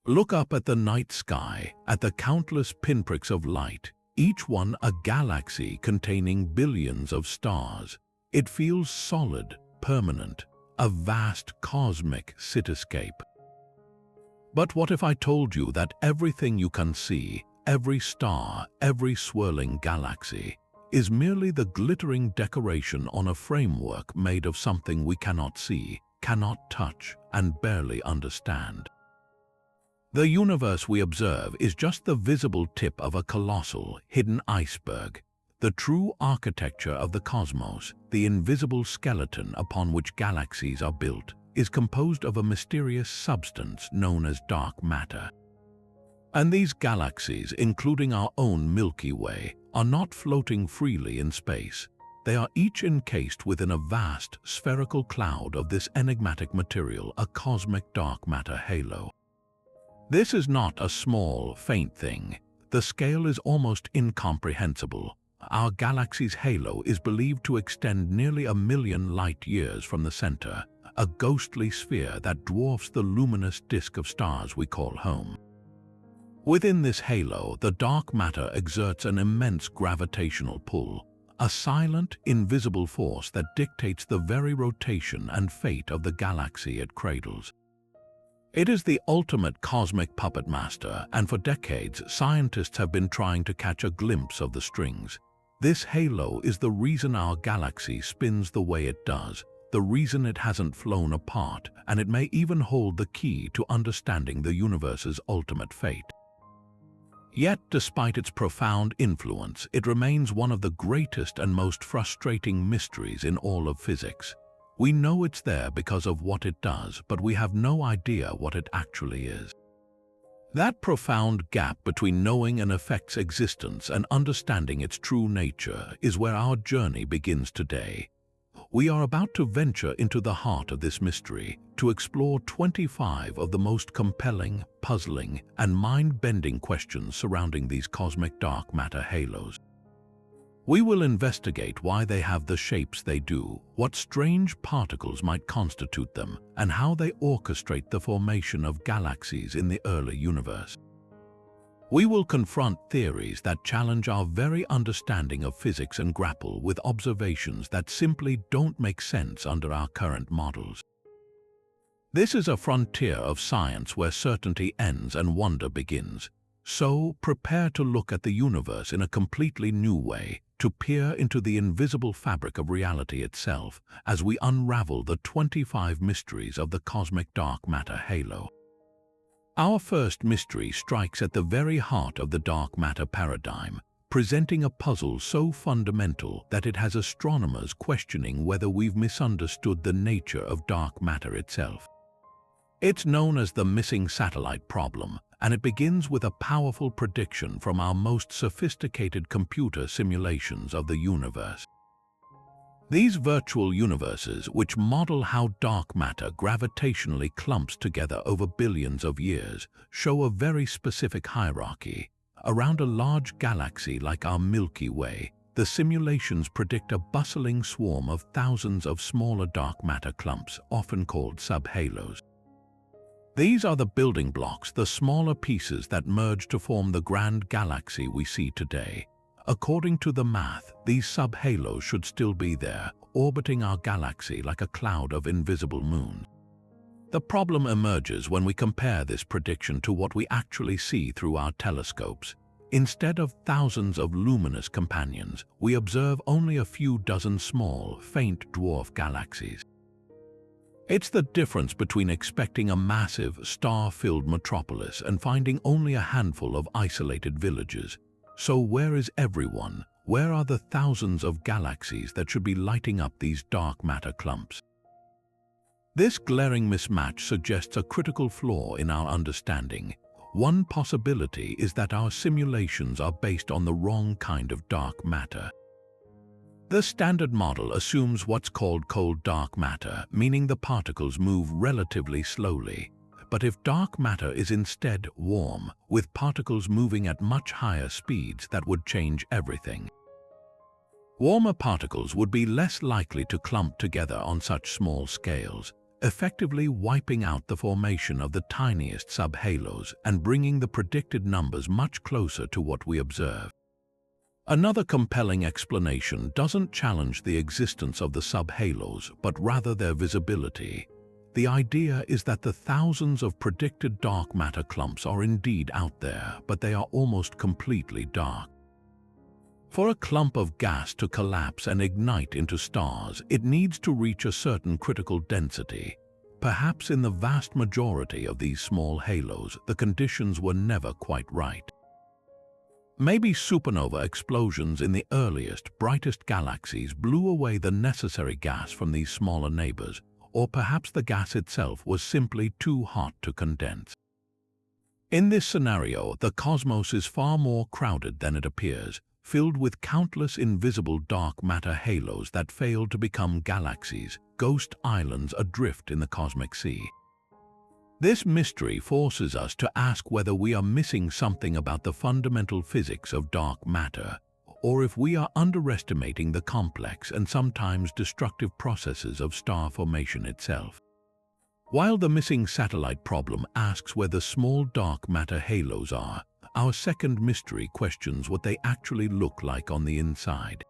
Look up at the night sky, at the countless pinpricks of light, each one a galaxy containing billions of stars. It feels solid, permanent, a vast cosmic cityscape. But what if I told you that everything you can see, every star, every swirling galaxy, is merely the glittering decoration on a framework made of something we cannot see, cannot touch, and barely understand? The universe we observe is just the visible tip of a colossal, hidden iceberg. The true architecture of the cosmos, the invisible skeleton upon which galaxies are built, is composed of a mysterious substance known as dark matter. And these galaxies, including our own Milky Way, are not floating freely in space. They are each encased within a vast, spherical cloud of this enigmatic material, a cosmic dark matter halo. This is not a small, faint thing. The scale is almost incomprehensible. Our galaxy's halo is believed to extend nearly 1 million light-years from the center, a ghostly sphere that dwarfs the luminous disk of stars we call home. Within this halo, the dark matter exerts an immense gravitational pull, a silent, invisible force that dictates the very rotation and fate of the galaxy it cradles. It is the ultimate cosmic puppet master, and for decades, scientists have been trying to catch a glimpse of the strings. This halo is the reason our galaxy spins the way it does, the reason it hasn't flown apart, and it may even hold the key to understanding the universe's ultimate fate. Yet, despite its profound influence, it remains one of the greatest and most frustrating mysteries in all of physics. We know it's there because of what it does, but we have no idea what it actually is. That profound gap between knowing an effect's existence and understanding its true nature is where our journey begins today. We are about to venture into the heart of this mystery, to explore 25 of the most compelling, puzzling, and mind-bending questions surrounding these cosmic dark matter halos. We will investigate why they have the shapes they do, what strange particles might constitute them, and how they orchestrate the formation of galaxies in the early universe. We will confront theories that challenge our very understanding of physics and grapple with observations that simply don't make sense under our current models. This is a frontier of science where certainty ends and wonder begins. So, prepare to look at the universe in a completely new way, to peer into the invisible fabric of reality itself, as we unravel the 25 mysteries of the cosmic dark matter halo. Our first mystery strikes at the very heart of the dark matter paradigm, presenting a puzzle so fundamental that it has astronomers questioning whether we've misunderstood the nature of dark matter itself. It's known as the missing satellite problem, and it begins with a powerful prediction from our most sophisticated computer simulations of the universe. These virtual universes, which model how dark matter gravitationally clumps together over billions of years, show a very specific hierarchy. Around a large galaxy like our Milky Way, the simulations predict a bustling swarm of thousands of smaller dark matter clumps, often called subhalos. These are the building blocks, the smaller pieces that merge to form the grand galaxy we see today. According to the math, these subhalos should still be there, orbiting our galaxy like a cloud of invisible moons. The problem emerges when we compare this prediction to what we actually see through our telescopes. Instead of thousands of luminous companions, we observe only a few dozen small, faint dwarf galaxies. It's the difference between expecting a massive, star-filled metropolis and finding only a handful of isolated villages. So where is everyone? Where are the thousands of galaxies that should be lighting up these dark matter clumps? This glaring mismatch suggests a critical flaw in our understanding. One possibility is that our simulations are based on the wrong kind of dark matter. The standard model assumes what's called cold dark matter, meaning the particles move relatively slowly. But if dark matter is instead warm, with particles moving at much higher speeds, that would change everything. Warmer particles would be less likely to clump together on such small scales. effectively wiping out the formation of the tiniest subhalos and bringing the predicted numbers much closer to what we observe. Another compelling explanation doesn't challenge the existence of the subhalos, but rather their visibility. The idea is that the thousands of predicted dark matter clumps are indeed out there, but they are almost completely dark. For a clump of gas to collapse and ignite into stars, it needs to reach a certain critical density. Perhaps in the vast majority of these small halos, the conditions were never quite right. Maybe supernova explosions in the earliest, brightest galaxies blew away the necessary gas from these smaller neighbors, or perhaps the gas itself was simply too hot to condense. In this scenario, the cosmos is far more crowded than it appears, filled with countless invisible dark matter halos that failed to become galaxies, ghost islands adrift in the cosmic sea. This mystery forces us to ask whether we are missing something about the fundamental physics of dark matter, or if we are underestimating the complex and sometimes destructive processes of star formation itself. While the missing satellite problem asks where the small dark matter halos are, our second mystery questions what they actually look like on the inside.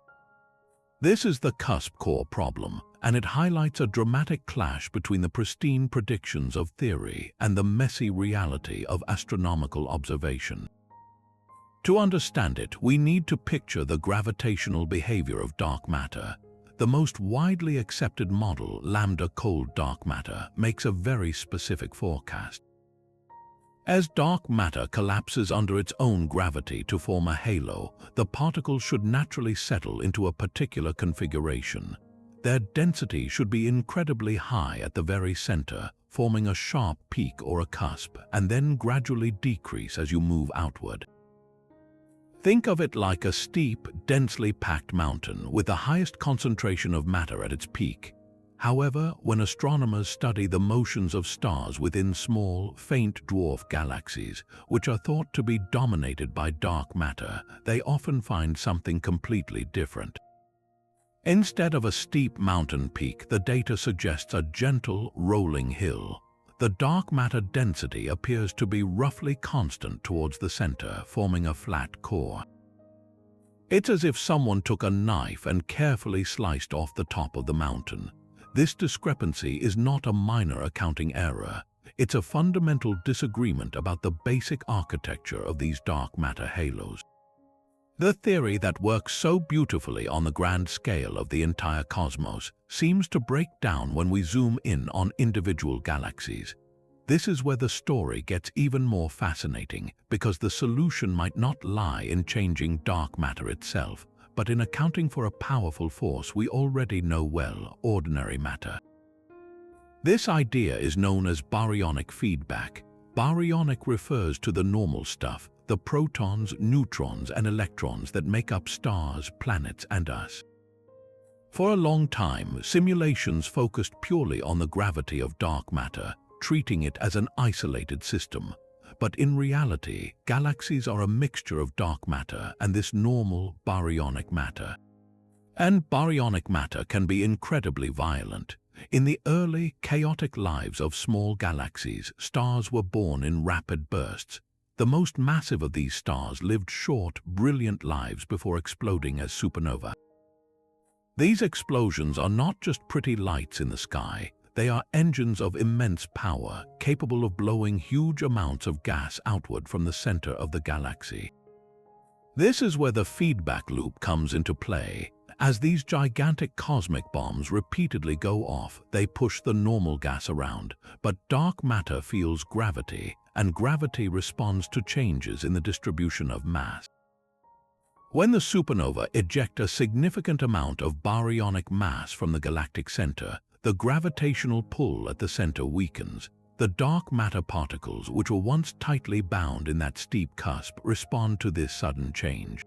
This is the Cusp-Core problem, and it highlights a dramatic clash between the pristine predictions of theory and the messy reality of astronomical observation. To understand it, we need to picture the gravitational behavior of dark matter. The most widely accepted model, lambda-cold dark matter, makes a very specific forecast. As dark matter collapses under its own gravity to form a halo, the particles should naturally settle into a particular configuration. Their density should be incredibly high at the very center, forming a sharp peak or a cusp, and then gradually decrease as you move outward. Think of it like a steep, densely packed mountain with the highest concentration of matter at its peak. However, when astronomers study the motions of stars within small, faint dwarf galaxies, which are thought to be dominated by dark matter, they often find something completely different. Instead of a steep mountain peak, the data suggests a gentle, rolling hill. The dark matter density appears to be roughly constant towards the center, forming a flat core. It's as if someone took a knife and carefully sliced off the top of the mountain. This discrepancy is not a minor accounting error. It's a fundamental disagreement about the basic architecture of these dark matter halos. The theory that works so beautifully on the grand scale of the entire cosmos seems to break down when we zoom in on individual galaxies. This is where the story gets even more fascinating, because the solution might not lie in changing dark matter itself, but in accounting for a powerful force we already know well, ordinary matter. This idea is known as baryonic feedback. Baryonic refers to the normal stuff, the protons, neutrons, and electrons that make up stars, planets, and us. For a long time, simulations focused purely on the gravity of dark matter, treating it as an isolated system. But in reality, galaxies are a mixture of dark matter and this normal baryonic matter. And baryonic matter can be incredibly violent. In the early, chaotic lives of small galaxies, stars were born in rapid bursts. The most massive of these stars lived short, brilliant lives before exploding as supernova. These explosions are not just pretty lights in the sky. They are engines of immense power, capable of blowing huge amounts of gas outward from the center of the galaxy. This is where the feedback loop comes into play. As these gigantic cosmic bombs repeatedly go off, they push the normal gas around, but dark matter feels gravity, and gravity responds to changes in the distribution of mass. When the supernova ejects a significant amount of baryonic mass from the galactic center, the gravitational pull at the center weakens. The dark matter particles, which were once tightly bound in that steep cusp, respond to this sudden change.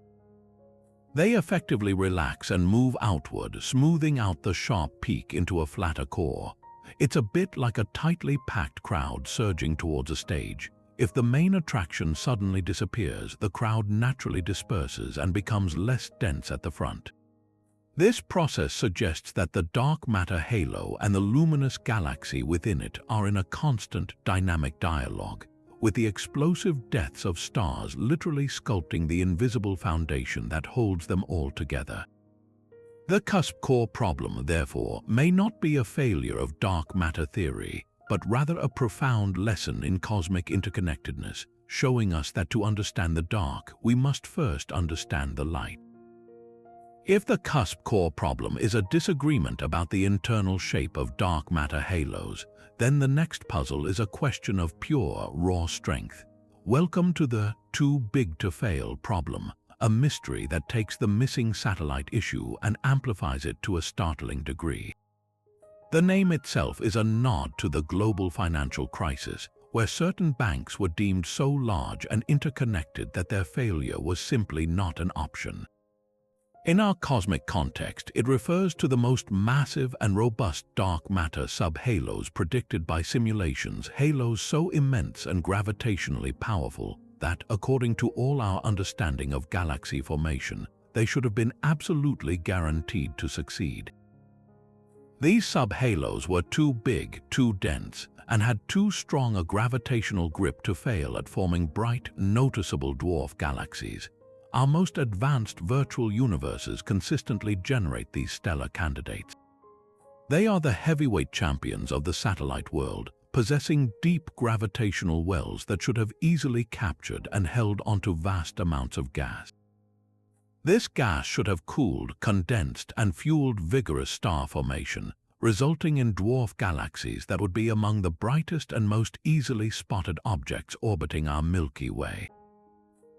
They effectively relax and move outward, smoothing out the sharp peak into a flatter core. It's a bit like a tightly packed crowd surging towards a stage. If the main attraction suddenly disappears, the crowd naturally disperses and becomes less dense at the front. This process suggests that the dark matter halo and the luminous galaxy within it are in a constant dynamic dialogue, with the explosive deaths of stars literally sculpting the invisible foundation that holds them all together. The Cusp-Core problem, therefore, may not be a failure of dark matter theory, but rather a profound lesson in cosmic interconnectedness, showing us that to understand the dark, we must first understand the light. If the Cusp-Core problem is a disagreement about the internal shape of dark matter halos, then the next puzzle is a question of pure, raw strength. Welcome to the too big to fail problem, a mystery that takes the missing satellite issue and amplifies it to a startling degree. The name itself is a nod to the global financial crisis, where certain banks were deemed so large and interconnected that their failure was simply not an option. In our cosmic context, it refers to the most massive and robust dark matter subhalos predicted by simulations, halos so immense and gravitationally powerful that, according to all our understanding of galaxy formation, they should have been absolutely guaranteed to succeed. These subhalos were too big, too dense, and had too strong a gravitational grip to fail at forming bright, noticeable dwarf galaxies. Our most advanced virtual universes consistently generate these stellar candidates. They are the heavyweight champions of the satellite world, possessing deep gravitational wells that should have easily captured and held onto vast amounts of gas. This gas should have cooled, condensed, and fueled vigorous star formation, resulting in dwarf galaxies that would be among the brightest and most easily spotted objects orbiting our Milky Way.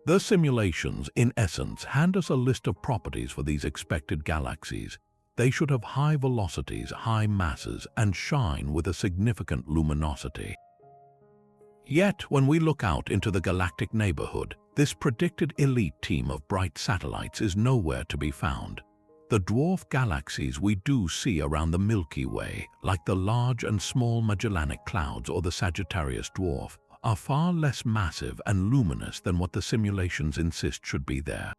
The simulations, in essence, hand us a list of properties for these expected galaxies. They should have high velocities, high masses, and shine with a significant luminosity. Yet, when we look out into the galactic neighborhood, this predicted elite team of bright satellites is nowhere to be found. The dwarf galaxies we do see around the Milky Way, like the Large and Small Magellanic Clouds or the Sagittarius Dwarf, are far less massive and luminous than what the simulations insist should be there.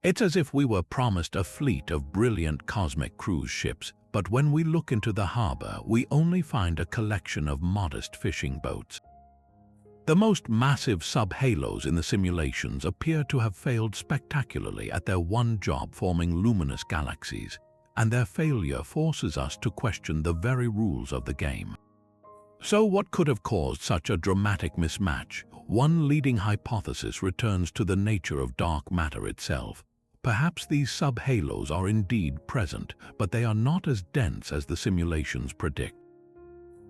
It's as if we were promised a fleet of brilliant cosmic cruise ships, but when we look into the harbor, we only find a collection of modest fishing boats. The most massive subhalos in the simulations appear to have failed spectacularly at their one job, forming luminous galaxies, and their failure forces us to question the very rules of the game. So what could have caused such a dramatic mismatch? One leading hypothesis returns to the nature of dark matter itself. Perhaps these subhalos are indeed present, but they are not as dense as the simulations predict.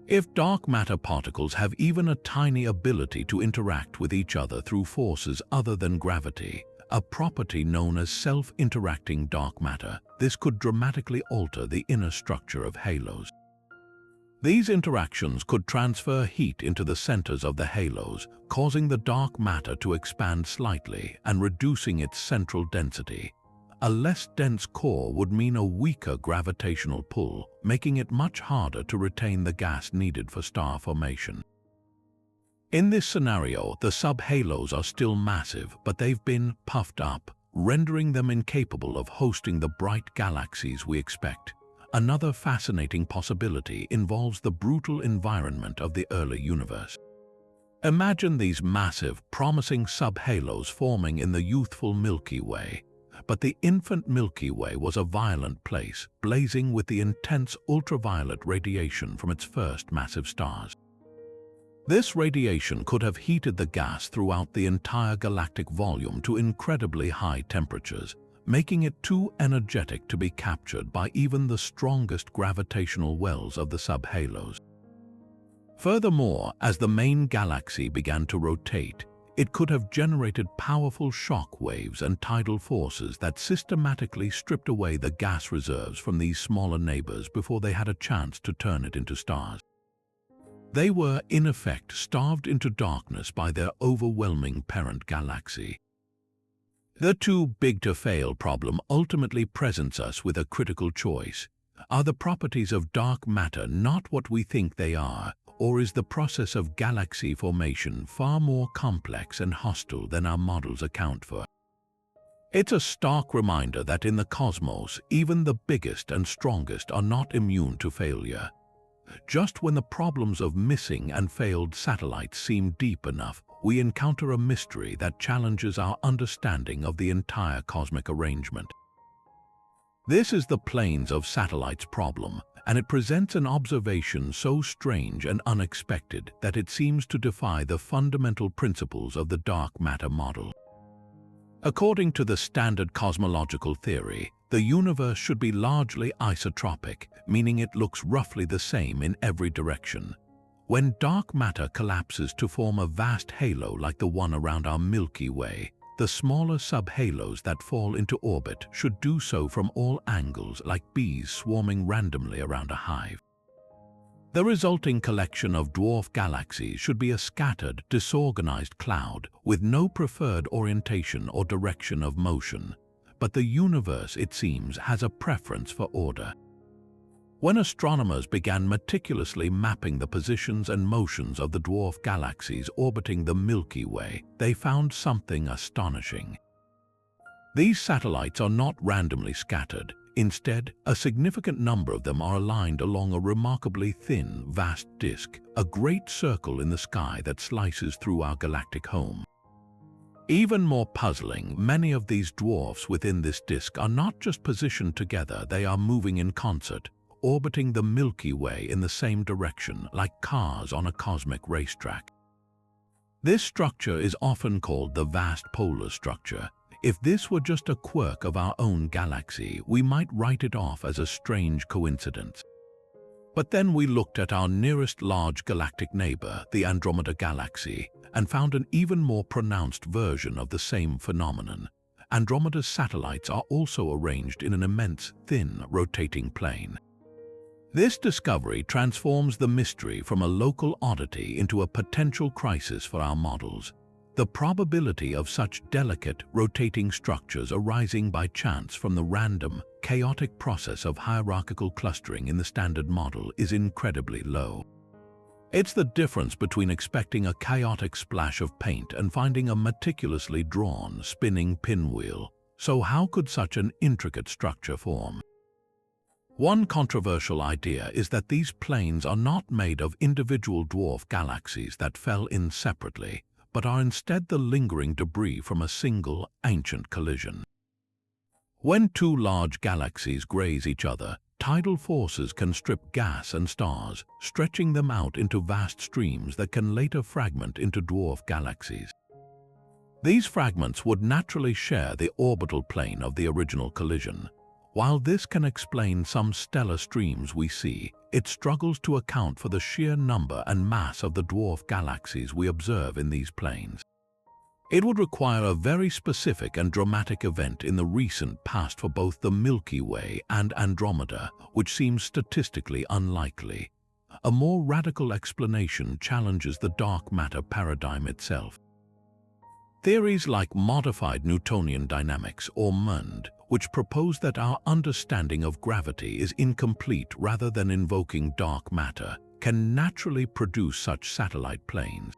If dark matter particles have even a tiny ability to interact with each other through forces other than gravity, a property known as self-interacting dark matter, this could dramatically alter the inner structure of halos. These interactions could transfer heat into the centers of the halos, causing the dark matter to expand slightly and reducing its central density. A less dense core would mean a weaker gravitational pull, making it much harder to retain the gas needed for star formation. In this scenario, the subhalos are still massive, but they've been puffed up, rendering them incapable of hosting the bright galaxies we expect. Another fascinating possibility involves the brutal environment of the early universe. Imagine these massive, promising subhalos forming in the youthful Milky Way. But the infant Milky Way was a violent place, blazing with the intense ultraviolet radiation from its first massive stars. This radiation could have heated the gas throughout the entire galactic volume to incredibly high temperatures, making it too energetic to be captured by even the strongest gravitational wells of the subhalos. Furthermore, as the main galaxy began to rotate, it could have generated powerful shock waves and tidal forces that systematically stripped away the gas reserves from these smaller neighbors before they had a chance to turn it into stars. They were, in effect, starved into darkness by their overwhelming parent galaxy. The too big to fail problem ultimately presents us with a critical choice. Are the properties of dark matter not what we think they are, or is the process of galaxy formation far more complex and hostile than our models account for? It's a stark reminder that in the cosmos, even the biggest and strongest are not immune to failure. Just when the problems of missing and failed satellites seem deep enough, we encounter a mystery that challenges our understanding of the entire cosmic arrangement. This is the planes of satellites problem, and it presents an observation so strange and unexpected that it seems to defy the fundamental principles of the dark matter model. According to the standard cosmological theory, the universe should be largely isotropic, meaning it looks roughly the same in every direction. When dark matter collapses to form a vast halo like the one around our Milky Way, the smaller subhalos that fall into orbit should do so from all angles like bees swarming randomly around a hive. The resulting collection of dwarf galaxies should be a scattered, disorganized cloud with no preferred orientation or direction of motion. But the universe, it seems, has a preference for order. When astronomers began meticulously mapping the positions and motions of the dwarf galaxies orbiting the Milky Way, they found something astonishing. These satellites are not randomly scattered. Instead, a significant number of them are aligned along a remarkably thin, vast disk, a great circle in the sky that slices through our galactic home. Even more puzzling, many of these dwarfs within this disk are not just positioned together, they are moving in concert, orbiting the Milky Way in the same direction, like cars on a cosmic racetrack. This structure is often called the vast polar structure. If this were just a quirk of our own galaxy, we might write it off as a strange coincidence. But then we looked at our nearest large galactic neighbor, the Andromeda Galaxy, and found an even more pronounced version of the same phenomenon. Andromeda's satellites are also arranged in an immense, thin, rotating plane. This discovery transforms the mystery from a local oddity into a potential crisis for our models. The probability of such delicate, rotating structures arising by chance from the random, chaotic process of hierarchical clustering in the standard model is incredibly low. It's the difference between expecting a chaotic splash of paint and finding a meticulously drawn, spinning pinwheel. So how could such an intricate structure form? One controversial idea is that these planes are not made of individual dwarf galaxies that fell in separately, but are instead the lingering debris from a single, ancient collision. When two large galaxies graze each other, tidal forces can strip gas and stars, stretching them out into vast streams that can later fragment into dwarf galaxies. These fragments would naturally share the orbital plane of the original collision. While this can explain some stellar streams we see, it struggles to account for the sheer number and mass of the dwarf galaxies we observe in these planes. It would require a very specific and dramatic event in the recent past for both the Milky Way and Andromeda, which seems statistically unlikely. A more radical explanation challenges the dark matter paradigm itself. Theories like modified Newtonian dynamics, or MUND, which propose that our understanding of gravity is incomplete rather than invoking dark matter, can naturally produce such satellite planes.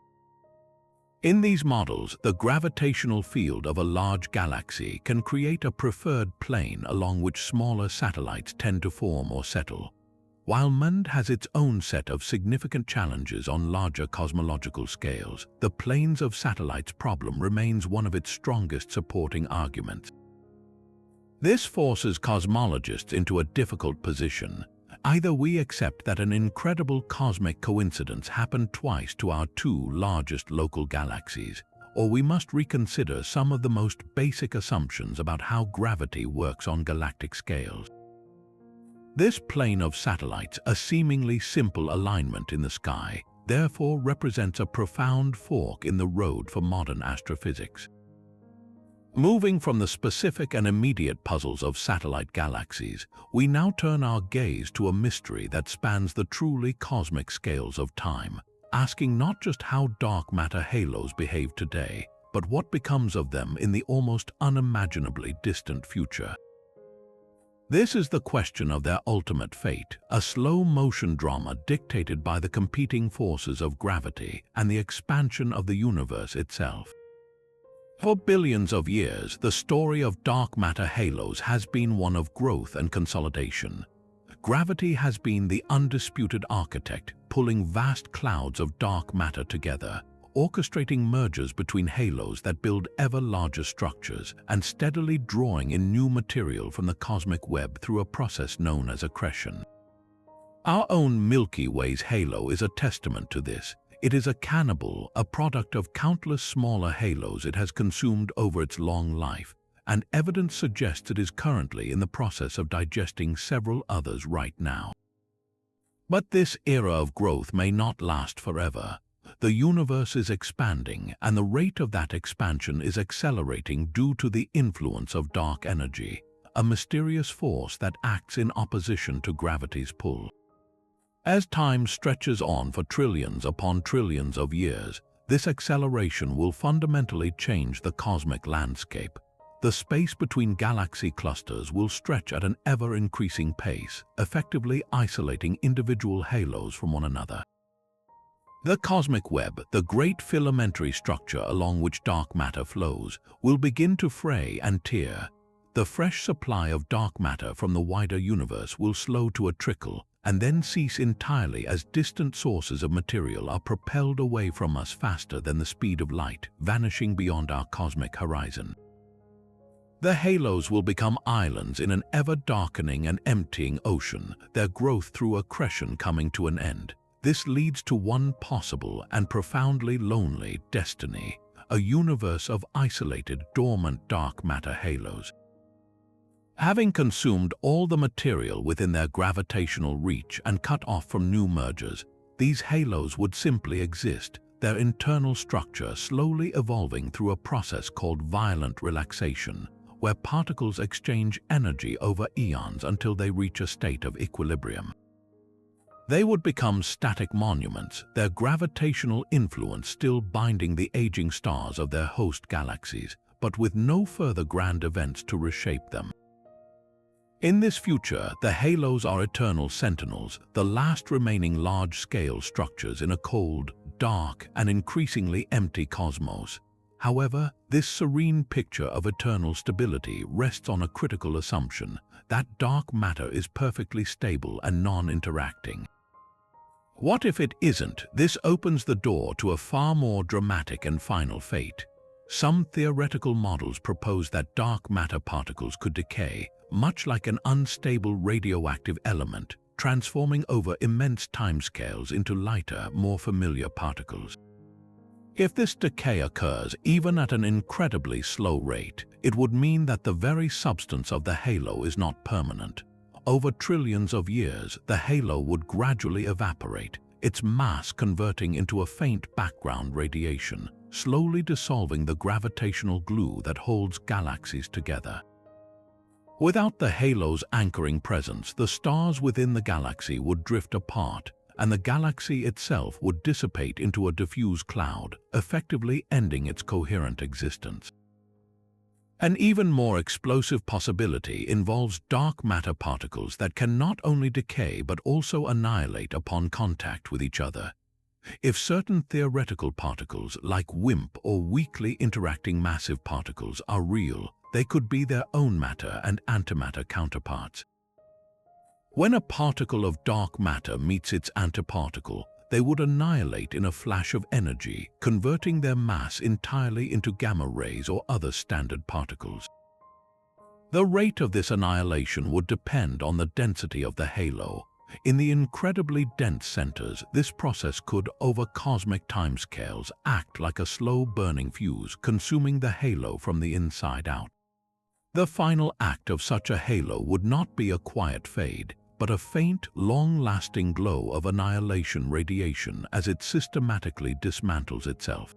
In these models, the gravitational field of a large galaxy can create a preferred plane along which smaller satellites tend to form or settle. While MUND has its own set of significant challenges on larger cosmological scales, the planes of satellites problem remains one of its strongest supporting arguments. This forces cosmologists into a difficult position. Either we accept that an incredible cosmic coincidence happened twice to our two largest local galaxies, or we must reconsider some of the most basic assumptions about how gravity works on galactic scales. This plane of satellites, a seemingly simple alignment in the sky, therefore represents a profound fork in the road for modern astrophysics. Moving from the specific and immediate puzzles of satellite galaxies, we now turn our gaze to a mystery that spans the truly cosmic scales of time, asking not just how dark matter halos behave today, but what becomes of them in the almost unimaginably distant future. This is the question of their ultimate fate, a slow-motion drama dictated by the competing forces of gravity and the expansion of the universe itself. For billions of years, the story of dark matter halos has been one of growth and consolidation. Gravity has been the undisputed architect, pulling vast clouds of dark matter together, orchestrating mergers between halos that build ever larger structures and steadily drawing in new material from the cosmic web through a process known as accretion. Our own Milky Way's halo is a testament to this. It is a cannibal, a product of countless smaller halos it has consumed over its long life, and evidence suggests it is currently in the process of digesting several others right now. But this era of growth may not last forever. The universe is expanding, and the rate of that expansion is accelerating due to the influence of dark energy, a mysterious force that acts in opposition to gravity's pull. As time stretches on for trillions upon trillions of years, this acceleration will fundamentally change the cosmic landscape. The space between galaxy clusters will stretch at an ever-increasing pace, effectively isolating individual halos from one another. The cosmic web, the great filamentary structure along which dark matter flows, will begin to fray and tear. The fresh supply of dark matter from the wider universe will slow to a trickle and then cease entirely as distant sources of material are propelled away from us faster than the speed of light, vanishing beyond our cosmic horizon. The halos will become islands in an ever-darkening and emptying ocean, their growth through accretion coming to an end. This leads to one possible and profoundly lonely destiny, a universe of isolated, dormant dark matter halos. Having consumed all the material within their gravitational reach and cut off from new mergers, these halos would simply exist, their internal structure slowly evolving through a process called violent relaxation, where particles exchange energy over eons until they reach a state of equilibrium. They would become static monuments, their gravitational influence still binding the aging stars of their host galaxies, but with no further grand events to reshape them. In this future, the halos are eternal sentinels, the last remaining large-scale structures in a cold, dark, and increasingly empty cosmos. However, this serene picture of eternal stability rests on a critical assumption: that dark matter is perfectly stable and non-interacting. What if it isn't? This opens the door to a far more dramatic and final fate. Some theoretical models propose that dark matter particles could decay, much like an unstable radioactive element, transforming over immense timescales into lighter, more familiar particles. If this decay occurs even at an incredibly slow rate, it would mean that the very substance of the halo is not permanent. Over trillions of years, the halo would gradually evaporate, its mass converting into a faint background radiation, slowly dissolving the gravitational glue that holds galaxies together. Without the halo's anchoring presence, the stars within the galaxy would drift apart, and the galaxy itself would dissipate into a diffuse cloud, effectively ending its coherent existence. An even more explosive possibility involves dark matter particles that can not only decay but also annihilate upon contact with each other. If certain theoretical particles, like WIMP or weakly interacting massive particles, are real, they could be their own matter and antimatter counterparts. When a particle of dark matter meets its antiparticle, they would annihilate in a flash of energy, converting their mass entirely into gamma rays or other standard particles. The rate of this annihilation would depend on the density of the halo. In the incredibly dense centers, this process could, over cosmic timescales, act like a slow-burning fuse, consuming the halo from the inside out. The final act of such a halo would not be a quiet fade, but a faint, long-lasting glow of annihilation radiation as it systematically dismantles itself.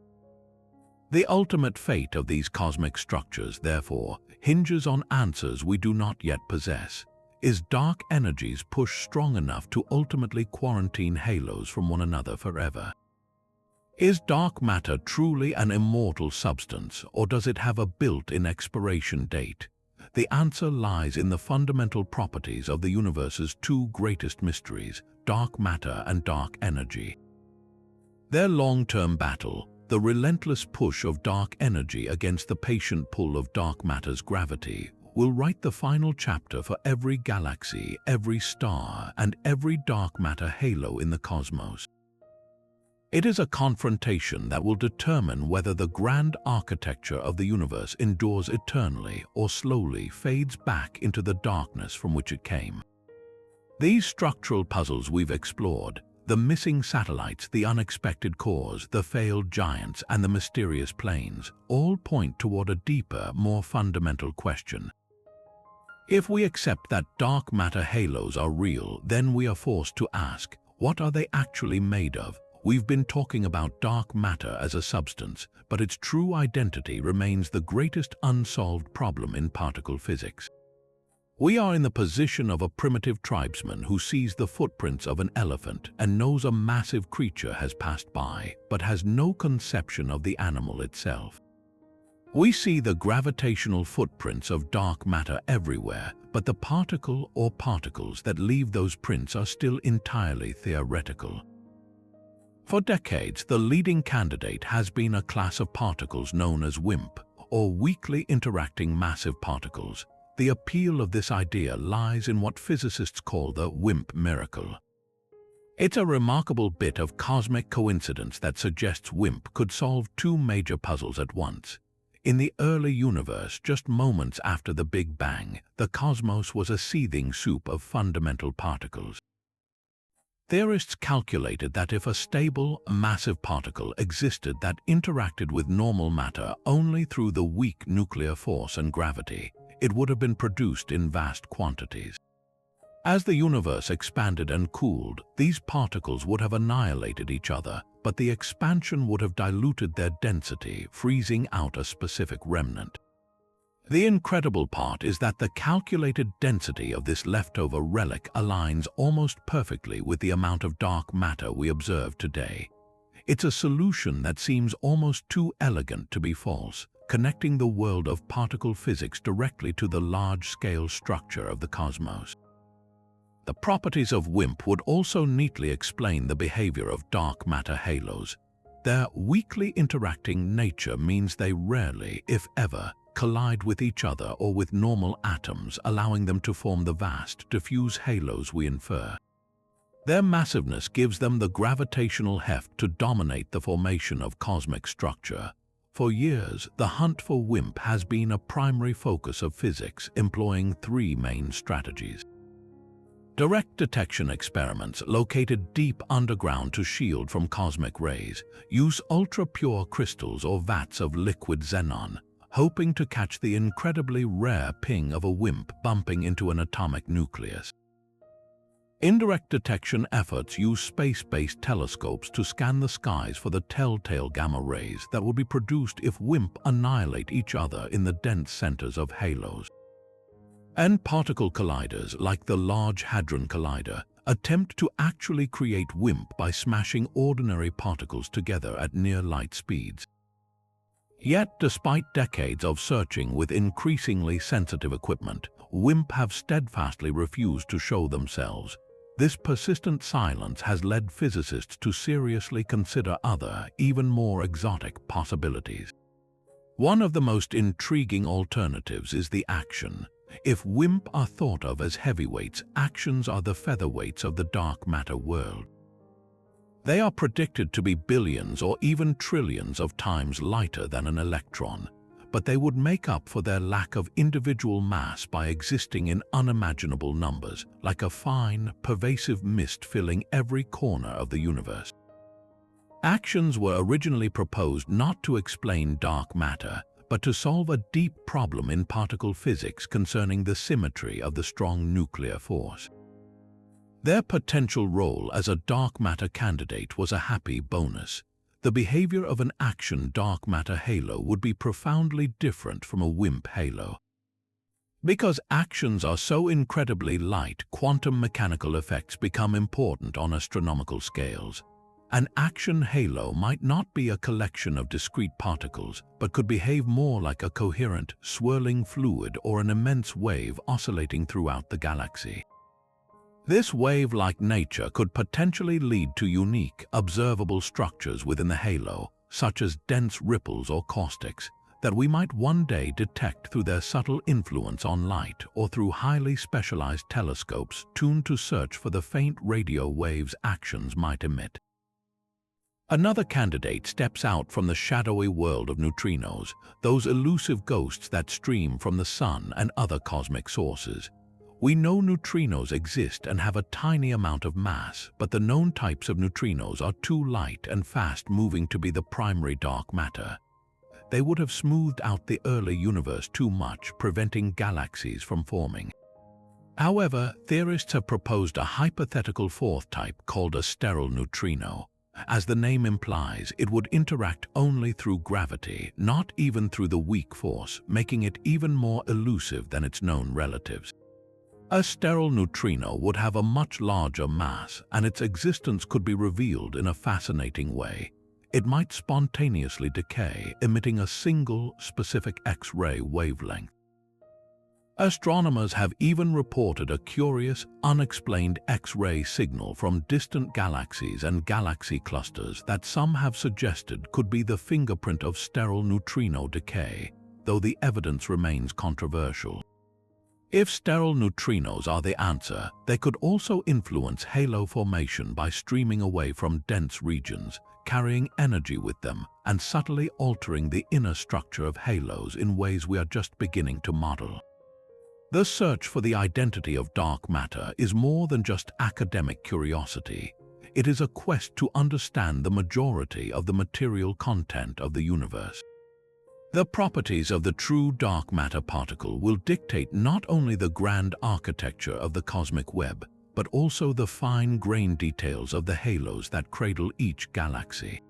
The ultimate fate of these cosmic structures, therefore, hinges on answers we do not yet possess. Is dark energy's push strong enough to ultimately quarantine halos from one another forever? Is dark matter truly an immortal substance, or does it have a built-in expiration date? The answer lies in the fundamental properties of the universe's two greatest mysteries, dark matter and dark energy. Their long-term battle, the relentless push of dark energy against the patient pull of dark matter's gravity, will write the final chapter for every galaxy, every star, and every dark matter halo in the cosmos. It is a confrontation that will determine whether the grand architecture of the universe endures eternally or slowly fades back into the darkness from which it came. These structural puzzles we've explored, the missing satellites, the unexpected cores, the failed giants, and the mysterious planes, all point toward a deeper, more fundamental question. If we accept that dark matter halos are real, then we are forced to ask, what are they actually made of? We've been talking about dark matter as a substance, but its true identity remains the greatest unsolved problem in particle physics. We are in the position of a primitive tribesman who sees the footprints of an elephant and knows a massive creature has passed by, but has no conception of the animal itself. We see the gravitational footprints of dark matter everywhere, but the particle or particles that leave those prints are still entirely theoretical. For decades, the leading candidate has been a class of particles known as WIMP, or weakly interacting massive particles. The appeal of this idea lies in what physicists call the WIMP miracle. It's a remarkable bit of cosmic coincidence that suggests WIMP could solve two major puzzles at once. In the early universe, just moments after the Big Bang, the cosmos was a seething soup of fundamental particles. Theorists calculated that if a stable, massive particle existed that interacted with normal matter only through the weak nuclear force and gravity, it would have been produced in vast quantities. As the universe expanded and cooled, these particles would have annihilated each other, but the expansion would have diluted their density, freezing out a specific remnant. The incredible part is that the calculated density of this leftover relic aligns almost perfectly with the amount of dark matter we observe today. It's a solution that seems almost too elegant to be false, connecting the world of particle physics directly to the large-scale structure of the cosmos. The properties of WIMP would also neatly explain the behavior of dark matter halos. Their weakly interacting nature means they rarely, if ever, collide with each other or with normal atoms, allowing them to form the vast, diffuse halos we infer. Their massiveness gives them the gravitational heft to dominate the formation of cosmic structure. For years, the hunt for WIMP has been a primary focus of physics, employing three main strategies. Direct detection experiments located deep underground to shield from cosmic rays use ultra-pure crystals or vats of liquid xenon, hoping to catch the incredibly rare ping of a WIMP bumping into an atomic nucleus. Indirect detection efforts use space-based telescopes to scan the skies for the telltale gamma rays that would be produced if WIMP annihilate each other in the dense centers of halos. And particle colliders, like the Large Hadron Collider, attempt to actually create WIMP by smashing ordinary particles together at near-light speeds. Yet, despite decades of searching with increasingly sensitive equipment, WIMP have steadfastly refused to show themselves. This persistent silence has led physicists to seriously consider other, even more exotic possibilities. One of the most intriguing alternatives is the axion. If WIMP are thought of as heavyweights, axions are the featherweights of the dark matter world. They are predicted to be billions or even trillions of times lighter than an electron, but they would make up for their lack of individual mass by existing in unimaginable numbers, like a fine, pervasive mist filling every corner of the universe. Axions were originally proposed not to explain dark matter, but to solve a deep problem in particle physics concerning the symmetry of the strong nuclear force. Their potential role as a dark matter candidate was a happy bonus. The behavior of an axion dark matter halo would be profoundly different from a WIMP halo. Because axions are so incredibly light, quantum mechanical effects become important on astronomical scales. An axion halo might not be a collection of discrete particles, but could behave more like a coherent, swirling fluid or an immense wave oscillating throughout the galaxy. This wave-like nature could potentially lead to unique, observable structures within the halo, such as dense ripples or caustics, that we might one day detect through their subtle influence on light or through highly specialized telescopes tuned to search for the faint radio waves axions might emit. Another candidate steps out from the shadowy world of neutrinos, those elusive ghosts that stream from the sun and other cosmic sources. We know neutrinos exist and have a tiny amount of mass, but the known types of neutrinos are too light and fast-moving to be the primary dark matter. They would have smoothed out the early universe too much, preventing galaxies from forming. However, theorists have proposed a hypothetical fourth type called a sterile neutrino. As the name implies, it would interact only through gravity, not even through the weak force, making it even more elusive than its known relatives. A sterile neutrino would have a much larger mass, and its existence could be revealed in a fascinating way. It might spontaneously decay, emitting a single, specific X-ray wavelength. Astronomers have even reported a curious, unexplained X-ray signal from distant galaxies and galaxy clusters that some have suggested could be the fingerprint of sterile neutrino decay, though the evidence remains controversial. If sterile neutrinos are the answer, they could also influence halo formation by streaming away from dense regions, carrying energy with them, and subtly altering the inner structure of halos in ways we are just beginning to model. The search for the identity of dark matter is more than just academic curiosity. It is a quest to understand the majority of the material content of the universe. The properties of the true dark matter particle will dictate not only the grand architecture of the cosmic web, but also the fine-grained details of the halos that cradle each galaxy.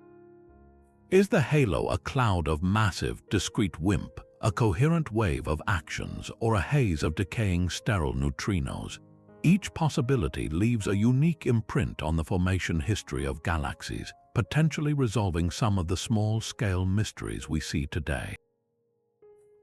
Is the halo a cloud of massive, discrete WIMP, a coherent wave of axions, or a haze of decaying sterile neutrinos? Each possibility leaves a unique imprint on the formation history of galaxies, potentially resolving some of the small-scale mysteries we see today.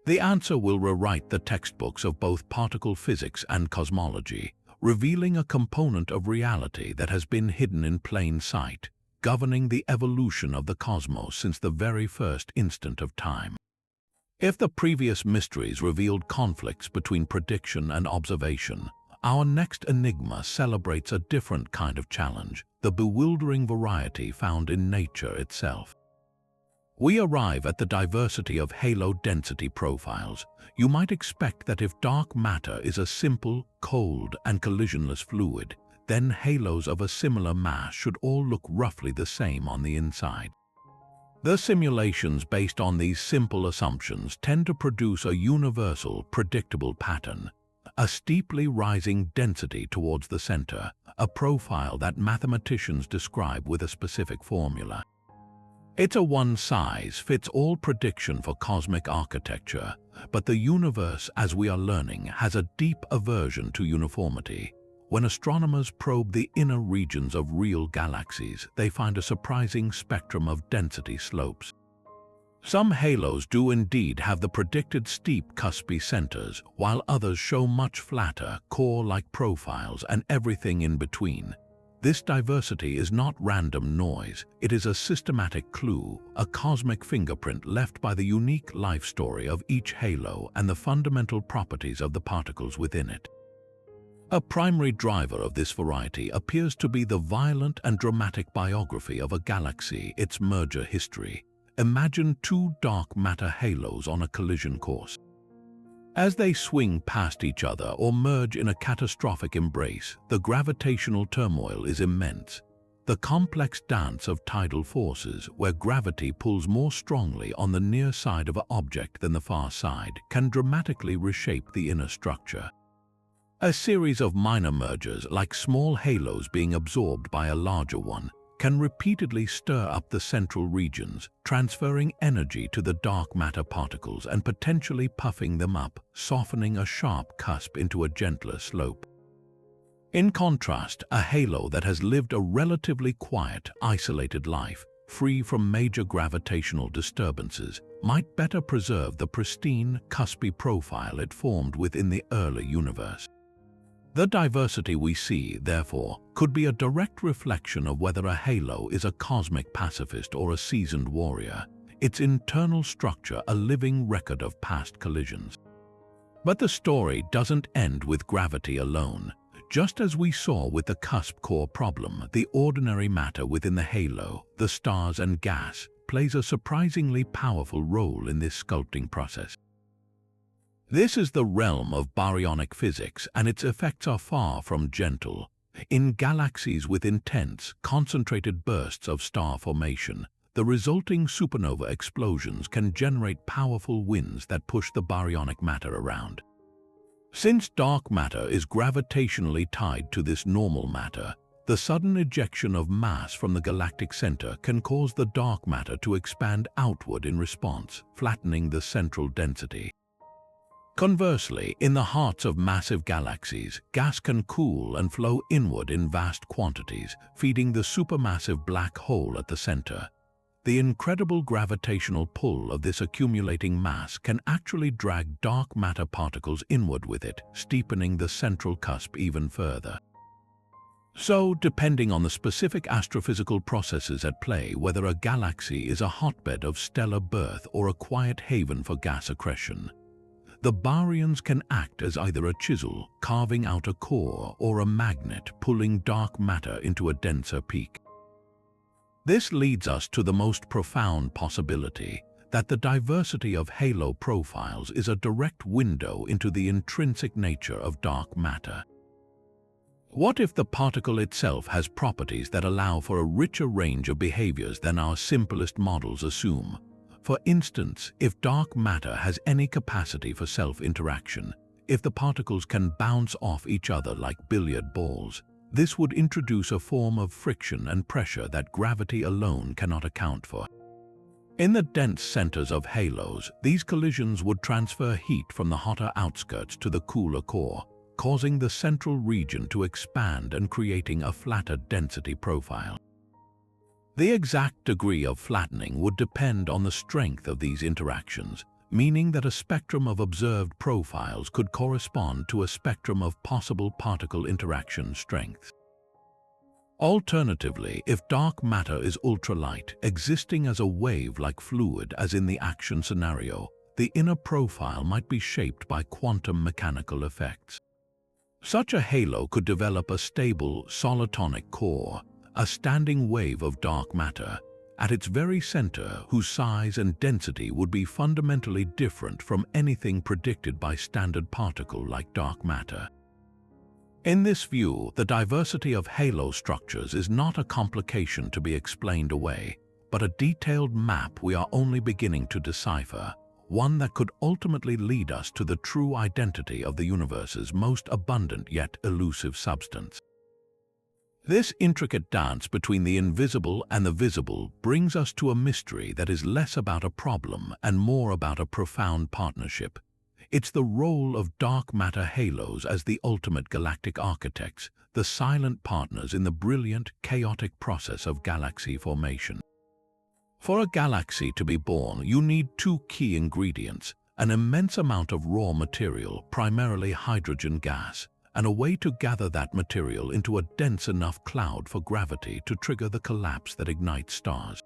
The answer will rewrite the textbooks of both particle physics and cosmology, revealing a component of reality that has been hidden in plain sight, governing the evolution of the cosmos since the very first instant of time. If the previous mysteries revealed conflicts between prediction and observation, our next enigma celebrates a different kind of challenge, the bewildering variety found in nature itself. We arrive at the diversity of halo density profiles. You might expect that if dark matter is a simple, cold, and collisionless fluid, then halos of a similar mass should all look roughly the same on the inside. The simulations based on these simple assumptions tend to produce a universal, predictable pattern, a steeply rising density towards the center, a profile that mathematicians describe with a specific formula. It's a one-size-fits-all prediction for cosmic architecture, but the universe, as we are learning, has a deep aversion to uniformity. When astronomers probe the inner regions of real galaxies, they find a surprising spectrum of density slopes. Some halos do indeed have the predicted steep cuspy centers, while others show much flatter, core-like profiles and everything in between. This diversity is not random noise, it is a systematic clue, a cosmic fingerprint left by the unique life story of each halo and the fundamental properties of the particles within it. A primary driver of this variety appears to be the violent and dramatic biography of a galaxy, its merger history. Imagine two dark matter halos on a collision course. As they swing past each other or merge in a catastrophic embrace, the gravitational turmoil is immense. The complex dance of tidal forces, where gravity pulls more strongly on the near side of an object than the far side, can dramatically reshape the inner structure. A series of minor mergers, like small halos being absorbed by a larger one, can repeatedly stir up the central regions, transferring energy to the dark matter particles and potentially puffing them up, softening a sharp cusp into a gentler slope. In contrast, a halo that has lived a relatively quiet, isolated life, free from major gravitational disturbances, might better preserve the pristine, cuspy profile it formed within the early universe. The diversity we see, therefore, could be a direct reflection of whether a halo is a cosmic pacifist or a seasoned warrior, its internal structure a living record of past collisions. But the story doesn't end with gravity alone. Just as we saw with the Cusp-Core problem, the ordinary matter within the halo, the stars and gas, plays a surprisingly powerful role in this sculpting process. This is the realm of baryonic physics, and its effects are far from gentle. In galaxies with intense, concentrated bursts of star formation, the resulting supernova explosions can generate powerful winds that push the baryonic matter around. Since dark matter is gravitationally tied to this normal matter, the sudden ejection of mass from the galactic center can cause the dark matter to expand outward in response, flattening the central density. Conversely, in the hearts of massive galaxies, gas can cool and flow inward in vast quantities, feeding the supermassive black hole at the center. The incredible gravitational pull of this accumulating mass can actually drag dark matter particles inward with it, steepening the central cusp even further. So, depending on the specific astrophysical processes at play, whether a galaxy is a hotbed of stellar birth or a quiet haven for gas accretion, the baryons can act as either a chisel, carving out a core, or a magnet, pulling dark matter into a denser peak. This leads us to the most profound possibility, that the diversity of halo profiles is a direct window into the intrinsic nature of dark matter. What if the particle itself has properties that allow for a richer range of behaviors than our simplest models assume? For instance, if dark matter has any capacity for self-interaction, if the particles can bounce off each other like billiard balls, this would introduce a form of friction and pressure that gravity alone cannot account for. In the dense centers of halos, these collisions would transfer heat from the hotter outskirts to the cooler core, causing the central region to expand and creating a flatter density profile. The exact degree of flattening would depend on the strength of these interactions, meaning that a spectrum of observed profiles could correspond to a spectrum of possible particle interaction strengths. Alternatively, if dark matter is ultralight, existing as a wave-like fluid as in the action scenario, the inner profile might be shaped by quantum mechanical effects. Such a halo could develop a stable, solitonic core, a standing wave of dark matter, at its very center, whose size and density would be fundamentally different from anything predicted by standard particle like dark matter. In this view, the diversity of halo structures is not a complication to be explained away, but a detailed map we are only beginning to decipher, one that could ultimately lead us to the true identity of the universe's most abundant yet elusive substance. This intricate dance between the invisible and the visible brings us to a mystery that is less about a problem and more about a profound partnership. It's the role of dark matter halos as the ultimate galactic architects, the silent partners in the brilliant, chaotic process of galaxy formation. For a galaxy to be born, you need two key ingredients: an immense amount of raw material, primarily hydrogen gas, and a way to gather that material into a dense enough cloud for gravity to trigger the collapse that ignites stars.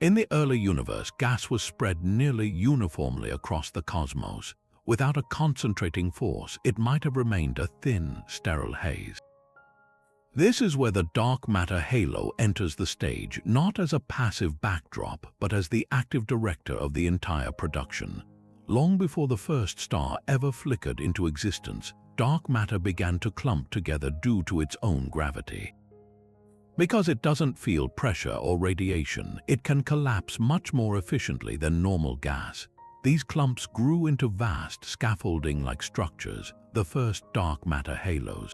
In the early universe, gas was spread nearly uniformly across the cosmos. Without a concentrating force, it might have remained a thin, sterile haze. This is where the dark matter halo enters the stage, not as a passive backdrop, but as the active director of the entire production. Long before the first star ever flickered into existence, dark matter began to clump together due to its own gravity. Because it doesn't feel pressure or radiation, it can collapse much more efficiently than normal gas. These clumps grew into vast, scaffolding-like structures, the first dark matter halos.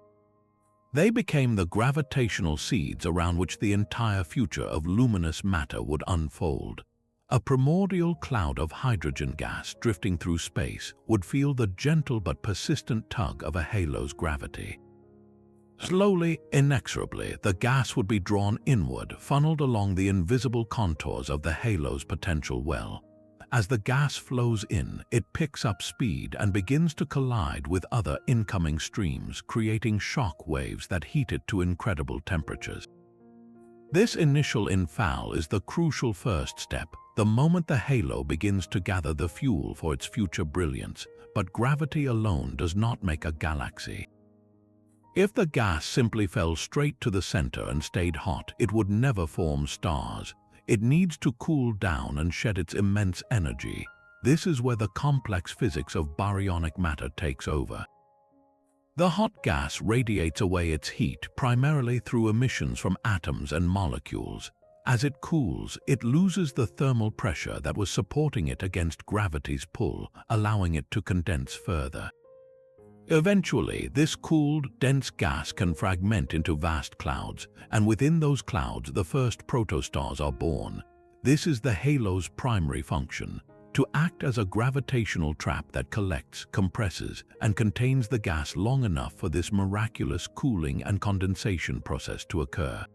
They became the gravitational seeds around which the entire future of luminous matter would unfold. A primordial cloud of hydrogen gas drifting through space would feel the gentle but persistent tug of a halo's gravity. Slowly, inexorably, the gas would be drawn inward, funneled along the invisible contours of the halo's potential well. As the gas flows in, it picks up speed and begins to collide with other incoming streams, creating shock waves that heat it to incredible temperatures. This initial infall is the crucial first step, the moment the halo begins to gather the fuel for its future brilliance. But gravity alone does not make a galaxy. If the gas simply fell straight to the center and stayed hot, it would never form stars. It needs to cool down and shed its immense energy. This is where the complex physics of baryonic matter takes over. The hot gas radiates away its heat primarily through emissions from atoms and molecules. As it cools, it loses the thermal pressure that was supporting it against gravity's pull, allowing it to condense further. Eventually, this cooled, dense gas can fragment into vast clouds, and within those clouds the first protostars are born. This is the halo's primary function, to act as a gravitational trap that collects, compresses, and contains the gas long enough for this miraculous cooling and condensation process to occur.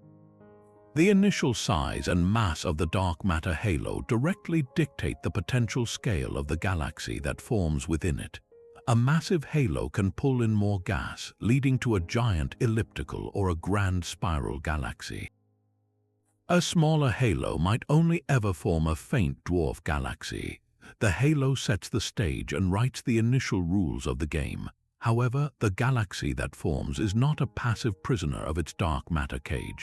The initial size and mass of the dark matter halo directly dictate the potential scale of the galaxy that forms within it. A massive halo can pull in more gas, leading to a giant elliptical or a grand spiral galaxy. A smaller halo might only ever form a faint dwarf galaxy. The halo sets the stage and writes the initial rules of the game. However, the galaxy that forms is not a passive prisoner of its dark matter cage.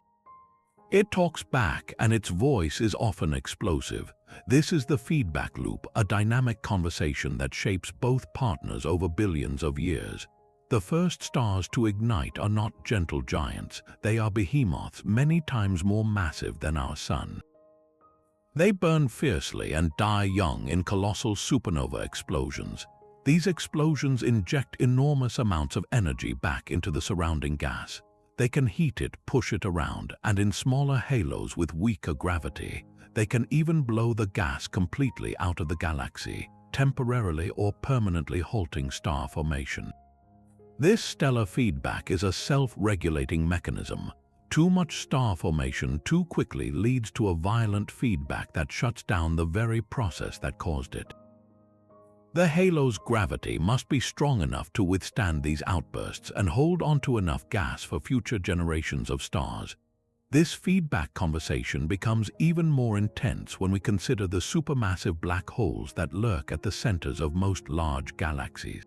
It talks back, and its voice is often explosive. This is the feedback loop, a dynamic conversation that shapes both partners over billions of years. The first stars to ignite are not gentle giants. They are behemoths many times more massive than our Sun. They burn fiercely and die young in colossal supernova explosions. These explosions inject enormous amounts of energy back into the surrounding gas. They can heat it, push it around, and in smaller halos with weaker gravity, they can even blow the gas completely out of the galaxy, temporarily or permanently halting star formation. This stellar feedback is a self-regulating mechanism. Too much star formation too quickly leads to a violent feedback that shuts down the very process that caused it. The halo's gravity must be strong enough to withstand these outbursts and hold onto enough gas for future generations of stars. This feedback conversation becomes even more intense when we consider the supermassive black holes that lurk at the centers of most large galaxies.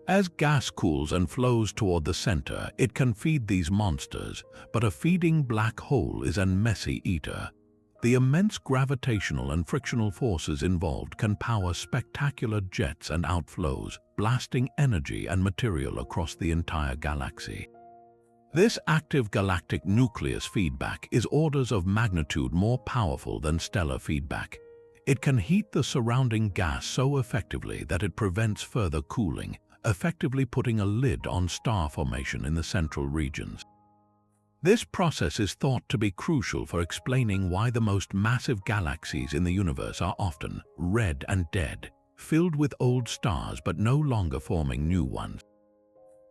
As gas cools and flows toward the center, it can feed these monsters, but a feeding black hole is a messy eater. The immense gravitational and frictional forces involved can power spectacular jets and outflows, blasting energy and material across the entire galaxy. This active galactic nucleus feedback is orders of magnitude more powerful than stellar feedback. It can heat the surrounding gas so effectively that it prevents further cooling, effectively putting a lid on star formation in the central regions. This process is thought to be crucial for explaining why the most massive galaxies in the universe are often red and dead, filled with old stars but no longer forming new ones.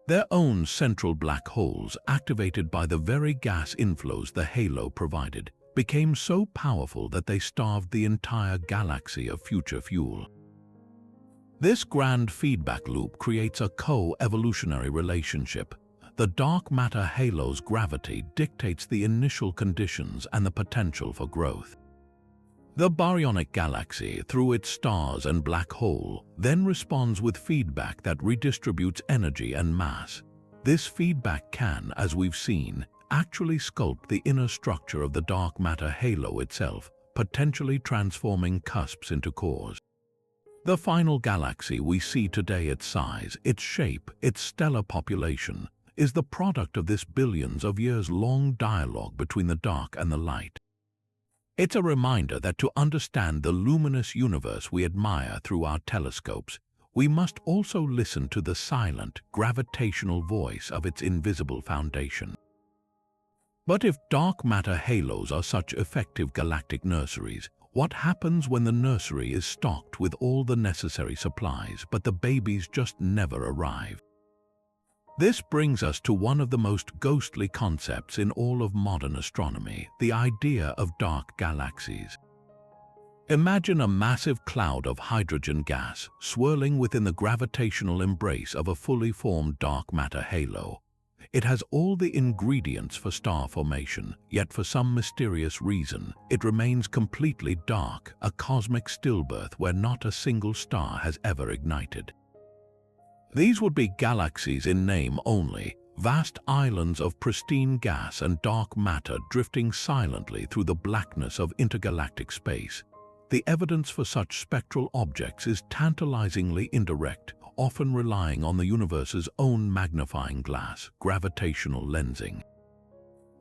Their own central black holes, activated by the very gas inflows the halo provided, became so powerful that they starved the entire galaxy of future fuel. This grand feedback loop creates a co-evolutionary relationship. The dark matter halo's gravity dictates the initial conditions and the potential for growth. The baryonic galaxy, through its stars and black hole, then responds with feedback that redistributes energy and mass. This feedback can, as we've seen, actually sculpt the inner structure of the dark matter halo itself, potentially transforming cusps into cores. The final galaxy we see today, its size, its shape, its stellar population, is the product of this billions of years-long dialogue between the dark and the light. It's a reminder that to understand the luminous universe we admire through our telescopes, we must also listen to the silent, gravitational voice of its invisible foundation. But if dark matter halos are such effective galactic nurseries, what happens when the nursery is stocked with all the necessary supplies, but the babies just never arrive? This brings us to one of the most ghostly concepts in all of modern astronomy, the idea of dark galaxies. Imagine a massive cloud of hydrogen gas swirling within the gravitational embrace of a fully formed dark matter halo. It has all the ingredients for star formation, yet for some mysterious reason, it remains completely dark, a cosmic stillbirth where not a single star has ever ignited. These would be galaxies in name only, vast islands of pristine gas and dark matter drifting silently through the blackness of intergalactic space. The evidence for such spectral objects is tantalizingly indirect, often relying on the universe's own magnifying glass, gravitational lensing.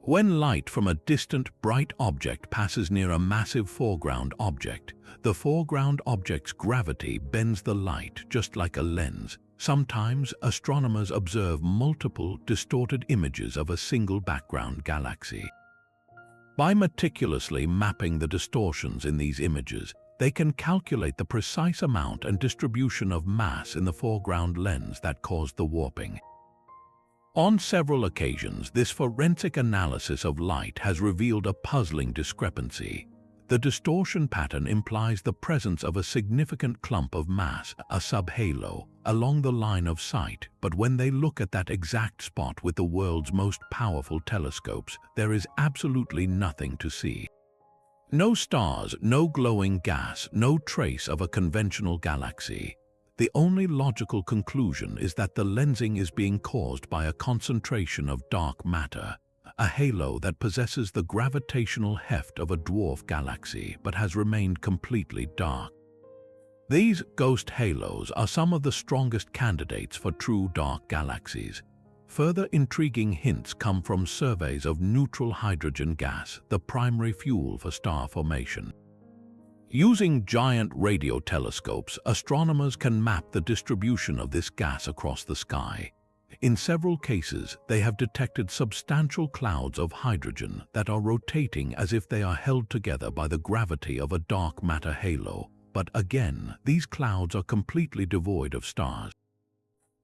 When light from a distant, bright object passes near a massive foreground object, the foreground object's gravity bends the light just like a lens. Sometimes, astronomers observe multiple, distorted images of a single background galaxy. By meticulously mapping the distortions in these images, they can calculate the precise amount and distribution of mass in the foreground lens that caused the warping. On several occasions, this forensic analysis of light has revealed a puzzling discrepancy. The distortion pattern implies the presence of a significant clump of mass, a subhalo, along the line of sight, but when they look at that exact spot with the world's most powerful telescopes, there is absolutely nothing to see. No stars, no glowing gas, no trace of a conventional galaxy. The only logical conclusion is that the lensing is being caused by a concentration of dark matter, a halo that possesses the gravitational heft of a dwarf galaxy but has remained completely dark. These ghost halos are some of the strongest candidates for true dark galaxies. Further intriguing hints come from surveys of neutral hydrogen gas, the primary fuel for star formation. Using giant radio telescopes, astronomers can map the distribution of this gas across the sky. In several cases, they have detected substantial clouds of hydrogen that are rotating as if they are held together by the gravity of a dark matter halo. But again, these clouds are completely devoid of stars.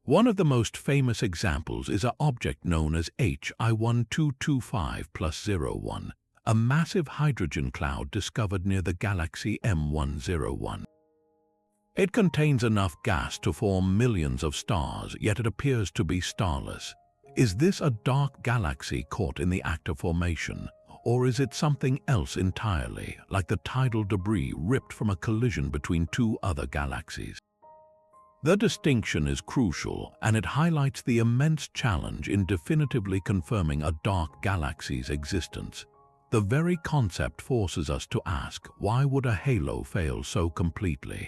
One of the most famous examples is an object known as Hi1225+01, a massive hydrogen cloud discovered near the galaxy M101. It contains enough gas to form millions of stars, yet it appears to be starless. Is this a dark galaxy caught in the act of formation? Or is it something else entirely, like the tidal debris ripped from a collision between two other galaxies? The distinction is crucial, and it highlights the immense challenge in definitively confirming a dark galaxy's existence. The very concept forces us to ask, why would a halo fail so completely?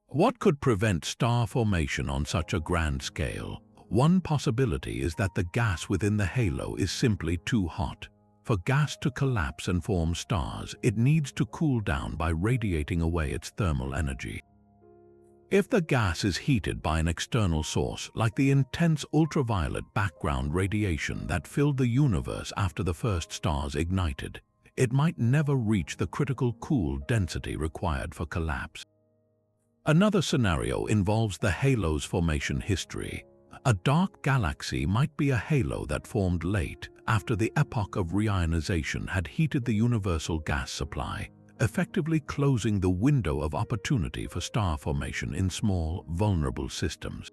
What could prevent star formation on such a grand scale? One possibility is that the gas within the halo is simply too hot. For gas to collapse and form stars, it needs to cool down by radiating away its thermal energy. If the gas is heated by an external source, like the intense ultraviolet background radiation that filled the universe after the first stars ignited, it might never reach the critical cool density required for collapse. Another scenario involves the halo's formation history. A dark galaxy might be a halo that formed late, after the epoch of reionization had heated the universal gas supply, effectively closing the window of opportunity for star formation in small, vulnerable systems.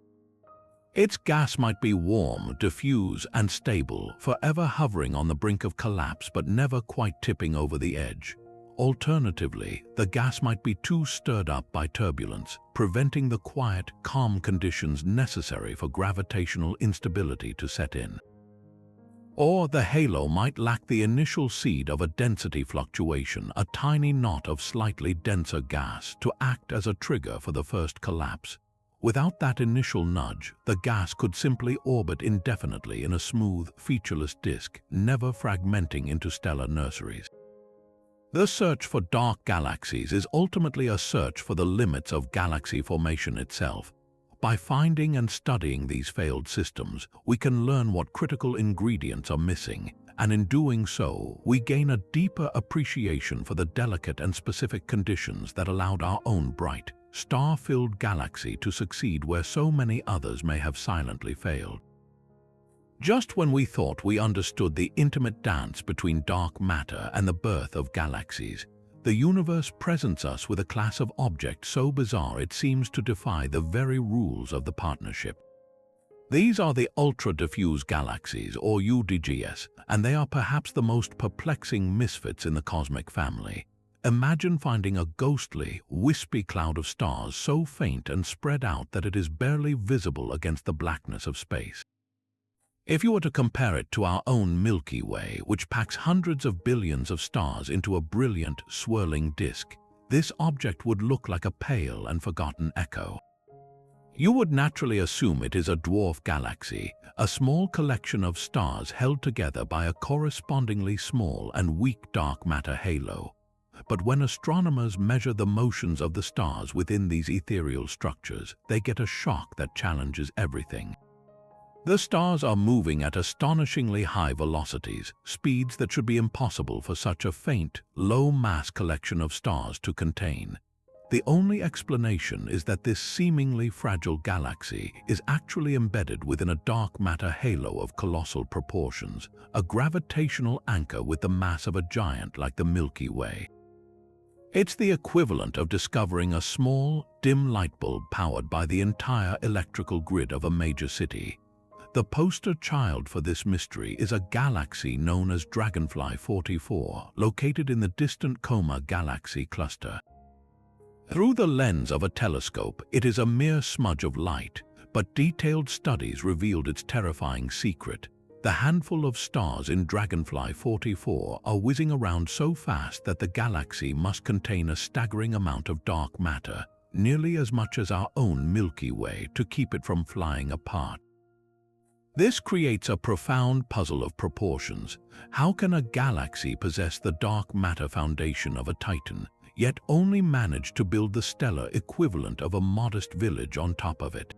Its gas might be warm, diffuse, and stable, forever hovering on the brink of collapse but never quite tipping over the edge. Alternatively, the gas might be too stirred up by turbulence, preventing the quiet, calm conditions necessary for gravitational instability to set in. Or the halo might lack the initial seed of a density fluctuation, a tiny knot of slightly denser gas, to act as a trigger for the first collapse. Without that initial nudge, the gas could simply orbit indefinitely in a smooth, featureless disk, never fragmenting into stellar nurseries. The search for dark galaxies is ultimately a search for the limits of galaxy formation itself. By finding and studying these failed systems, we can learn what critical ingredients are missing, and in doing so, we gain a deeper appreciation for the delicate and specific conditions that allowed our own bright, star-filled galaxy to succeed where so many others may have silently failed. Just when we thought we understood the intimate dance between dark matter and the birth of galaxies, the universe presents us with a class of object so bizarre it seems to defy the very rules of the partnership. These are the ultra-diffuse galaxies, or UDGS, and they are perhaps the most perplexing misfits in the cosmic family. Imagine finding a ghostly, wispy cloud of stars so faint and spread out that it is barely visible against the blackness of space. If you were to compare it to our own Milky Way, which packs hundreds of billions of stars into a brilliant, swirling disk, this object would look like a pale and forgotten echo. You would naturally assume it is a dwarf galaxy, a small collection of stars held together by a correspondingly small and weak dark matter halo. But when astronomers measure the motions of the stars within these ethereal structures, they get a shock that challenges everything. The stars are moving at astonishingly high velocities, speeds that should be impossible for such a faint, low-mass collection of stars to contain. The only explanation is that this seemingly fragile galaxy is actually embedded within a dark matter halo of colossal proportions, a gravitational anchor with the mass of a giant like the Milky Way. It's the equivalent of discovering a small, dim light bulb powered by the entire electrical grid of a major city. The poster child for this mystery is a galaxy known as Dragonfly 44, located in the distant Coma galaxy cluster. Through the lens of a telescope, it is a mere smudge of light, but detailed studies revealed its terrifying secret. The handful of stars in Dragonfly 44 are whizzing around so fast that the galaxy must contain a staggering amount of dark matter, nearly as much as our own Milky Way, to keep it from flying apart. This creates a profound puzzle of proportions. How can a galaxy possess the dark matter foundation of a Titan, yet only manage to build the stellar equivalent of a modest village on top of it?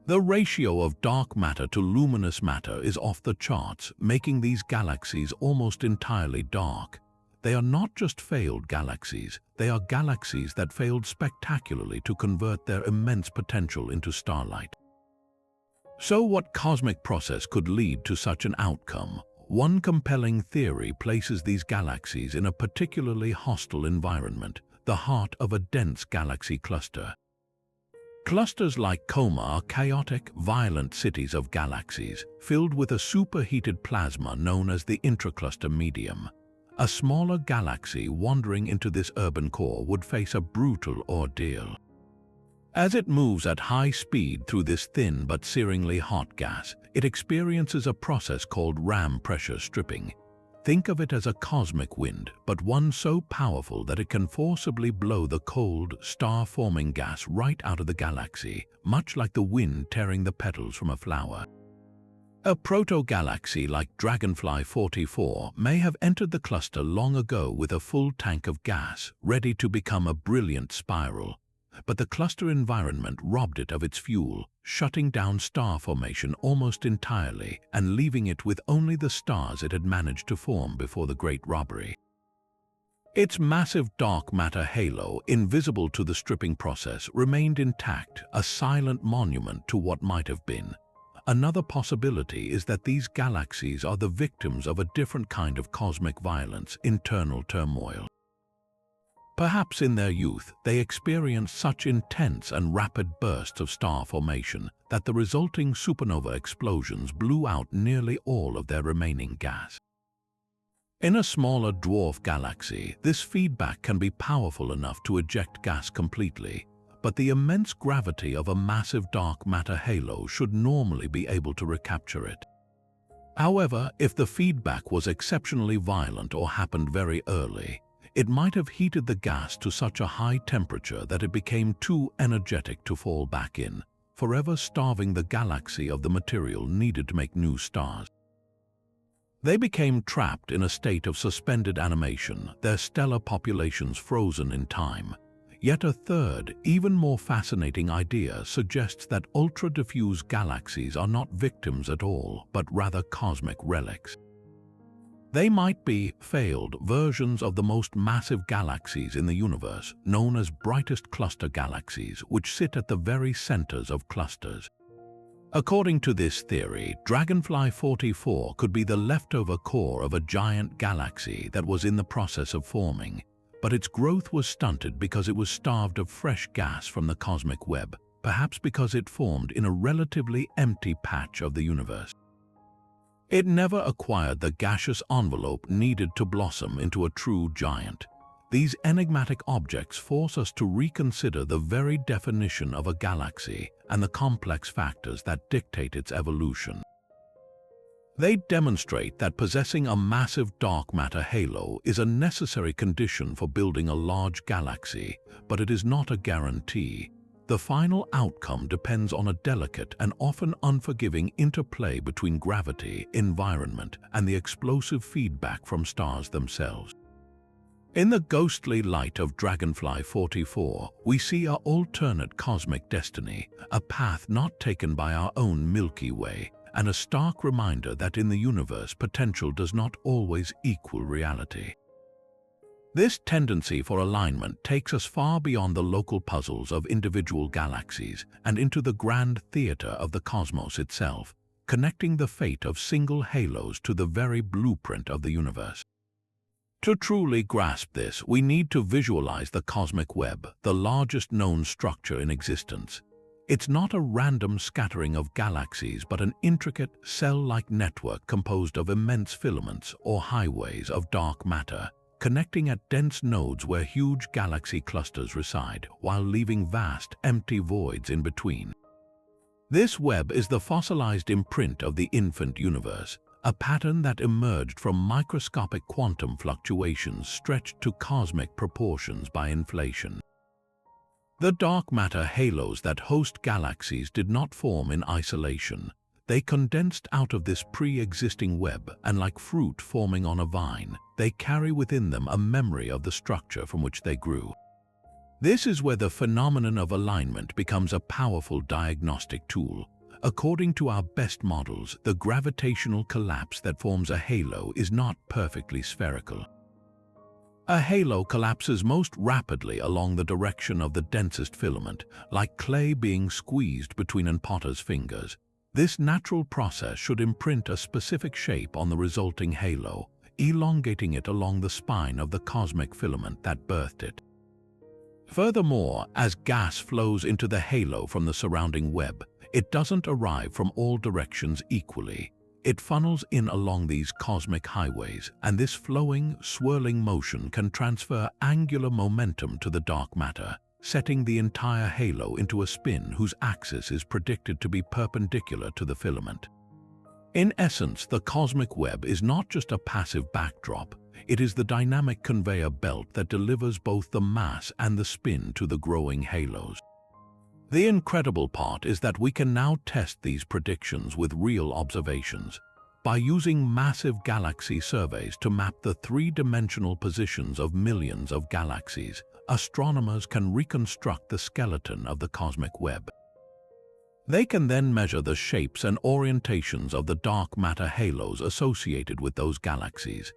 The ratio of dark matter to luminous matter is off the charts, making these galaxies almost entirely dark. They are not just failed galaxies, they are galaxies that failed spectacularly to convert their immense potential into starlight. So what cosmic process could lead to such an outcome? One compelling theory places these galaxies in a particularly hostile environment, the heart of a dense galaxy cluster. Clusters like Coma are chaotic, violent cities of galaxies, filled with a superheated plasma known as the intracluster medium. A smaller galaxy wandering into this urban core would face a brutal ordeal. As it moves at high speed through this thin but searingly hot gas, it experiences a process called ram pressure stripping. Think of it as a cosmic wind, but one so powerful that it can forcibly blow the cold, star-forming gas right out of the galaxy, much like the wind tearing the petals from a flower. A proto-galaxy like Dragonfly 44 may have entered the cluster long ago with a full tank of gas, ready to become a brilliant spiral. But the cluster environment robbed it of its fuel, shutting down star formation almost entirely and leaving it with only the stars it had managed to form before the Great Robbery. Its massive dark matter halo, invisible to the stripping process, remained intact, a silent monument to what might have been. Another possibility is that these galaxies are the victims of a different kind of cosmic violence, internal turmoil. Perhaps in their youth, they experienced such intense and rapid bursts of star formation that the resulting supernova explosions blew out nearly all of their remaining gas. In a smaller dwarf galaxy, this feedback can be powerful enough to eject gas completely, but the immense gravity of a massive dark matter halo should normally be able to recapture it. However, if the feedback was exceptionally violent or happened very early, it might have heated the gas to such a high temperature that it became too energetic to fall back in, forever starving the galaxy of the material needed to make new stars. They became trapped in a state of suspended animation, their stellar populations frozen in time. Yet a third, even more fascinating idea suggests that ultra-diffuse galaxies are not victims at all, but rather cosmic relics. They might be failed versions of the most massive galaxies in the universe, known as brightest cluster galaxies, which sit at the very centers of clusters. According to this theory, Dragonfly 44 could be the leftover core of a giant galaxy that was in the process of forming. but its growth was stunted because it was starved of fresh gas from the cosmic web, perhaps because it formed in a relatively empty patch of the universe. It never acquired the gaseous envelope needed to blossom into a true giant. These enigmatic objects force us to reconsider the very definition of a galaxy and the complex factors that dictate its evolution. They demonstrate that possessing a massive dark matter halo is a necessary condition for building a large galaxy, but it is not a guarantee. The final outcome depends on a delicate and often unforgiving interplay between gravity, environment, and the explosive feedback from stars themselves. In the ghostly light of Dragonfly 44, we see our alternate cosmic destiny, a path not taken by our own Milky Way, and a stark reminder that in the universe potential does not always equal reality. This tendency for alignment takes us far beyond the local puzzles of individual galaxies and into the grand theater of the cosmos itself, connecting the fate of single halos to the very blueprint of the universe. To truly grasp this, we need to visualize the cosmic web, the largest known structure in existence. It's not a random scattering of galaxies, but an intricate, cell-like network composed of immense filaments or highways of dark matter, connecting at dense nodes where huge galaxy clusters reside, while leaving vast, empty voids in between. This web is the fossilized imprint of the infant universe, a pattern that emerged from microscopic quantum fluctuations stretched to cosmic proportions by inflation. The dark matter halos that host galaxies did not form in isolation. They condensed out of this pre-existing web, and like fruit forming on a vine, they carry within them a memory of the structure from which they grew. This is where the phenomenon of alignment becomes a powerful diagnostic tool. According to our best models, the gravitational collapse that forms a halo is not perfectly spherical. A halo collapses most rapidly along the direction of the densest filament, like clay being squeezed between an potter's fingers. This natural process should imprint a specific shape on the resulting halo, elongating it along the spine of the cosmic filament that birthed it. Furthermore, as gas flows into the halo from the surrounding web, it doesn't arrive from all directions equally. It funnels in along these cosmic highways, and this flowing, swirling motion can transfer angular momentum to the dark matter, setting the entire halo into a spin whose axis is predicted to be perpendicular to the filament. In essence, the cosmic web is not just a passive backdrop, it is the dynamic conveyor belt that delivers both the mass and the spin to the growing halos. The incredible part is that we can now test these predictions with real observations. By using massive galaxy surveys to map the three-dimensional positions of millions of galaxies, astronomers can reconstruct the skeleton of the cosmic web. They can then measure the shapes and orientations of the dark matter halos associated with those galaxies.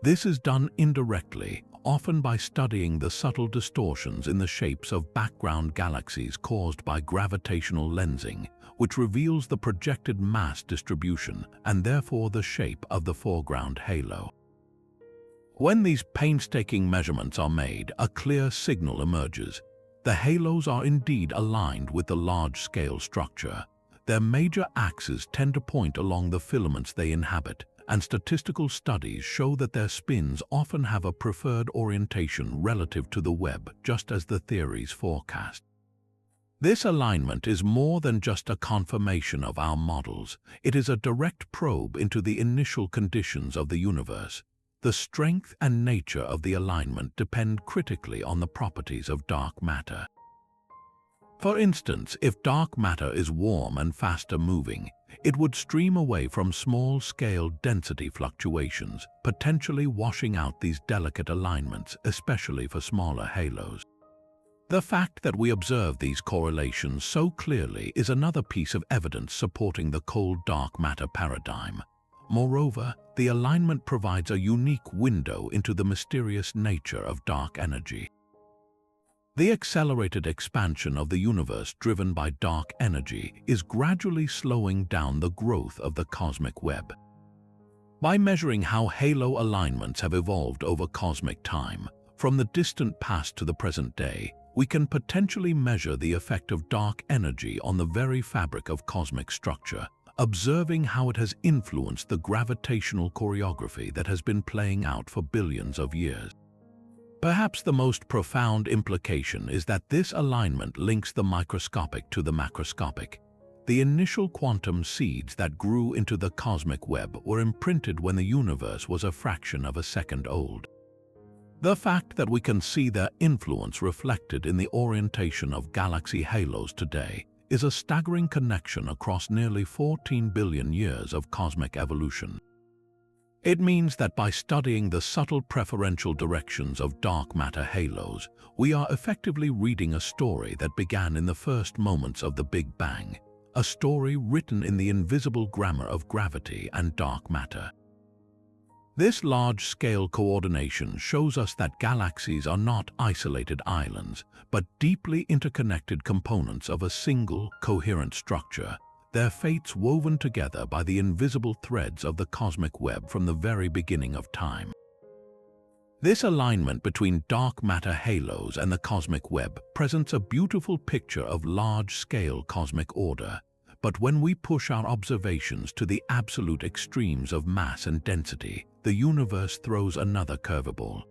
This is done indirectly, often by studying the subtle distortions in the shapes of background galaxies caused by gravitational lensing, which reveals the projected mass distribution and therefore the shape of the foreground halo. When these painstaking measurements are made, a clear signal emerges. The halos are indeed aligned with the large-scale structure. Their major axes tend to point along the filaments they inhabit, and statistical studies show that their spins often have a preferred orientation relative to the web, just as the theories forecast. This alignment is more than just a confirmation of our models. It is a direct probe into the initial conditions of the universe. The strength and nature of the alignment depend critically on the properties of dark matter. For instance, if dark matter is warm and faster moving, it would stream away from small-scale density fluctuations, potentially washing out these delicate alignments, especially for smaller halos. The fact that we observe these correlations so clearly is another piece of evidence supporting the cold dark matter paradigm. Moreover, the alignment provides a unique window into the mysterious nature of dark energy. The accelerated expansion of the universe driven by dark energy is gradually slowing down the growth of the cosmic web. By measuring how halo alignments have evolved over cosmic time, From the distant past to the present day, we can potentially measure the effect of dark energy on the very fabric of cosmic structure, observing how it has influenced the gravitational choreography that has been playing out for billions of years. Perhaps the most profound implication is that this alignment links the microscopic to the macroscopic. The initial quantum seeds that grew into the cosmic web were imprinted when the universe was a fraction of a second old. The fact that we can see their influence reflected in the orientation of galaxy halos today is a staggering connection across nearly 14 billion years of cosmic evolution. It means that by studying the subtle preferential directions of dark matter halos, we are effectively reading a story that began in the first moments of the Big Bang, a story written in the invisible grammar of gravity and dark matter. This large-scale coordination shows us that galaxies are not isolated islands, but deeply interconnected components of a single, coherent structure, their fates woven together by the invisible threads of the cosmic web from the very beginning of time. This alignment between dark matter halos and the cosmic web presents a beautiful picture of large-scale cosmic order, but when we push our observations to the absolute extremes of mass and density, the universe throws another curveball.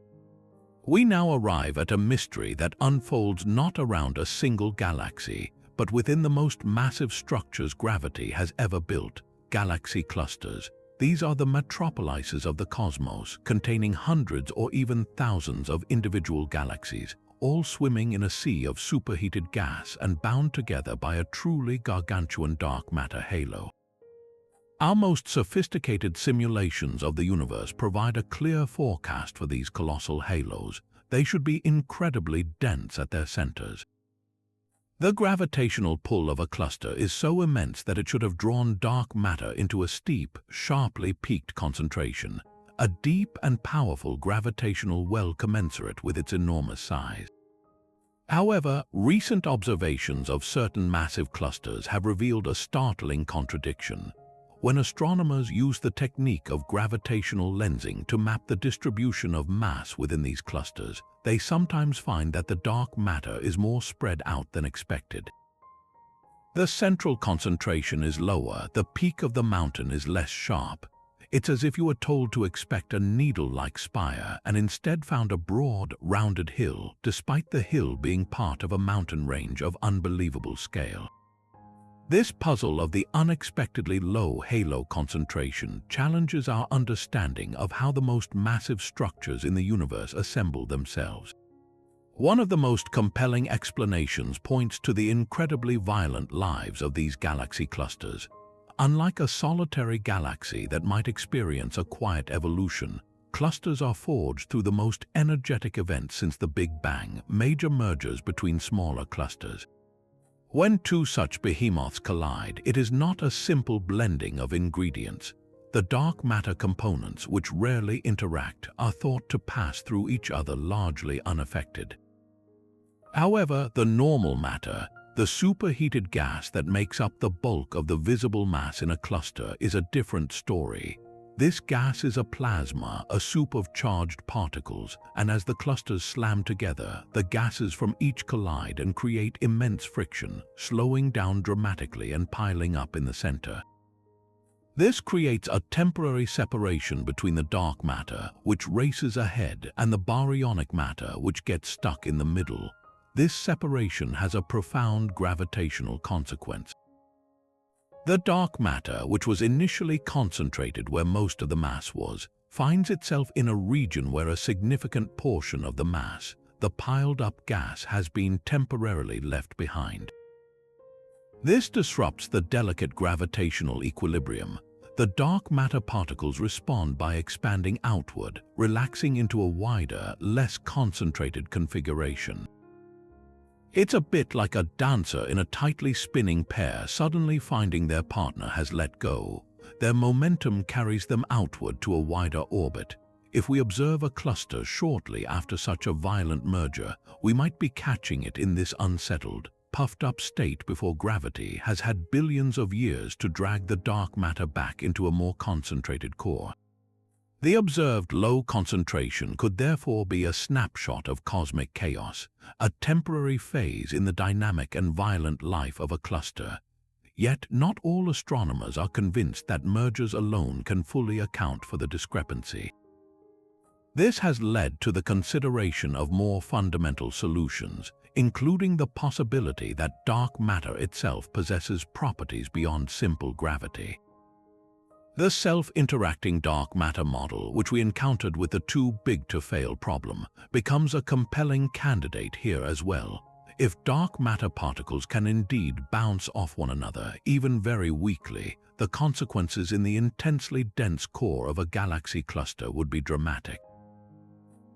We now arrive at a mystery that unfolds not around a single galaxy, but within the most massive structures gravity has ever built, galaxy clusters. These are the metropolises of the cosmos, containing hundreds or even thousands of individual galaxies, all swimming in a sea of superheated gas and bound together by a truly gargantuan dark matter halo. Our most sophisticated simulations of the universe provide a clear forecast for these colossal halos. They should be incredibly dense at their centers. The gravitational pull of a cluster is so immense that it should have drawn dark matter into a steep, sharply peaked concentration, a deep and powerful gravitational well commensurate with its enormous size. However, recent observations of certain massive clusters have revealed a startling contradiction. When astronomers use the technique of gravitational lensing to map the distribution of mass within these clusters, they sometimes find that the dark matter is more spread out than expected. The central concentration is lower, the peak of the mountain is less sharp. It's as if you were told to expect a needle-like spire and instead found a broad, rounded hill, despite the hill being part of a mountain range of unbelievable scale. This puzzle of the unexpectedly low halo concentration challenges our understanding of how the most massive structures in the universe assemble themselves. One of the most compelling explanations points to the incredibly violent lives of these galaxy clusters. Unlike a solitary galaxy that might experience a quiet evolution, clusters are forged through the most energetic events since the Big Bang, major mergers between smaller clusters. When two such behemoths collide, it is not a simple blending of ingredients. The dark matter components, which rarely interact, are thought to pass through each other largely unaffected. However, the normal matter, the superheated gas that makes up the bulk of the visible mass in a cluster, is a different story. This gas is a plasma, a soup of charged particles, and as the clusters slam together, the gases from each collide and create immense friction, slowing down dramatically and piling up in the center. This creates a temporary separation between the dark matter, which races ahead, and the baryonic matter, which gets stuck in the middle. This separation has a profound gravitational consequence. The dark matter, which was initially concentrated where most of the mass was, finds itself in a region where a significant portion of the mass, the piled-up gas, has been temporarily left behind. This disrupts the delicate gravitational equilibrium. The dark matter particles respond by expanding outward, relaxing into a wider, less concentrated configuration. It's a bit like a dancer in a tightly spinning pair suddenly finding their partner has let go. Their momentum carries them outward to a wider orbit. If we observe a cluster shortly after such a violent merger, we might be catching it in this unsettled, puffed-up state before gravity has had billions of years to drag the dark matter back into a more concentrated core. The observed low concentration could therefore be a snapshot of cosmic chaos, a temporary phase in the dynamic and violent life of a cluster. Yet not all astronomers are convinced that mergers alone can fully account for the discrepancy. This has led to the consideration of more fundamental solutions, including the possibility that dark matter itself possesses properties beyond simple gravity. The self-interacting dark matter model, which we encountered with the too big to fail problem, becomes a compelling candidate here as well. If dark matter particles can indeed bounce off one another, even very weakly, the consequences in the intensely dense core of a galaxy cluster would be dramatic.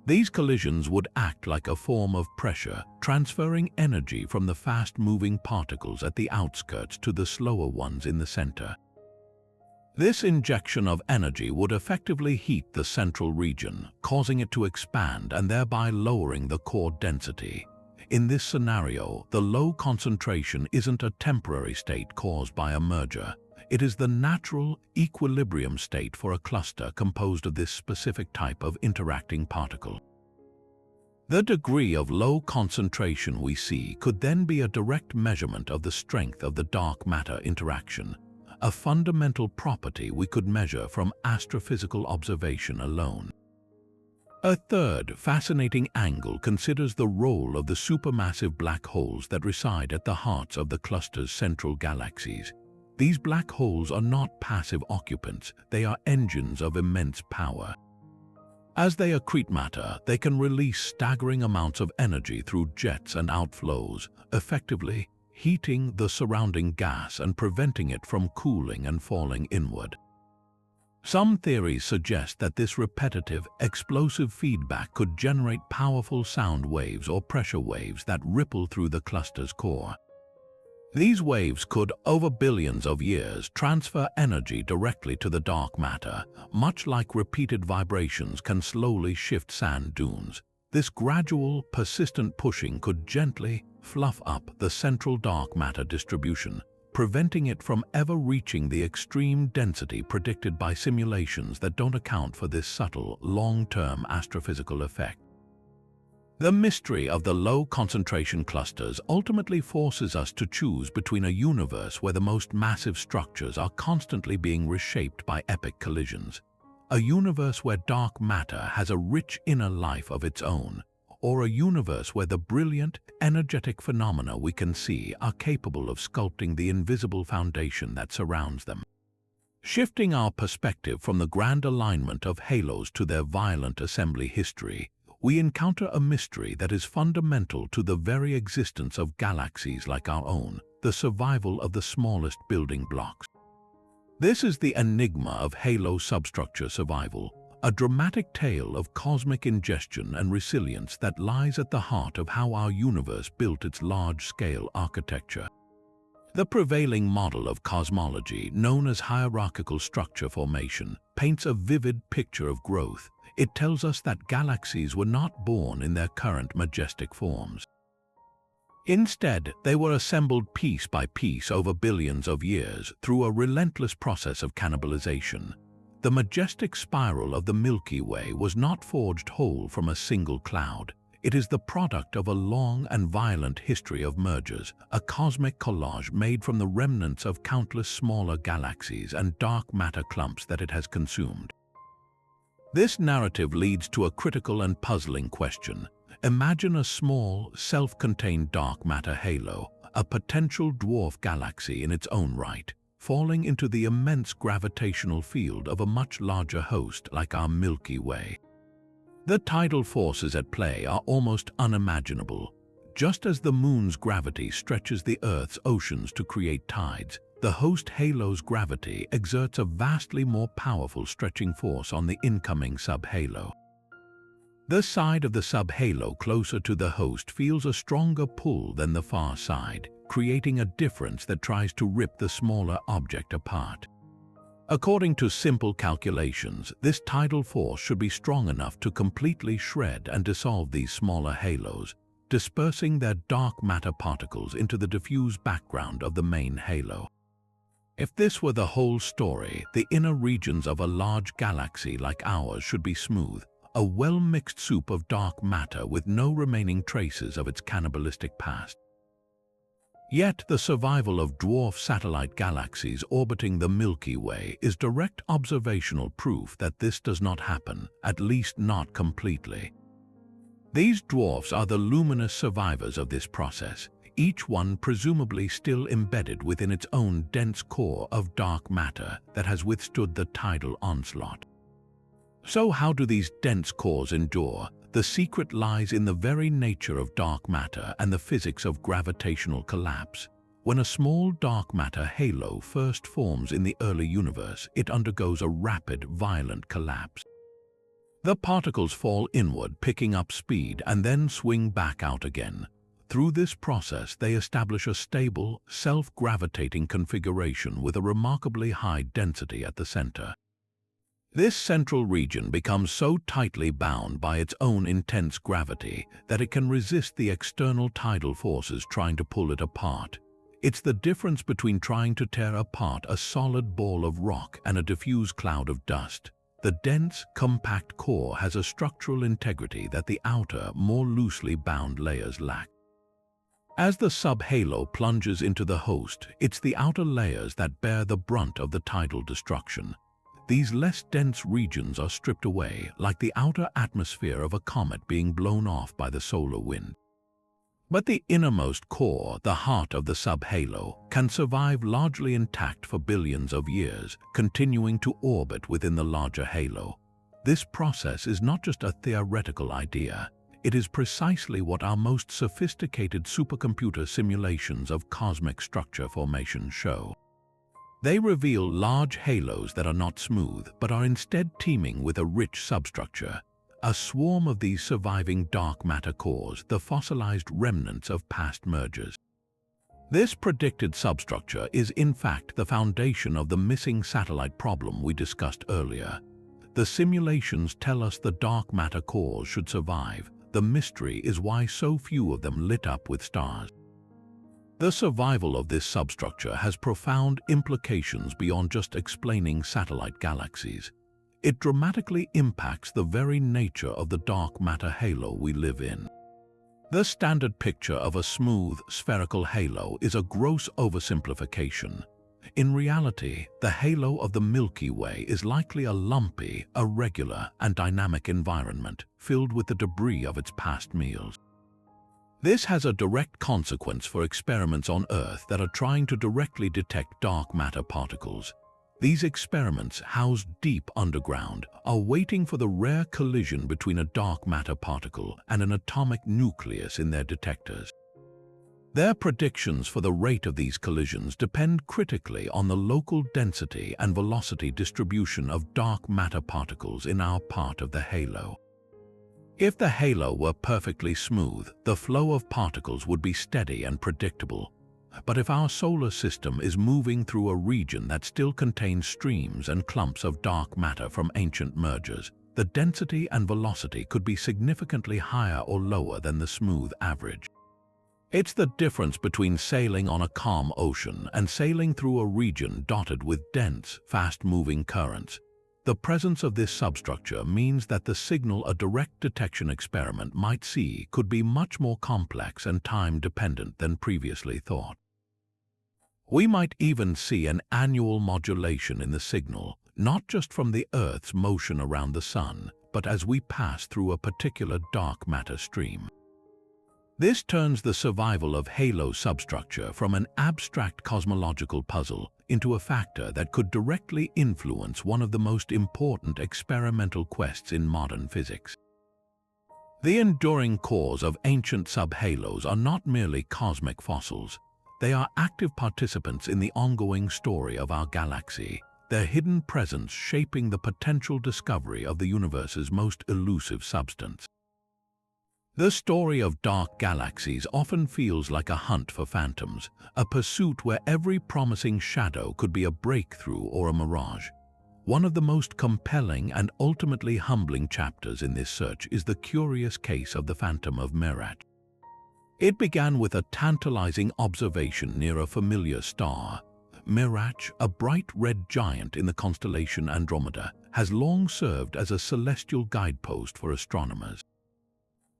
These collisions would act like a form of pressure, transferring energy from the fast-moving particles at the outskirts to the slower ones in the center. This injection of energy would effectively heat the central region, causing it to expand and thereby lowering the core density. In this scenario, the low concentration isn't a temporary state caused by a merger. It is the natural equilibrium state for a cluster composed of this specific type of interacting particle. The degree of low concentration we see could then be a direct measurement of the strength of the dark matter interaction, a fundamental property we could measure from astrophysical observation alone. A third fascinating angle considers the role of the supermassive black holes that reside at the hearts of the cluster's central galaxies. These black holes are not passive occupants, they are engines of immense power. As they accrete matter, they can release staggering amounts of energy through jets and outflows, effectively heating the surrounding gas and preventing it from cooling and falling inward. Some theories suggest that this repetitive, explosive feedback could generate powerful sound waves or pressure waves that ripple through the cluster's core. These waves could, over billions of years, transfer energy directly to the dark matter, much like repeated vibrations can slowly shift sand dunes. This gradual, persistent pushing could gently fluff up the central dark matter distribution, preventing it from ever reaching the extreme density predicted by simulations that don't account for this subtle, long-term astrophysical effect. The mystery of the low-concentration clusters ultimately forces us to choose between a universe where the most massive structures are constantly being reshaped by epic collisions, a universe where dark matter has a rich inner life of its own, or a universe where the brilliant, energetic phenomena we can see are capable of sculpting the invisible foundation that surrounds them. Shifting our perspective from the grand alignment of halos to their violent assembly history, we encounter a mystery that is fundamental to the very existence of galaxies like our own, the survival of the smallest building blocks. This is the enigma of halo substructure survival, a dramatic tale of cosmic ingestion and resilience that lies at the heart of how our universe built its large-scale architecture. The prevailing model of cosmology, known as hierarchical structure formation, paints a vivid picture of growth. It tells us that galaxies were not born in their current majestic forms. Instead, they were assembled piece by piece over billions of years through a relentless process of cannibalization. The majestic spiral of the Milky Way was not forged whole from a single cloud. It is the product of a long and violent history of mergers, a cosmic collage made from the remnants of countless smaller galaxies and dark matter clumps that it has consumed. This narrative leads to a critical and puzzling question. Imagine a small, self-contained dark matter halo, a potential dwarf galaxy in its own right, falling into the immense gravitational field of a much larger host like our Milky Way. The tidal forces at play are almost unimaginable. Just as the Moon's gravity stretches the Earth's oceans to create tides, the host halo's gravity exerts a vastly more powerful stretching force on the incoming subhalo. The side of the subhalo closer to the host feels a stronger pull than the far side, creating a difference that tries to rip the smaller object apart. According to simple calculations, this tidal force should be strong enough to completely shred and dissolve these smaller halos, dispersing their dark matter particles into the diffuse background of the main halo. If this were the whole story, the inner regions of a large galaxy like ours should be smooth, a well-mixed soup of dark matter with no remaining traces of its cannibalistic past. Yet the survival of dwarf satellite galaxies orbiting the Milky Way is direct observational proof that this does not happen, at least not completely. These dwarfs are the luminous survivors of this process, each one presumably still embedded within its own dense core of dark matter that has withstood the tidal onslaught. So how do these dense cores endure? The secret lies in the very nature of dark matter and the physics of gravitational collapse. When a small dark matter halo first forms in the early universe, it undergoes a rapid, violent collapse. The particles fall inward, picking up speed, and then swing back out again. Through this process, they establish a stable, self-gravitating configuration with a remarkably high density at the center. This central region becomes so tightly bound by its own intense gravity that it can resist the external tidal forces trying to pull it apart. It's the difference between trying to tear apart a solid ball of rock and a diffuse cloud of dust. The dense, compact core has a structural integrity that the outer, more loosely bound layers lack. As the subhalo plunges into the host, it's the outer layers that bear the brunt of the tidal destruction. These less dense regions are stripped away, like the outer atmosphere of a comet being blown off by the solar wind. But the innermost core, the heart of the subhalo, can survive largely intact for billions of years, continuing to orbit within the larger halo. This process is not just a theoretical idea. It is precisely what our most sophisticated supercomputer simulations of cosmic structure formation show. They reveal large halos that are not smooth, but are instead teeming with a rich substructure. A swarm of these surviving dark matter cores, the fossilized remnants of past mergers. This predicted substructure is in fact the foundation of the missing satellite problem we discussed earlier. The simulations tell us the dark matter cores should survive. The mystery is why so few of them lit up with stars. The survival of this substructure has profound implications beyond just explaining satellite galaxies. It dramatically impacts the very nature of the dark matter halo we live in. The standard picture of a smooth, spherical halo is a gross oversimplification. In reality, the halo of the Milky Way is likely a lumpy, irregular, and dynamic environment filled with the debris of its past meals. This has a direct consequence for experiments on Earth that are trying to directly detect dark matter particles. These experiments, housed deep underground, are waiting for the rare collision between a dark matter particle and an atomic nucleus in their detectors. Their predictions for the rate of these collisions depend critically on the local density and velocity distribution of dark matter particles in our part of the halo. If the halo were perfectly smooth, the flow of particles would be steady and predictable. But if our solar system is moving through a region that still contains streams and clumps of dark matter from ancient mergers, the density and velocity could be significantly higher or lower than the smooth average. It's the difference between sailing on a calm ocean and sailing through a region dotted with dense, fast-moving currents. The presence of this substructure means that the signal a direct detection experiment might see could be much more complex and time-dependent than previously thought. We might even see an annual modulation in the signal, not just from the Earth's motion around the Sun, but as we pass through a particular dark matter stream. This turns the survival of halo substructure from an abstract cosmological puzzle into a factor that could directly influence one of the most important experimental quests in modern physics. The enduring cores of ancient subhalos are not merely cosmic fossils. They are active participants in the ongoing story of our galaxy, their hidden presence shaping the potential discovery of the universe's most elusive substance. The story of dark galaxies often feels like a hunt for phantoms, a pursuit where every promising shadow could be a breakthrough or a mirage. One of the most compelling and ultimately humbling chapters in this search is the curious case of the Phantom of Meerut. It began with a tantalizing observation near a familiar star. Mirach, a bright red giant in the constellation Andromeda, has long served as a celestial guidepost for astronomers.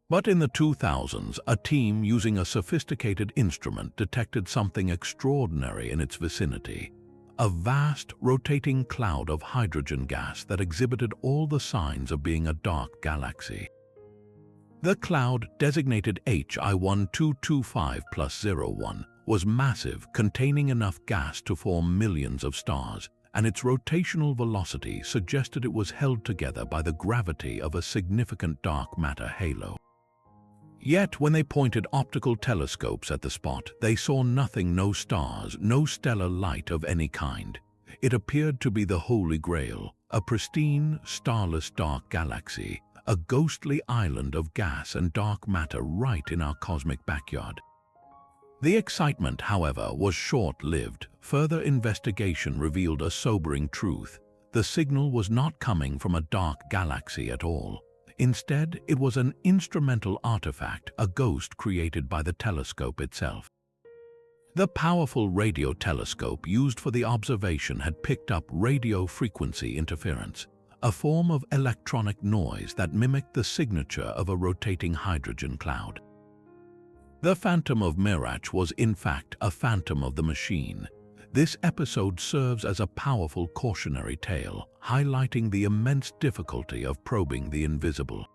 But in the 2000s, a team using a sophisticated instrument detected something extraordinary in its vicinity. A vast, rotating cloud of hydrogen gas that exhibited all the signs of being a dark galaxy. The cloud, designated HI1225+01, was massive, containing enough gas to form millions of stars, and its rotational velocity suggested it was held together by the gravity of a significant dark matter halo. Yet, when they pointed optical telescopes at the spot, they saw nothing, no stars, no stellar light of any kind. It appeared to be the Holy Grail, a pristine, starless dark galaxy, a ghostly island of gas and dark matter right in our cosmic backyard. The excitement, however, was short-lived. Further investigation revealed a sobering truth. The signal was not coming from a dark galaxy at all. Instead, it was an instrumental artifact, a ghost created by the telescope itself. The powerful radio telescope used for the observation had picked up radio frequency interference, a form of electronic noise that mimicked the signature of a rotating hydrogen cloud. The Phantom of Mirach was in fact a phantom of the machine. This episode serves as a powerful cautionary tale, highlighting the immense difficulty of probing the invisible.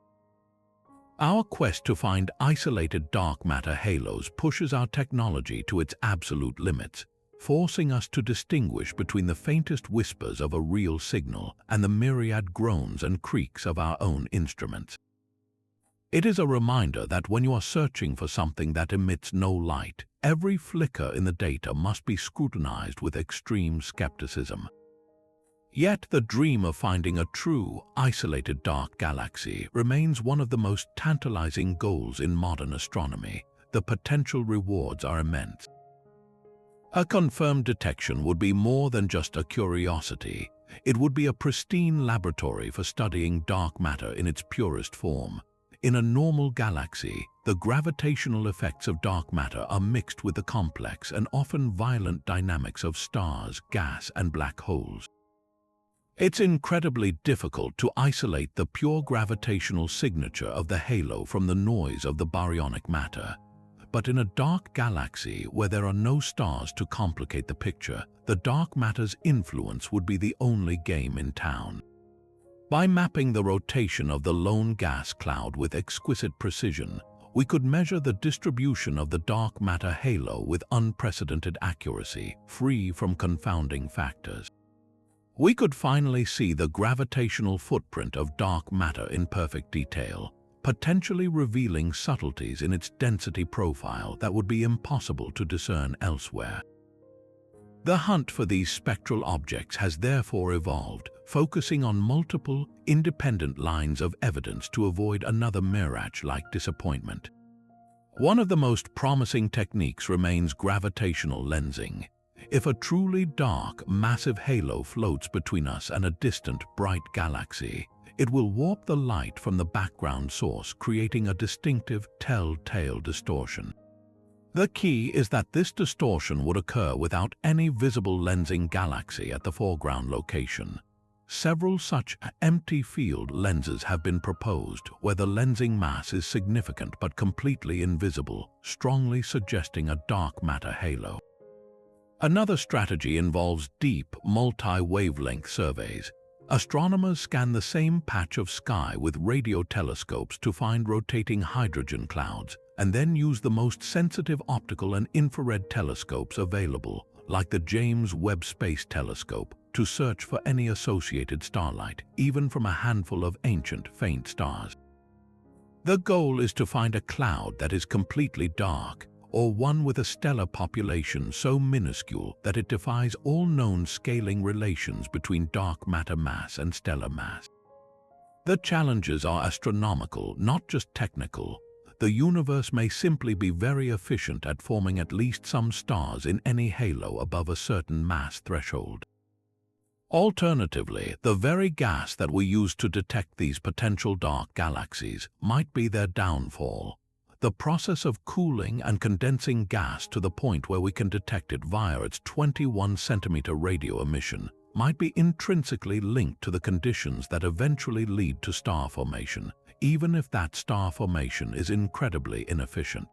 Our quest to find isolated dark matter halos pushes our technology to its absolute limits, forcing us to distinguish between the faintest whispers of a real signal and the myriad groans and creaks of our own instruments. It is a reminder that when you are searching for something that emits no light, every flicker in the data must be scrutinized with extreme skepticism. Yet the dream of finding a true, isolated dark galaxy remains one of the most tantalizing goals in modern astronomy. The potential rewards are immense. A confirmed detection would be more than just a curiosity. It would be a pristine laboratory for studying dark matter in its purest form. In a normal galaxy, the gravitational effects of dark matter are mixed with the complex and often violent dynamics of stars, gas, and black holes. It's incredibly difficult to isolate the pure gravitational signature of the halo from the noise of the baryonic matter. But in a dark galaxy where there are no stars to complicate the picture, the dark matter's influence would be the only game in town. By mapping the rotation of the lone gas cloud with exquisite precision, we could measure the distribution of the dark matter halo with unprecedented accuracy, free from confounding factors. We could finally see the gravitational footprint of dark matter in perfect detail, potentially revealing subtleties in its density profile that would be impossible to discern elsewhere. The hunt for these spectral objects has therefore evolved, focusing on multiple, independent lines of evidence to avoid another Mirach-like disappointment. One of the most promising techniques remains gravitational lensing. If a truly dark, massive halo floats between us and a distant, bright galaxy, it will warp the light from the background source, creating a distinctive, telltale distortion. The key is that this distortion would occur without any visible lensing galaxy at the foreground location. Several such empty field lenses have been proposed where the lensing mass is significant but completely invisible, strongly suggesting a dark matter halo. Another strategy involves deep, multi-wavelength surveys. Astronomers scan the same patch of sky with radio telescopes to find rotating hydrogen clouds, and then use the most sensitive optical and infrared telescopes available, like the James Webb Space Telescope, to search for any associated starlight, even from a handful of ancient, faint stars. The goal is to find a cloud that is completely dark, or one with a stellar population so minuscule that it defies all known scaling relations between dark matter mass and stellar mass. The challenges are astronomical, not just technical. The universe may simply be very efficient at forming at least some stars in any halo above a certain mass threshold. Alternatively, the very gas that we use to detect these potential dark galaxies might be their downfall. the process of cooling and condensing gas to the point where we can detect it via its 21-centimeter radio emission might be intrinsically linked to the conditions that eventually lead to star formation, even if that star formation is incredibly inefficient.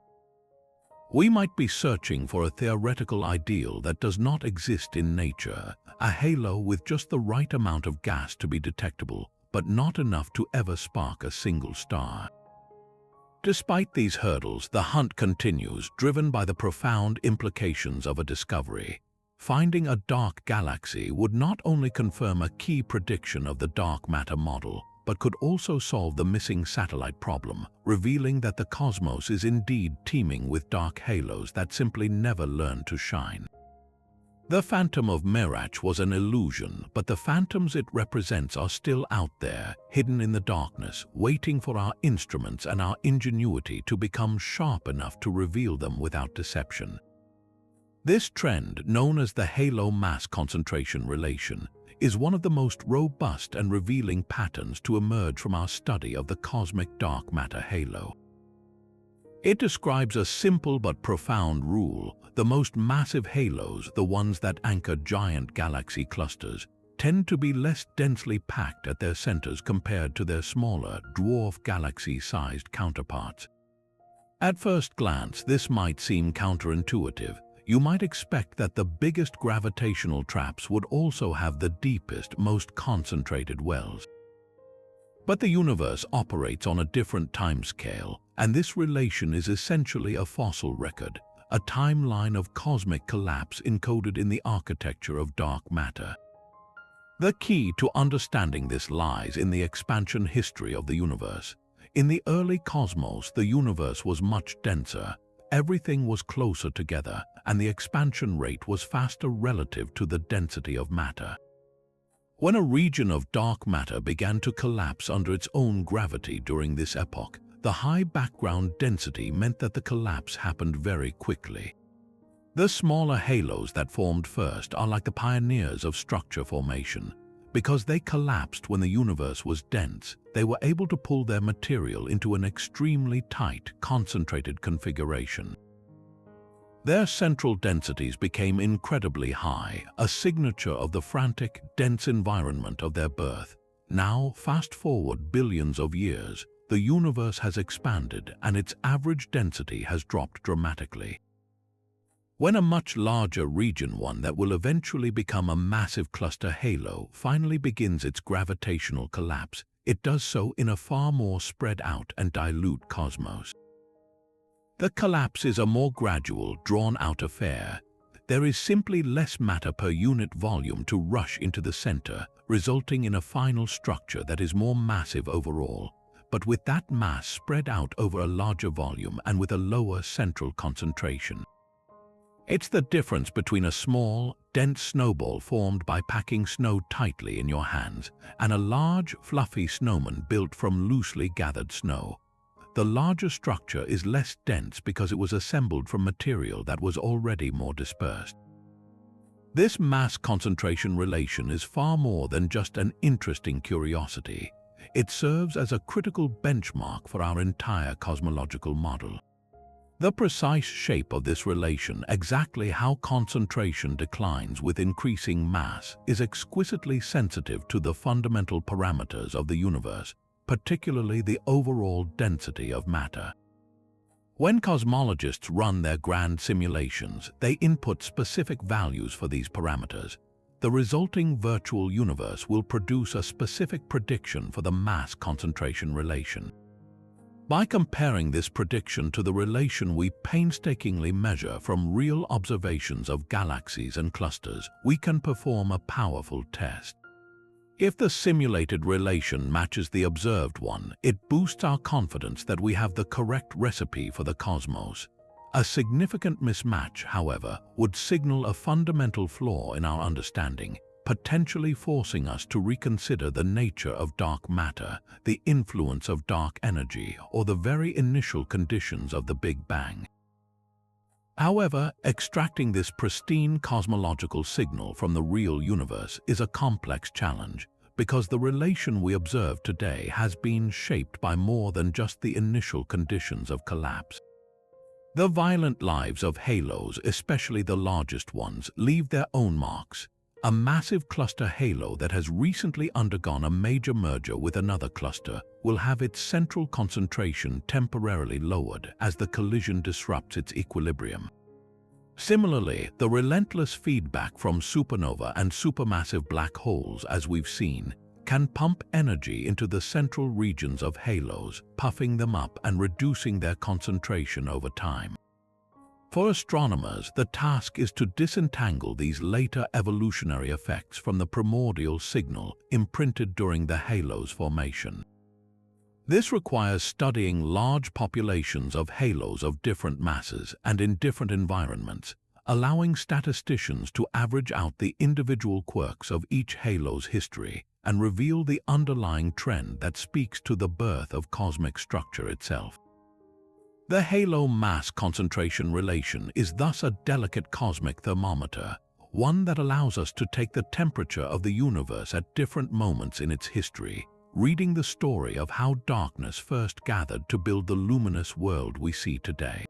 We might be searching for a theoretical ideal that does not exist in nature, a halo with just the right amount of gas to be detectable, but not enough to ever spark a single star. Despite these hurdles, the hunt continues, driven by the profound implications of a discovery. Finding a dark galaxy would not only confirm a key prediction of the dark matter model, but could also solve the missing satellite problem, revealing that the cosmos is indeed teeming with dark halos that simply never learn to shine. The Phantom of Mirach was an illusion, but the phantoms it represents are still out there, hidden in the darkness, waiting for our instruments and our ingenuity to become sharp enough to reveal them without deception. This trend, known as the halo mass concentration relation, is one of the most robust and revealing patterns to emerge from our study of the cosmic dark matter halo. It describes a simple but profound rule: the most massive halos, the ones that anchor giant galaxy clusters, tend to be less densely packed at their centers compared to their smaller, dwarf galaxy-sized counterparts. At first glance, this might seem counterintuitive. You might expect that the biggest gravitational traps would also have the deepest, most concentrated wells. But the universe operates on a different timescale, and this relation is essentially a fossil record, a timeline of cosmic collapse encoded in the architecture of dark matter. The key to understanding this lies in the expansion history of the universe. In the early cosmos, the universe was much denser. Everything was closer together, and the expansion rate was faster relative to the density of matter. When a region of dark matter began to collapse under its own gravity during this epoch, the high background density meant that the collapse happened very quickly. The smaller halos that formed first are like the pioneers of structure formation. Because they collapsed when the universe was dense, they were able to pull their material into an extremely tight, concentrated configuration. Their central densities became incredibly high, a signature of the frantic, dense environment of their birth. Now, fast forward billions of years, the universe has expanded and its average density has dropped dramatically. When a much larger region, one that will eventually become a massive cluster halo, finally begins its gravitational collapse, it does so in a far more spread out and dilute cosmos. The collapse is a more gradual, drawn-out affair. There is simply less matter per unit volume to rush into the center, resulting in a final structure that is more massive overall, but with that mass spread out over a larger volume and with a lower central concentration. It's the difference between a small, dense snowball formed by packing snow tightly in your hands and a large, fluffy snowman built from loosely gathered snow. The larger structure is less dense because it was assembled from material that was already more dispersed. This mass concentration relation is far more than just an interesting curiosity. It serves as a critical benchmark for our entire cosmological model. The precise shape of this relation, exactly how concentration declines with increasing mass, is exquisitely sensitive to the fundamental parameters of the universe, particularly the overall density of matter. When cosmologists run their grand simulations, they input specific values for these parameters. The resulting virtual universe will produce a specific prediction for the mass concentration relation. By comparing this prediction to the relation we painstakingly measure from real observations of galaxies and clusters, we can perform a powerful test. If the simulated relation matches the observed one, it boosts our confidence that we have the correct recipe for the cosmos. A significant mismatch, however, would signal a fundamental flaw in our understanding, potentially forcing us to reconsider the nature of dark matter, the influence of dark energy, or the very initial conditions of the Big Bang. However, extracting this pristine cosmological signal from the real universe is a complex challenge. because the relation we observe today has been shaped by more than just the initial conditions of collapse. The violent lives of halos, especially the largest ones, leave their own marks. A massive cluster halo that has recently undergone a major merger with another cluster will have its central concentration temporarily lowered as the collision disrupts its equilibrium. Similarly, the relentless feedback from supernova and supermassive black holes, as we've seen, can pump energy into the central regions of halos, puffing them up and reducing their concentration over time. For astronomers, the task is to disentangle these later evolutionary effects from the primordial signal imprinted during the halo's formation. This requires studying large populations of halos of different masses and in different environments, allowing statisticians to average out the individual quirks of each halo's history and reveal the underlying trend that speaks to the birth of cosmic structure itself. The halo mass concentration relation is thus a delicate cosmic thermometer, one that allows us to take the temperature of the universe at different moments in its history, reading the story of how darkness first gathered to build the luminous world we see today.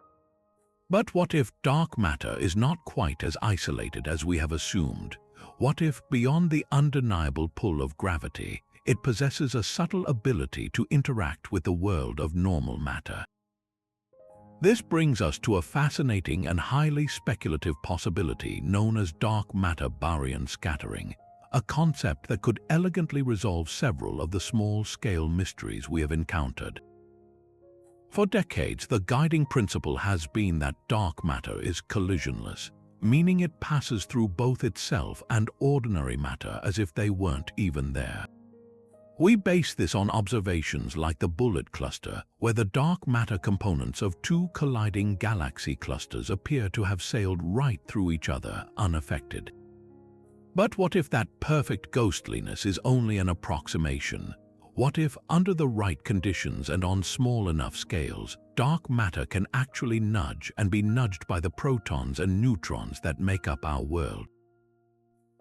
But what if dark matter is not quite as isolated as we have assumed? What if, beyond the undeniable pull of gravity, it possesses a subtle ability to interact with the world of normal matter? This brings us to a fascinating and highly speculative possibility known as dark matter baryon scattering, a concept that could elegantly resolve several of the small-scale mysteries we have encountered. For decades, the guiding principle has been that dark matter is collisionless, meaning it passes through both itself and ordinary matter as if they weren't even there. We base this on observations like the Bullet Cluster, where the dark matter components of two colliding galaxy clusters appear to have sailed right through each other unaffected. But what if that perfect ghostliness is only an approximation? What if, under the right conditions and on small enough scales, dark matter can actually nudge and be nudged by the protons and neutrons that make up our world?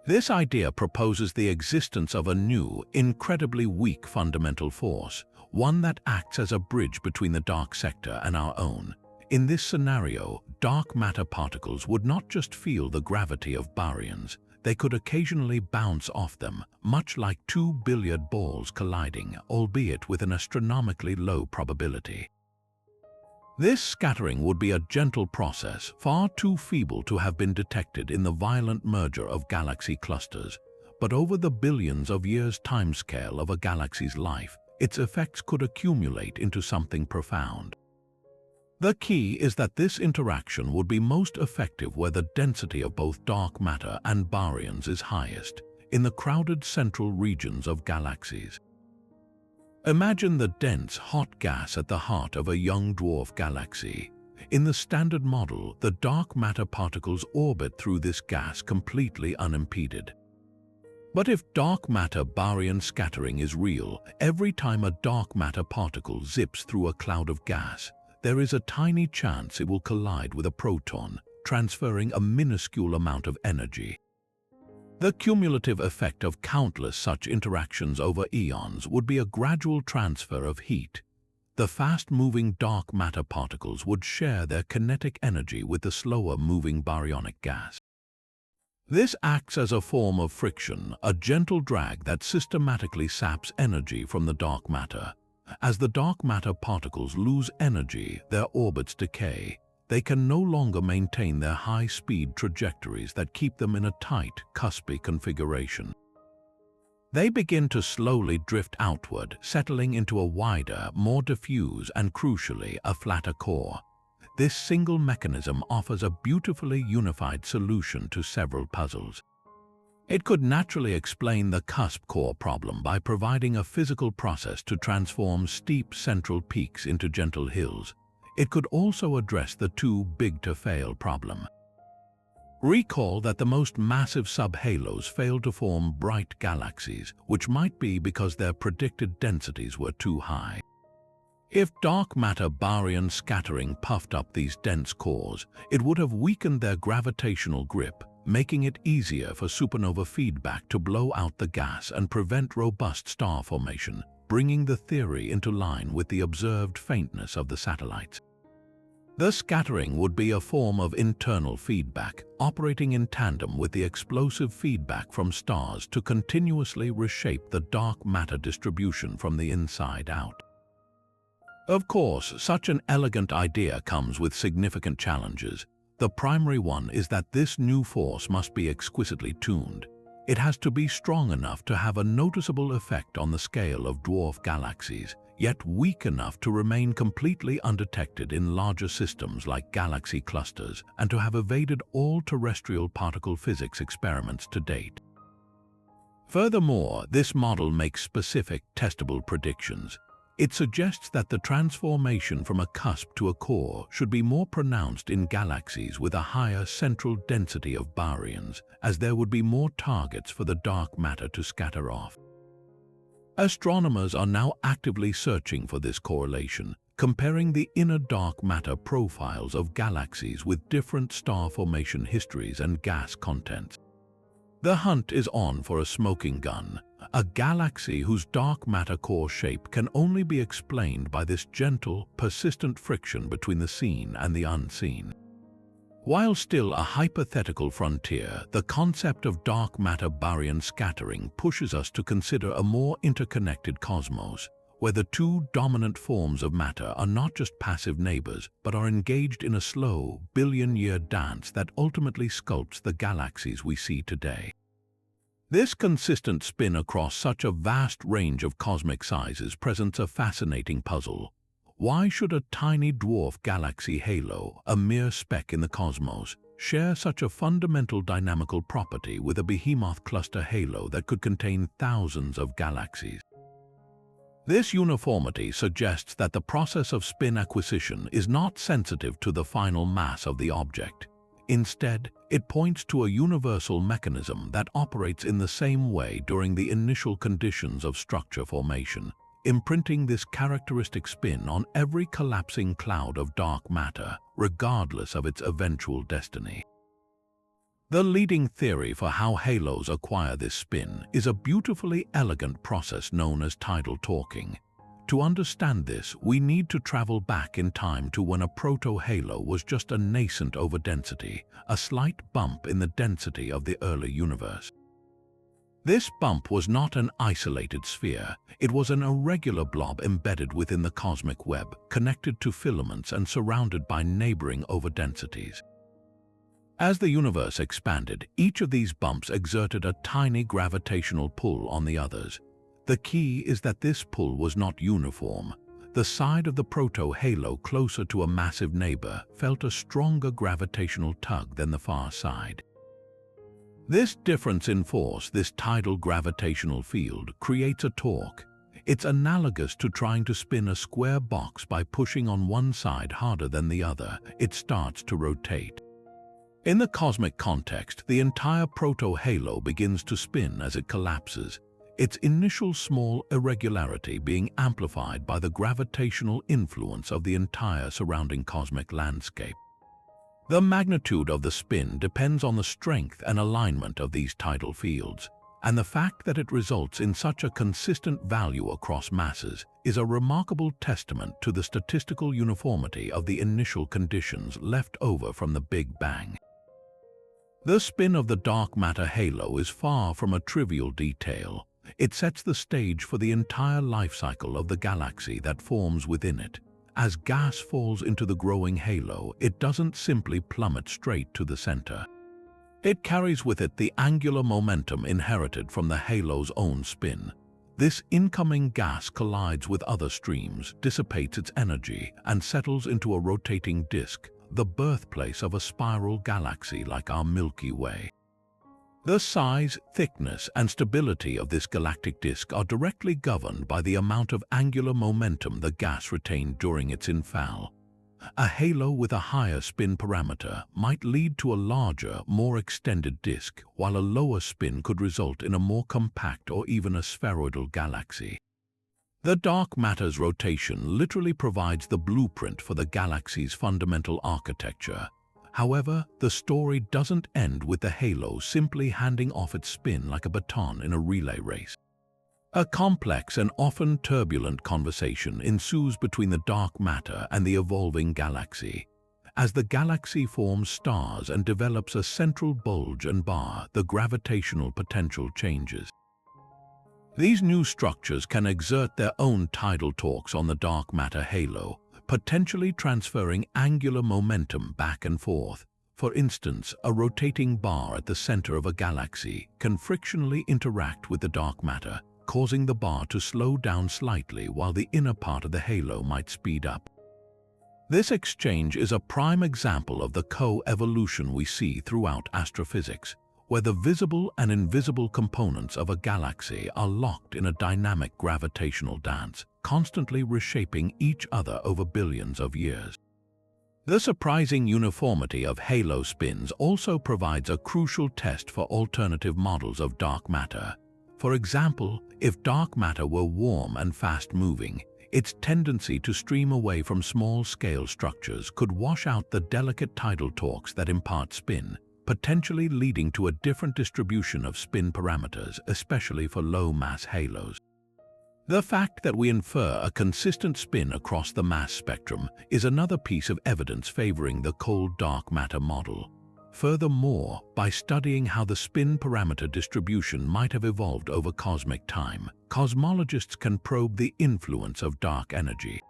This idea proposes the existence of a new, incredibly weak fundamental force, one that acts as a bridge between the dark sector and our own. In this scenario, dark matter particles would not just feel the gravity of baryons, they could occasionally bounce off them, much like two billiard balls colliding, albeit with an astronomically low probability. This scattering would be a gentle process, far too feeble to have been detected in the violent merger of galaxy clusters, but over the billions of years timescale of a galaxy's life, its effects could accumulate into something profound. The key is that this interaction would be most effective where the density of both dark matter and baryons is highest, in the crowded central regions of galaxies. Imagine the dense, hot gas at the heart of a young dwarf galaxy. In the standard model, the dark matter particles orbit through this gas completely unimpeded. But if dark matter baryon scattering is real, every time a dark matter particle zips through a cloud of gas, there is a tiny chance it will collide with a proton, transferring a minuscule amount of energy. The cumulative effect of countless such interactions over eons would be a gradual transfer of heat. The fast-moving dark matter particles would share their kinetic energy with the slower-moving baryonic gas. This acts as a form of friction, a gentle drag that systematically saps energy from the dark matter. As the dark matter particles lose energy, their orbits decay. They can no longer maintain their high-speed trajectories that keep them in a tight, cuspy configuration. They begin to slowly drift outward, settling into a wider, more diffuse and, crucially, a flatter core. This single mechanism offers a beautifully unified solution to several puzzles. It could naturally explain the Cusp-Core problem by providing a physical process to transform steep central peaks into gentle hills. It could also address the too big to fail problem. Recall that the most massive subhalos failed to form bright galaxies, which might be because their predicted densities were too high. If dark matter baryon scattering puffed up these dense cores, it would have weakened their gravitational grip, making it easier for supernova feedback to blow out the gas and prevent robust star formation, bringing the theory into line with the observed faintness of the satellites. The scattering would be a form of internal feedback, operating in tandem with the explosive feedback from stars to continuously reshape the dark matter distribution from the inside out. Of course, such an elegant idea comes with significant challenges. The primary one is that this new force must be exquisitely tuned. It has to be strong enough to have a noticeable effect on the scale of dwarf galaxies, yet weak enough to remain completely undetected in larger systems like galaxy clusters and to have evaded all terrestrial particle physics experiments to date. Furthermore, this model makes specific, testable predictions. It suggests that the transformation from a cusp to a core should be more pronounced in galaxies with a higher central density of baryons, as there would be more targets for the dark matter to scatter off. Astronomers are now actively searching for this correlation, comparing the inner dark matter profiles of galaxies with different star formation histories and gas contents. The hunt is on for a smoking gun, a galaxy whose dark matter core shape can only be explained by this gentle, persistent friction between the seen and the unseen. While still a hypothetical frontier, the concept of dark matter baryon scattering pushes us to consider a more interconnected cosmos, where the two dominant forms of matter are not just passive neighbors, but are engaged in a slow, billion-year dance that ultimately sculpts the galaxies we see today. This consistent spin across such a vast range of cosmic sizes presents a fascinating puzzle. Why should a tiny dwarf galaxy halo, a mere speck in the cosmos, share such a fundamental dynamical property with a behemoth cluster halo that could contain thousands of galaxies? This uniformity suggests that the process of spin acquisition is not sensitive to the final mass of the object. Instead, it points to a universal mechanism that operates in the same way during the initial conditions of structure formation, imprinting this characteristic spin on every collapsing cloud of dark matter, regardless of its eventual destiny. The leading theory for how halos acquire this spin is a beautifully elegant process known as tidal torquing. To understand this, we need to travel back in time to when a proto-halo was just a nascent overdensity, a slight bump in the density of the early universe. This bump was not an isolated sphere, it was an irregular blob embedded within the cosmic web, connected to filaments and surrounded by neighboring overdensities. As the universe expanded, each of these bumps exerted a tiny gravitational pull on the others. The key is that this pull was not uniform. The side of the proto-halo closer to a massive neighbor felt a stronger gravitational tug than the far side. This difference in force, this tidal gravitational field, creates a torque. It's analogous to trying to spin a square box by pushing on one side harder than the other. It starts to rotate. In the cosmic context, the entire proto-halo begins to spin as it collapses, its initial small irregularity being amplified by the gravitational influence of the entire surrounding cosmic landscape. The magnitude of the spin depends on the strength and alignment of these tidal fields, and the fact that it results in such a consistent value across masses is a remarkable testament to the statistical uniformity of the initial conditions left over from the Big Bang. The spin of the dark matter halo is far from a trivial detail. It sets the stage for the entire life cycle of the galaxy that forms within it. As gas falls into the growing halo, it doesn't simply plummet straight to the center. It carries with it the angular momentum inherited from the halo's own spin. This incoming gas collides with other streams, dissipates its energy, and settles into a rotating disk, the birthplace of a spiral galaxy like our Milky Way. The size, thickness, and stability of this galactic disk are directly governed by the amount of angular momentum the gas retained during its infall. A halo with a higher spin parameter might lead to a larger, more extended disk, while a lower spin could result in a more compact or even a spheroidal galaxy. The dark matter's rotation literally provides the blueprint for the galaxy's fundamental architecture. However, the story doesn't end with the halo simply handing off its spin like a baton in a relay race. A complex and often turbulent conversation ensues between the dark matter and the evolving galaxy. As the galaxy forms stars and develops a central bulge and bar, the gravitational potential changes. These new structures can exert their own tidal torques on the dark matter halo, potentially transferring angular momentum back and forth. For instance, a rotating bar at the center of a galaxy can frictionally interact with the dark matter, causing the bar to slow down slightly while the inner part of the halo might speed up. This exchange is a prime example of the co-evolution we see throughout astrophysics, where the visible and invisible components of a galaxy are locked in a dynamic gravitational dance, constantly reshaping each other over billions of years. The surprising uniformity of halo spins also provides a crucial test for alternative models of dark matter. For example, if dark matter were warm and fast-moving, its tendency to stream away from small-scale structures could wash out the delicate tidal torques that impart spin, potentially leading to a different distribution of spin parameters, especially for low-mass halos. The fact that we infer a consistent spin across the mass spectrum is another piece of evidence favoring the cold dark matter model. Furthermore, by studying how the spin parameter distribution might have evolved over cosmic time, cosmologists can probe the influence of dark energy.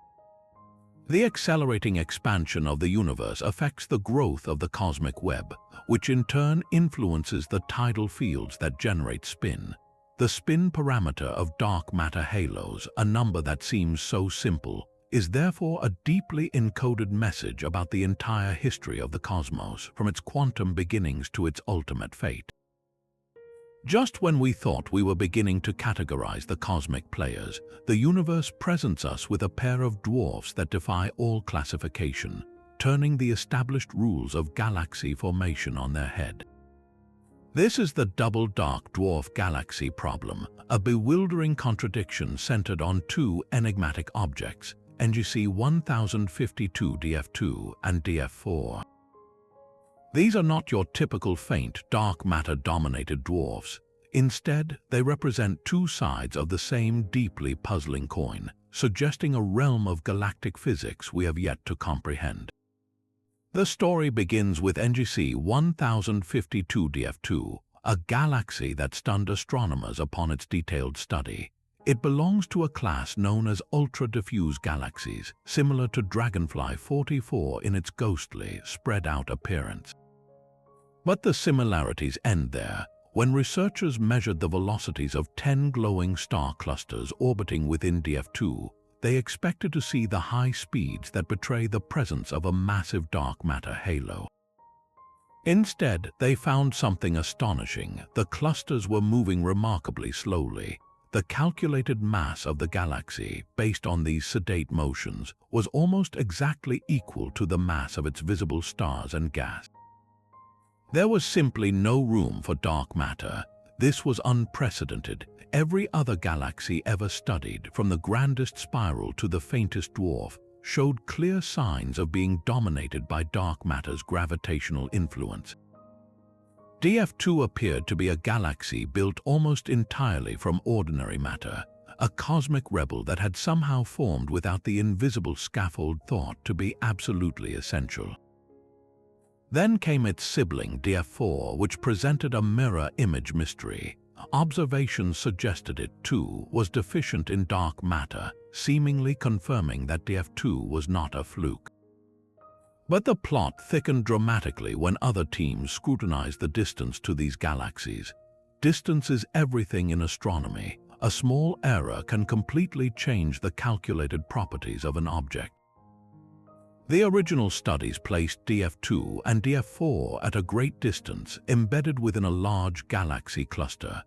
The accelerating expansion of the universe affects the growth of the cosmic web, which in turn influences the tidal fields that generate spin. The spin parameter of dark matter halos, a number that seems so simple, is therefore a deeply encoded message about the entire history of the cosmos, from its quantum beginnings to its ultimate fate. Just when we thought we were beginning to categorize the cosmic players, the universe presents us with a pair of dwarfs that defy all classification, turning the established rules of galaxy formation on their head. This is the double dark dwarf galaxy problem, a bewildering contradiction centered on two enigmatic objects, NGC 1052 DF2 and DF4. These are not your typical faint, dark matter-dominated dwarfs. Instead, they represent two sides of the same deeply puzzling coin, suggesting a realm of galactic physics we have yet to comprehend. The story begins with NGC 1052 DF2, a galaxy that stunned astronomers upon its detailed study. It belongs to a class known as ultra-diffuse galaxies, similar to Dragonfly 44 in its ghostly, spread-out appearance. But the similarities end there. When researchers measured the velocities of 10 glowing star clusters orbiting within DF2, they expected to see the high speeds that betray the presence of a massive dark matter halo. Instead, they found something astonishing. The clusters were moving remarkably slowly. The calculated mass of the galaxy, based on these sedate motions, was almost exactly equal to the mass of its visible stars and gas. There was simply no room for dark matter. This was unprecedented. Every other galaxy ever studied, from the grandest spiral to the faintest dwarf, showed clear signs of being dominated by dark matter's gravitational influence. DF2 appeared to be a galaxy built almost entirely from ordinary matter, a cosmic rebel that had somehow formed without the invisible scaffold thought to be absolutely essential. Then came its sibling, DF4, which presented a mirror image mystery. Observations suggested it, too, was deficient in dark matter, seemingly confirming that DF2 was not a fluke. But the plot thickened dramatically when other teams scrutinized the distance to these galaxies. Distance is everything in astronomy. A small error can completely change the calculated properties of an object. The original studies placed DF2 and DF4 at a great distance, embedded within a large galaxy cluster.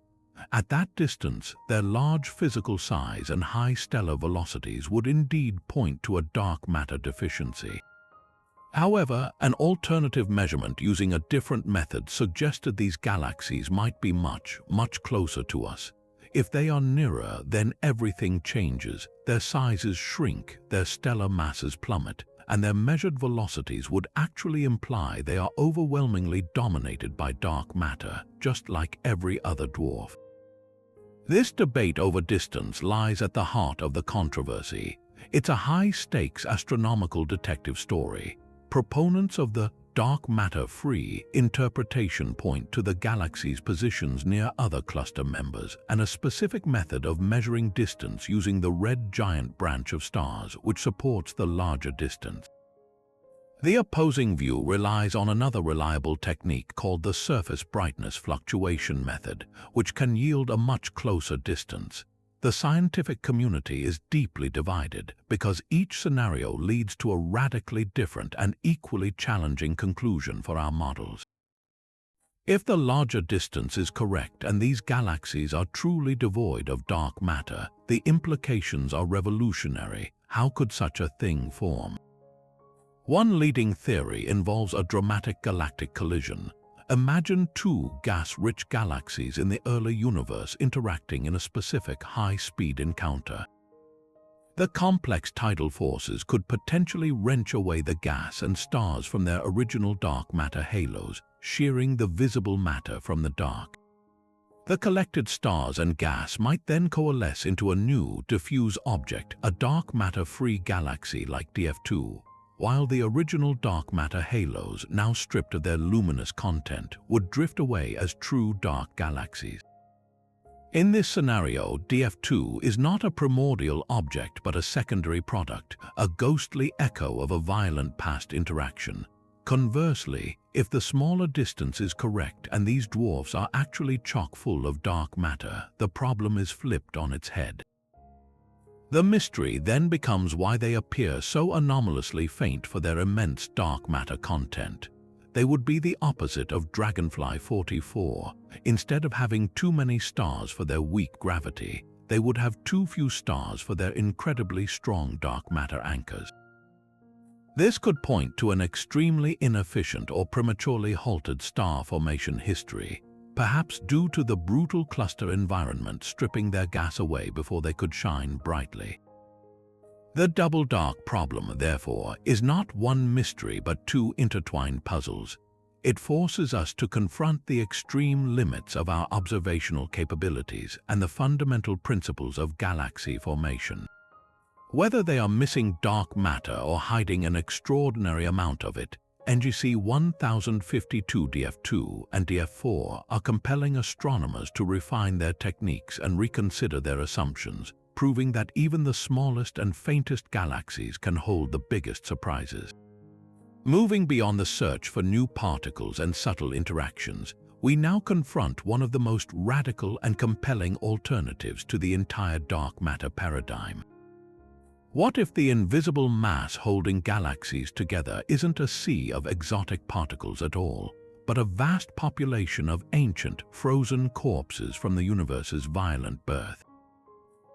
At that distance, their large physical size and high stellar velocities would indeed point to a dark matter deficiency. However, an alternative measurement using a different method suggested these galaxies might be much, much closer to us. If they are nearer, then everything changes. Their sizes shrink, their stellar masses plummet, and their measured velocities would actually imply they are overwhelmingly dominated by dark matter, just like every other dwarf. This debate over distance lies at the heart of the controversy. It's a high-stakes astronomical detective story. Proponents of the dark matter-free interpretation point to the galaxy's positions near other cluster members and a specific method of measuring distance using the red giant branch of stars, which supports the larger distance. The opposing view relies on another reliable technique called the surface brightness fluctuation method, which can yield a much closer distance. The scientific community is deeply divided because each scenario leads to a radically different and equally challenging conclusion for our models. If the larger distance is correct and these galaxies are truly devoid of dark matter, the implications are revolutionary. How could such a thing form? One leading theory involves a dramatic galactic collision. Imagine two gas-rich galaxies in the early universe interacting in a specific high-speed encounter. The complex tidal forces could potentially wrench away the gas and stars from their original dark matter halos, shearing the visible matter from the dark. The collected stars and gas might then coalesce into a new, diffuse object, a dark matter-free galaxy like DF2. While the original dark matter halos, now stripped of their luminous content, would drift away as true dark galaxies. In this scenario, DF2 is not a primordial object but a secondary product, a ghostly echo of a violent past interaction. Conversely, if the smaller distance is correct and these dwarfs are actually chock full of dark matter, the problem is flipped on its head. The mystery then becomes why they appear so anomalously faint for their immense dark matter content. They would be the opposite of Dragonfly 44. Instead of having too many stars for their weak gravity, they would have too few stars for their incredibly strong dark matter anchors. This could point to an extremely inefficient or prematurely halted star formation history, perhaps due to the brutal cluster environment stripping their gas away before they could shine brightly. The double dark problem, therefore, is not one mystery but two intertwined puzzles. It forces us to confront the extreme limits of our observational capabilities and the fundamental principles of galaxy formation. Whether they are missing dark matter or hiding an extraordinary amount of it, NGC 1052 DF2 and DF4 are compelling astronomers to refine their techniques and reconsider their assumptions, proving that even the smallest and faintest galaxies can hold the biggest surprises. Moving beyond the search for new particles and subtle interactions, we now confront one of the most radical and compelling alternatives to the entire dark matter paradigm. What if the invisible mass holding galaxies together isn't a sea of exotic particles at all, but a vast population of ancient, frozen corpses from the universe's violent birth?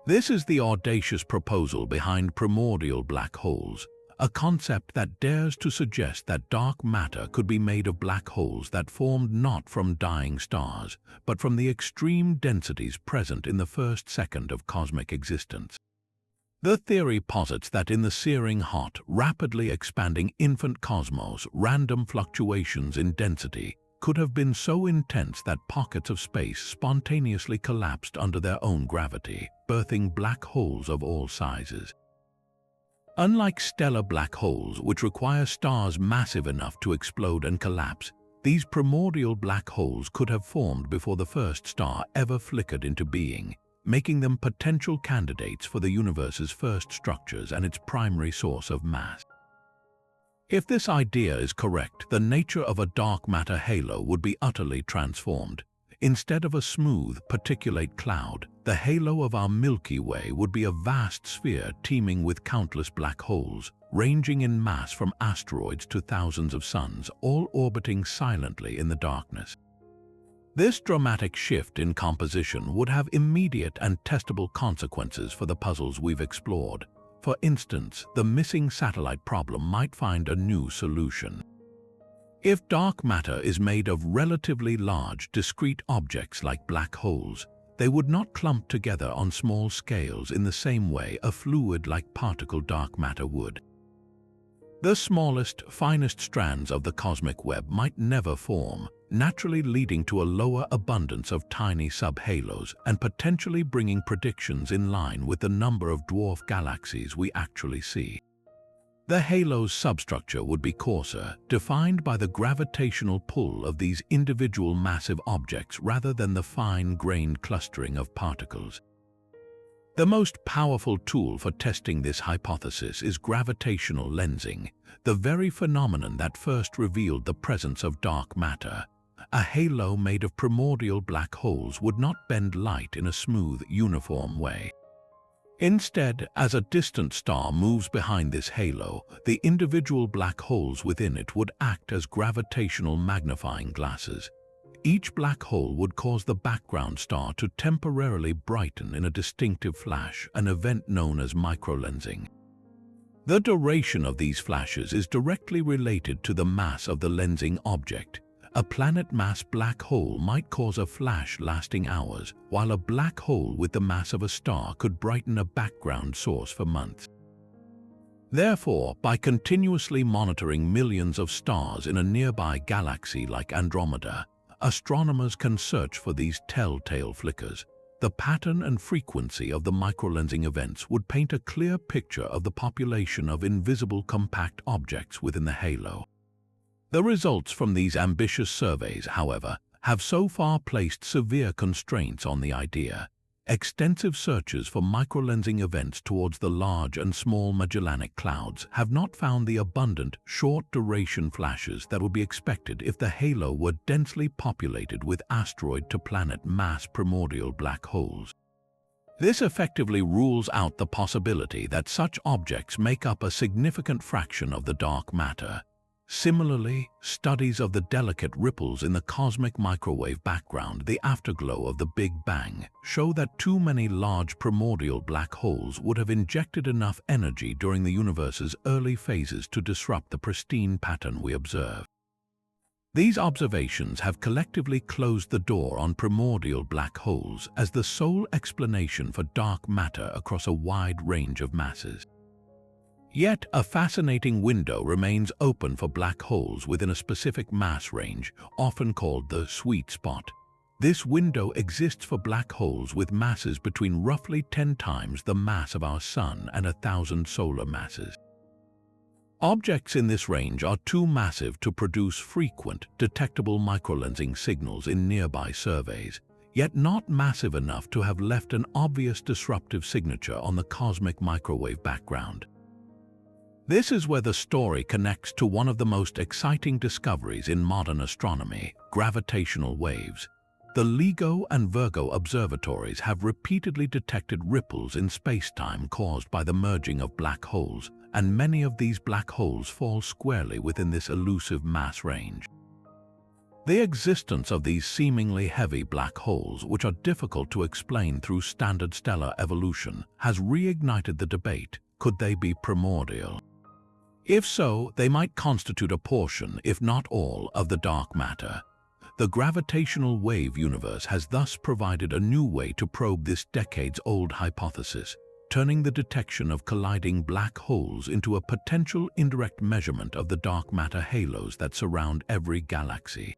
This is the audacious proposal behind primordial black holes, a concept that dares to suggest that dark matter could be made of black holes that formed not from dying stars, but from the extreme densities present in the first second of cosmic existence. The theory posits that in the searing hot, rapidly expanding infant cosmos, random fluctuations in density could have been so intense that pockets of space spontaneously collapsed under their own gravity, birthing black holes of all sizes. Unlike stellar black holes, which require stars massive enough to explode and collapse, these primordial black holes could have formed before the first star ever flickered into being, making them potential candidates for the universe's first structures and its primary source of mass. If this idea is correct, the nature of a dark matter halo would be utterly transformed. Instead of a smooth, particulate cloud, the halo of our Milky Way would be a vast sphere teeming with countless black holes, ranging in mass from asteroids to thousands of suns, all orbiting silently in the darkness. This dramatic shift in composition would have immediate and testable consequences for the puzzles we've explored. For instance, the missing satellite problem might find a new solution. If dark matter is made of relatively large, discrete objects like black holes, they would not clump together on small scales in the same way a fluid like particle dark matter would. The smallest, finest strands of the cosmic web might never form, naturally leading to a lower abundance of tiny subhalos and potentially bringing predictions in line with the number of dwarf galaxies we actually see. The halo's substructure would be coarser, defined by the gravitational pull of these individual massive objects rather than the fine-grained clustering of particles. The most powerful tool for testing this hypothesis is gravitational lensing, the very phenomenon that first revealed the presence of dark matter. A halo made of primordial black holes would not bend light in a smooth, uniform way. Instead, as a distant star moves behind this halo, the individual black holes within it would act as gravitational magnifying glasses. Each black hole would cause the background star to temporarily brighten in a distinctive flash, an event known as microlensing. The duration of these flashes is directly related to the mass of the lensing object. A planet-mass black hole might cause a flash lasting hours, while a black hole with the mass of a star could brighten a background source for months. Therefore, by continuously monitoring millions of stars in a nearby galaxy like Andromeda, astronomers can search for these telltale flickers. The pattern and frequency of the microlensing events would paint a clear picture of the population of invisible compact objects within the halo. The results from these ambitious surveys, however, have so far placed severe constraints on the idea. Extensive searches for microlensing events towards the large and small Magellanic Clouds have not found the abundant, short-duration flashes that would be expected if the halo were densely populated with asteroid-to-planet mass primordial black holes. This effectively rules out the possibility that such objects make up a significant fraction of the dark matter. Similarly, studies of the delicate ripples in the cosmic microwave background, the afterglow of the Big Bang, show that too many large primordial black holes would have injected enough energy during the universe's early phases to disrupt the pristine pattern we observe. These observations have collectively closed the door on primordial black holes as the sole explanation for dark matter across a wide range of masses. Yet, a fascinating window remains open for black holes within a specific mass range, often called the sweet spot. This window exists for black holes with masses between roughly 10 times the mass of our Sun and 1,000 solar masses. Objects in this range are too massive to produce frequent, detectable microlensing signals in nearby surveys, yet not massive enough to have left an obvious disruptive signature on the cosmic microwave background. This is where the story connects to one of the most exciting discoveries in modern astronomy: gravitational waves. The LIGO and Virgo observatories have repeatedly detected ripples in space-time caused by the merging of black holes, and many of these black holes fall squarely within this elusive mass range. The existence of these seemingly heavy black holes, which are difficult to explain through standard stellar evolution, has reignited the debate: could they be primordial? If so, they might constitute a portion, if not all, of the dark matter. The gravitational wave universe has thus provided a new way to probe this decades-old hypothesis, turning the detection of colliding black holes into a potential indirect measurement of the dark matter halos that surround every galaxy.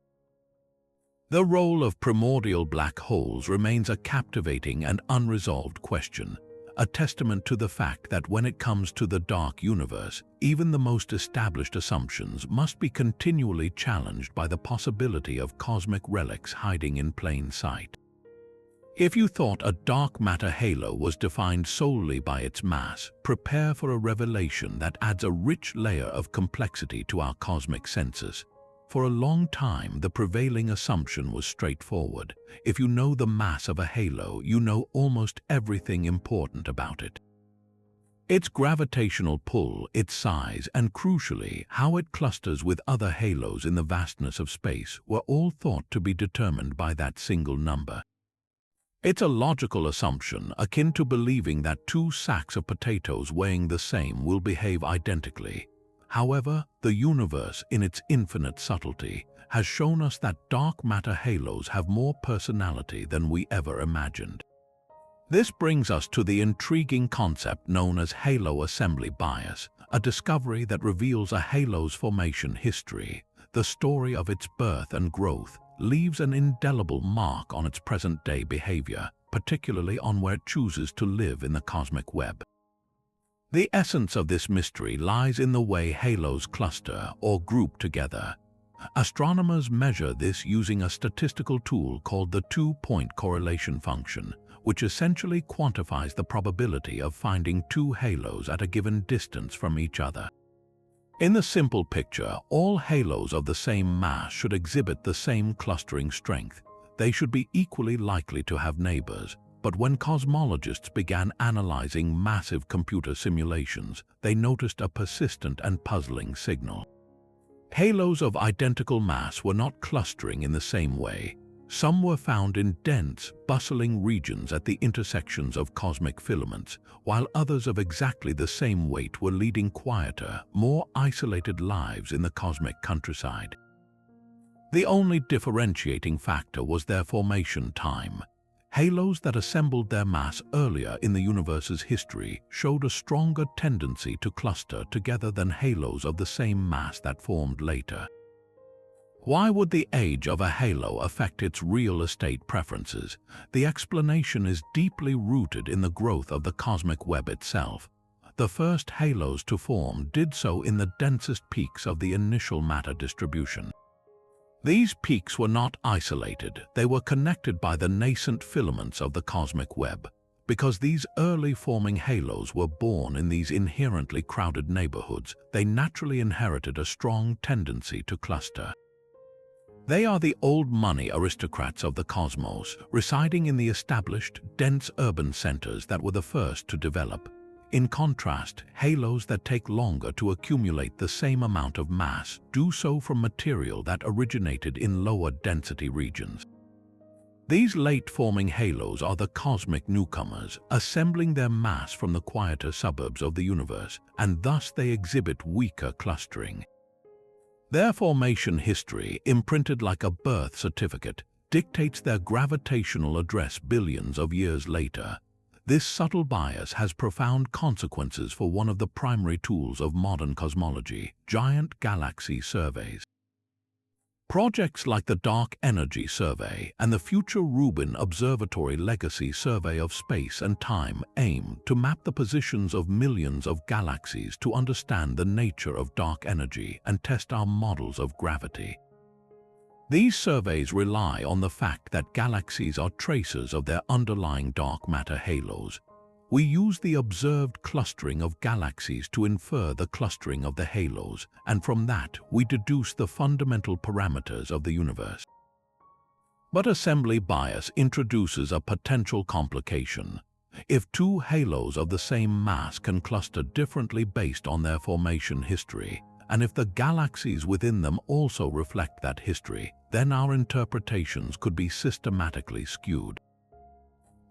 The role of primordial black holes remains a captivating and unresolved question, a testament to the fact that when it comes to the dark universe, even the most established assumptions must be continually challenged by the possibility of cosmic relics hiding in plain sight. If you thought a dark matter halo was defined solely by its mass, prepare for a revelation that adds a rich layer of complexity to our cosmic census. For a long time, the prevailing assumption was straightforward. If you know the mass of a halo, you know almost everything important about it. Its gravitational pull, its size, and crucially, how it clusters with other halos in the vastness of space were all thought to be determined by that single number. It's a logical assumption akin to believing that two sacks of potatoes weighing the same will behave identically. However, the universe, in its infinite subtlety, has shown us that dark matter halos have more personality than we ever imagined. This brings us to the intriguing concept known as halo assembly bias, a discovery that reveals a halo's formation history. The story of its birth and growth leaves an indelible mark on its present-day behavior, particularly on where it chooses to live in the cosmic web. The essence of this mystery lies in the way halos cluster or group together. Astronomers measure this using a statistical tool called the two-point correlation function, which essentially quantifies the probability of finding two halos at a given distance from each other. In the simple picture, all halos of the same mass should exhibit the same clustering strength. They should be equally likely to have neighbors. But when cosmologists began analyzing massive computer simulations, they noticed a persistent and puzzling signal. Halos of identical mass were not clustering in the same way. Some were found in dense, bustling regions at the intersections of cosmic filaments, while others of exactly the same weight were leading quieter, more isolated lives in the cosmic countryside. The only differentiating factor was their formation time. Halos that assembled their mass earlier in the universe's history showed a stronger tendency to cluster together than halos of the same mass that formed later. Why would the age of a halo affect its real estate preferences? The explanation is deeply rooted in the growth of the cosmic web itself. The first halos to form did so in the densest peaks of the initial matter distribution. These peaks were not isolated, they were connected by the nascent filaments of the cosmic web. Because these early forming halos were born in these inherently crowded neighborhoods, they naturally inherited a strong tendency to cluster. They are the old money aristocrats of the cosmos, residing in the established, dense urban centers that were the first to develop. In contrast, halos that take longer to accumulate the same amount of mass do so from material that originated in lower density regions. These late-forming halos are the cosmic newcomers, assembling their mass from the quieter suburbs of the universe, and thus they exhibit weaker clustering. Their formation history, imprinted like a birth certificate, dictates their gravitational address billions of years later. This subtle bias has profound consequences for one of the primary tools of modern cosmology, giant galaxy surveys. Projects like the Dark Energy Survey and the future Rubin Observatory Legacy Survey of Space and Time aim to map the positions of millions of galaxies to understand the nature of dark energy and test our models of gravity. These surveys rely on the fact that galaxies are tracers of their underlying dark matter halos. We use the observed clustering of galaxies to infer the clustering of the halos, and from that we deduce the fundamental parameters of the universe. But assembly bias introduces a potential complication. If two halos of the same mass can cluster differently based on their formation history, and if the galaxies within them also reflect that history, then our interpretations could be systematically skewed.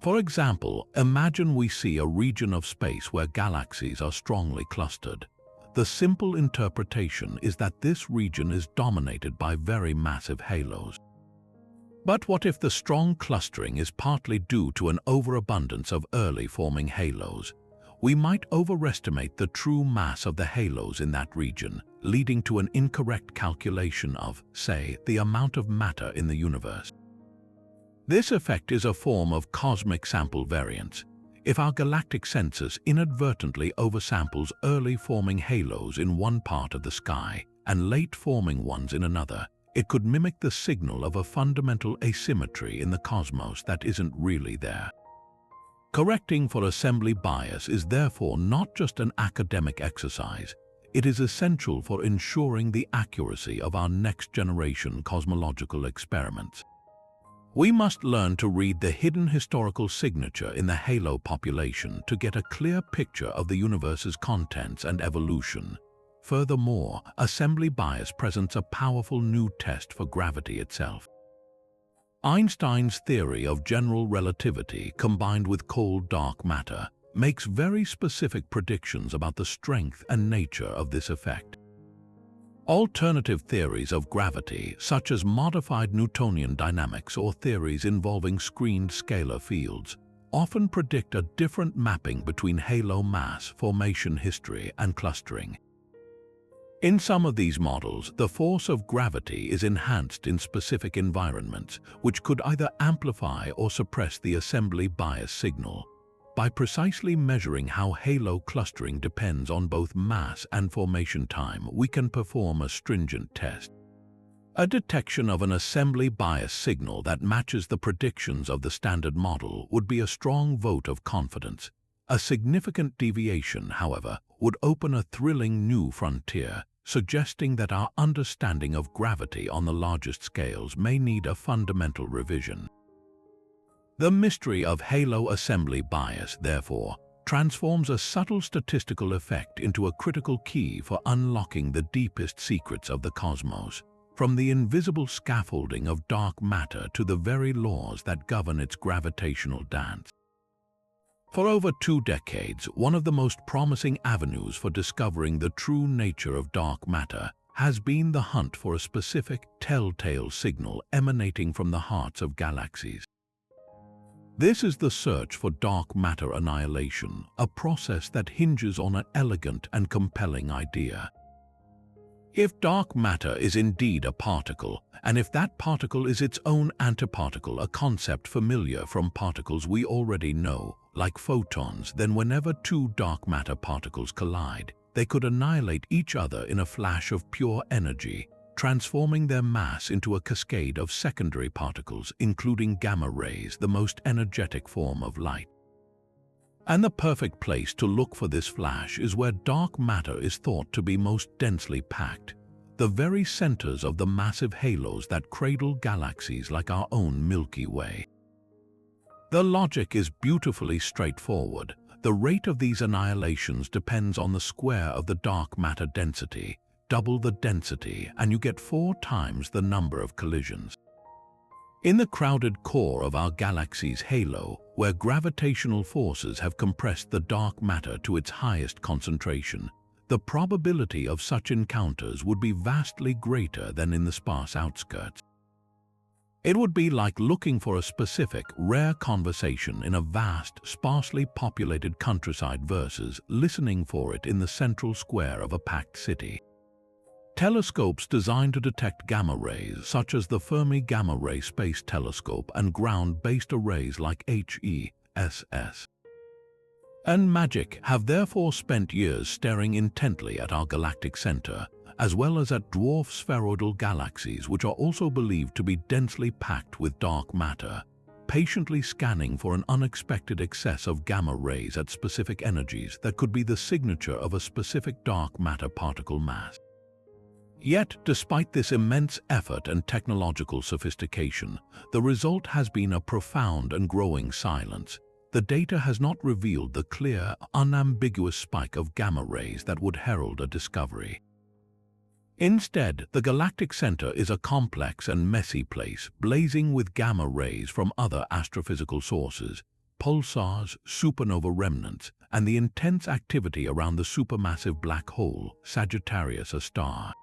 For example, imagine we see a region of space where galaxies are strongly clustered. The simple interpretation is that this region is dominated by very massive halos. But what if the strong clustering is partly due to an overabundance of early forming halos? We might overestimate the true mass of the halos in that region, leading to an incorrect calculation of, say, the amount of matter in the universe. This effect is a form of cosmic sample variance. If our galactic census inadvertently oversamples early forming halos in one part of the sky and late forming ones in another, it could mimic the signal of a fundamental asymmetry in the cosmos that isn't really there. Correcting for assembly bias is therefore not just an academic exercise, it is essential for ensuring the accuracy of our next-generation cosmological experiments. We must learn to read the hidden historical signature in the halo population to get a clear picture of the universe's contents and evolution. Furthermore, assembly bias presents a powerful new test for gravity itself. Einstein's theory of general relativity combined with cold dark matter makes very specific predictions about the strength and nature of this effect. Alternative theories of gravity, such as modified Newtonian dynamics or theories involving screened scalar fields, often predict a different mapping between halo mass, formation history, and clustering. In some of these models, the force of gravity is enhanced in specific environments, which could either amplify or suppress the assembly bias signal. By precisely measuring how halo clustering depends on both mass and formation time, we can perform a stringent test. A detection of an assembly bias signal that matches the predictions of the standard model would be a strong vote of confidence. A significant deviation, however, would open a thrilling new frontier, suggesting that our understanding of gravity on the largest scales may need a fundamental revision. The mystery of halo assembly bias, therefore, transforms a subtle statistical effect into a critical key for unlocking the deepest secrets of the cosmos, from the invisible scaffolding of dark matter to the very laws that govern its gravitational dance. For over 2 decades, one of the most promising avenues for discovering the true nature of dark matter has been the hunt for a specific telltale signal emanating from the hearts of galaxies. This is the search for dark matter annihilation, a process that hinges on an elegant and compelling idea. If dark matter is indeed a particle, and if that particle is its own antiparticle, a concept familiar from particles we already know, like photons, then whenever 2 dark matter particles collide, they could annihilate each other in a flash of pure energy, transforming their mass into a cascade of secondary particles, including gamma rays, the most energetic form of light. And the perfect place to look for this flash is where dark matter is thought to be most densely packed, the very centers of the massive halos that cradle galaxies like our own Milky Way. The logic is beautifully straightforward. The rate of these annihilations depends on the square of the dark matter density. Double the density, and you get 4 times the number of collisions. In the crowded core of our galaxy's halo, where gravitational forces have compressed the dark matter to its highest concentration, the probability of such encounters would be vastly greater than in the sparse outskirts. It would be like looking for a specific, rare conversation in a vast, sparsely populated countryside versus listening for it in the central square of a packed city. Telescopes designed to detect gamma rays, such as the Fermi Gamma Ray Space Telescope, and ground-based arrays like HESS and MAGIC, have therefore spent years staring intently at our galactic center, as well as at dwarf spheroidal galaxies which are also believed to be densely packed with dark matter, patiently scanning for an unexpected excess of gamma rays at specific energies that could be the signature of a specific dark matter particle mass. Yet, despite this immense effort and technological sophistication, the result has been a profound and growing silence. The data has not revealed the clear, unambiguous spike of gamma rays that would herald a discovery. Instead, the galactic center is a complex and messy place, blazing with gamma rays from other astrophysical sources, pulsars, supernova remnants, and the intense activity around the supermassive black hole, Sagittarius A*.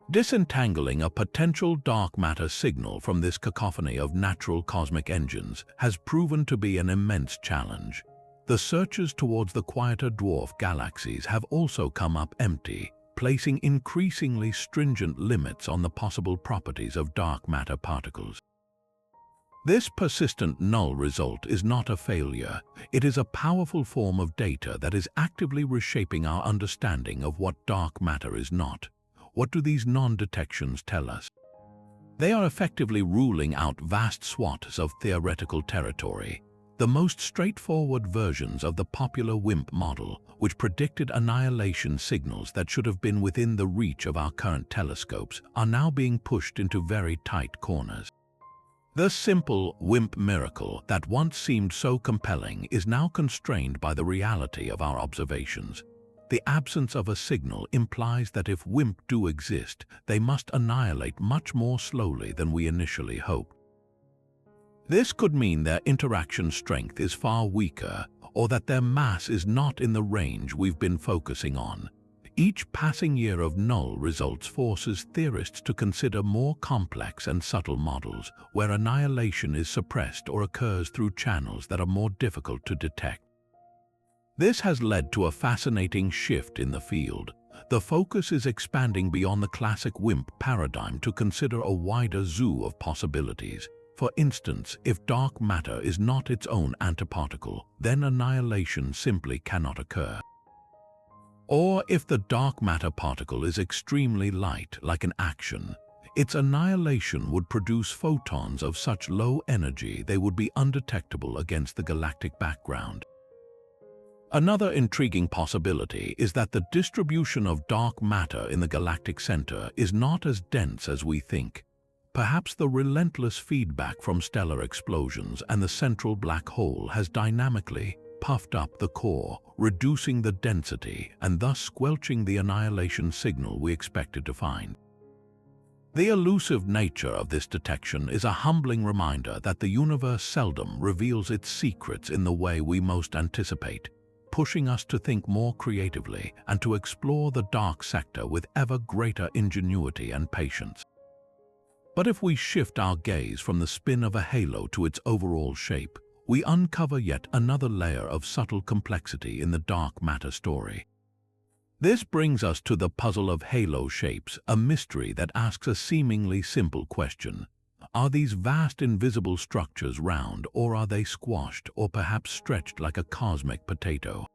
Disentangling a potential dark matter signal from this cacophony of natural cosmic engines has proven to be an immense challenge. The searches towards the quieter dwarf galaxies have also come up empty, placing increasingly stringent limits on the possible properties of dark matter particles. This persistent null result is not a failure. It is a powerful form of data that is actively reshaping our understanding of what dark matter is not. What do these non-detections tell us? They are effectively ruling out vast swaths of theoretical territory. The most straightforward versions of the popular WIMP model, which predicted annihilation signals that should have been within the reach of our current telescopes, are now being pushed into very tight corners. The simple WIMP miracle that once seemed so compelling is now constrained by the reality of our observations. The absence of a signal implies that if WIMP do exist, they must annihilate much more slowly than we initially hoped. This could mean their interaction strength is far weaker, or that their mass is not in the range we've been focusing on. Each passing year of null results forces theorists to consider more complex and subtle models where annihilation is suppressed or occurs through channels that are more difficult to detect. This has led to a fascinating shift in the field. The focus is expanding beyond the classic WIMP paradigm to consider a wider zoo of possibilities. For instance, if dark matter is not its own antiparticle, then annihilation simply cannot occur. Or if the dark matter particle is extremely light, like an axion, its annihilation would produce photons of such low energy they would be undetectable against the galactic background. Another intriguing possibility is that the distribution of dark matter in the galactic center is not as dense as we think. Perhaps the relentless feedback from stellar explosions and the central black hole has dynamically puffed up the core, reducing the density and thus squelching the annihilation signal we expected to find. The elusive nature of this detection is a humbling reminder that the universe seldom reveals its secrets in the way we most anticipate, pushing us to think more creatively and to explore the dark sector with ever greater ingenuity and patience. But if we shift our gaze from the spin of a halo to its overall shape, we uncover yet another layer of subtle complexity in the dark matter story. This brings us to the puzzle of halo shapes, a mystery that asks a seemingly simple question. Are these vast invisible structures round, or are they squashed or perhaps stretched like a cosmic potato?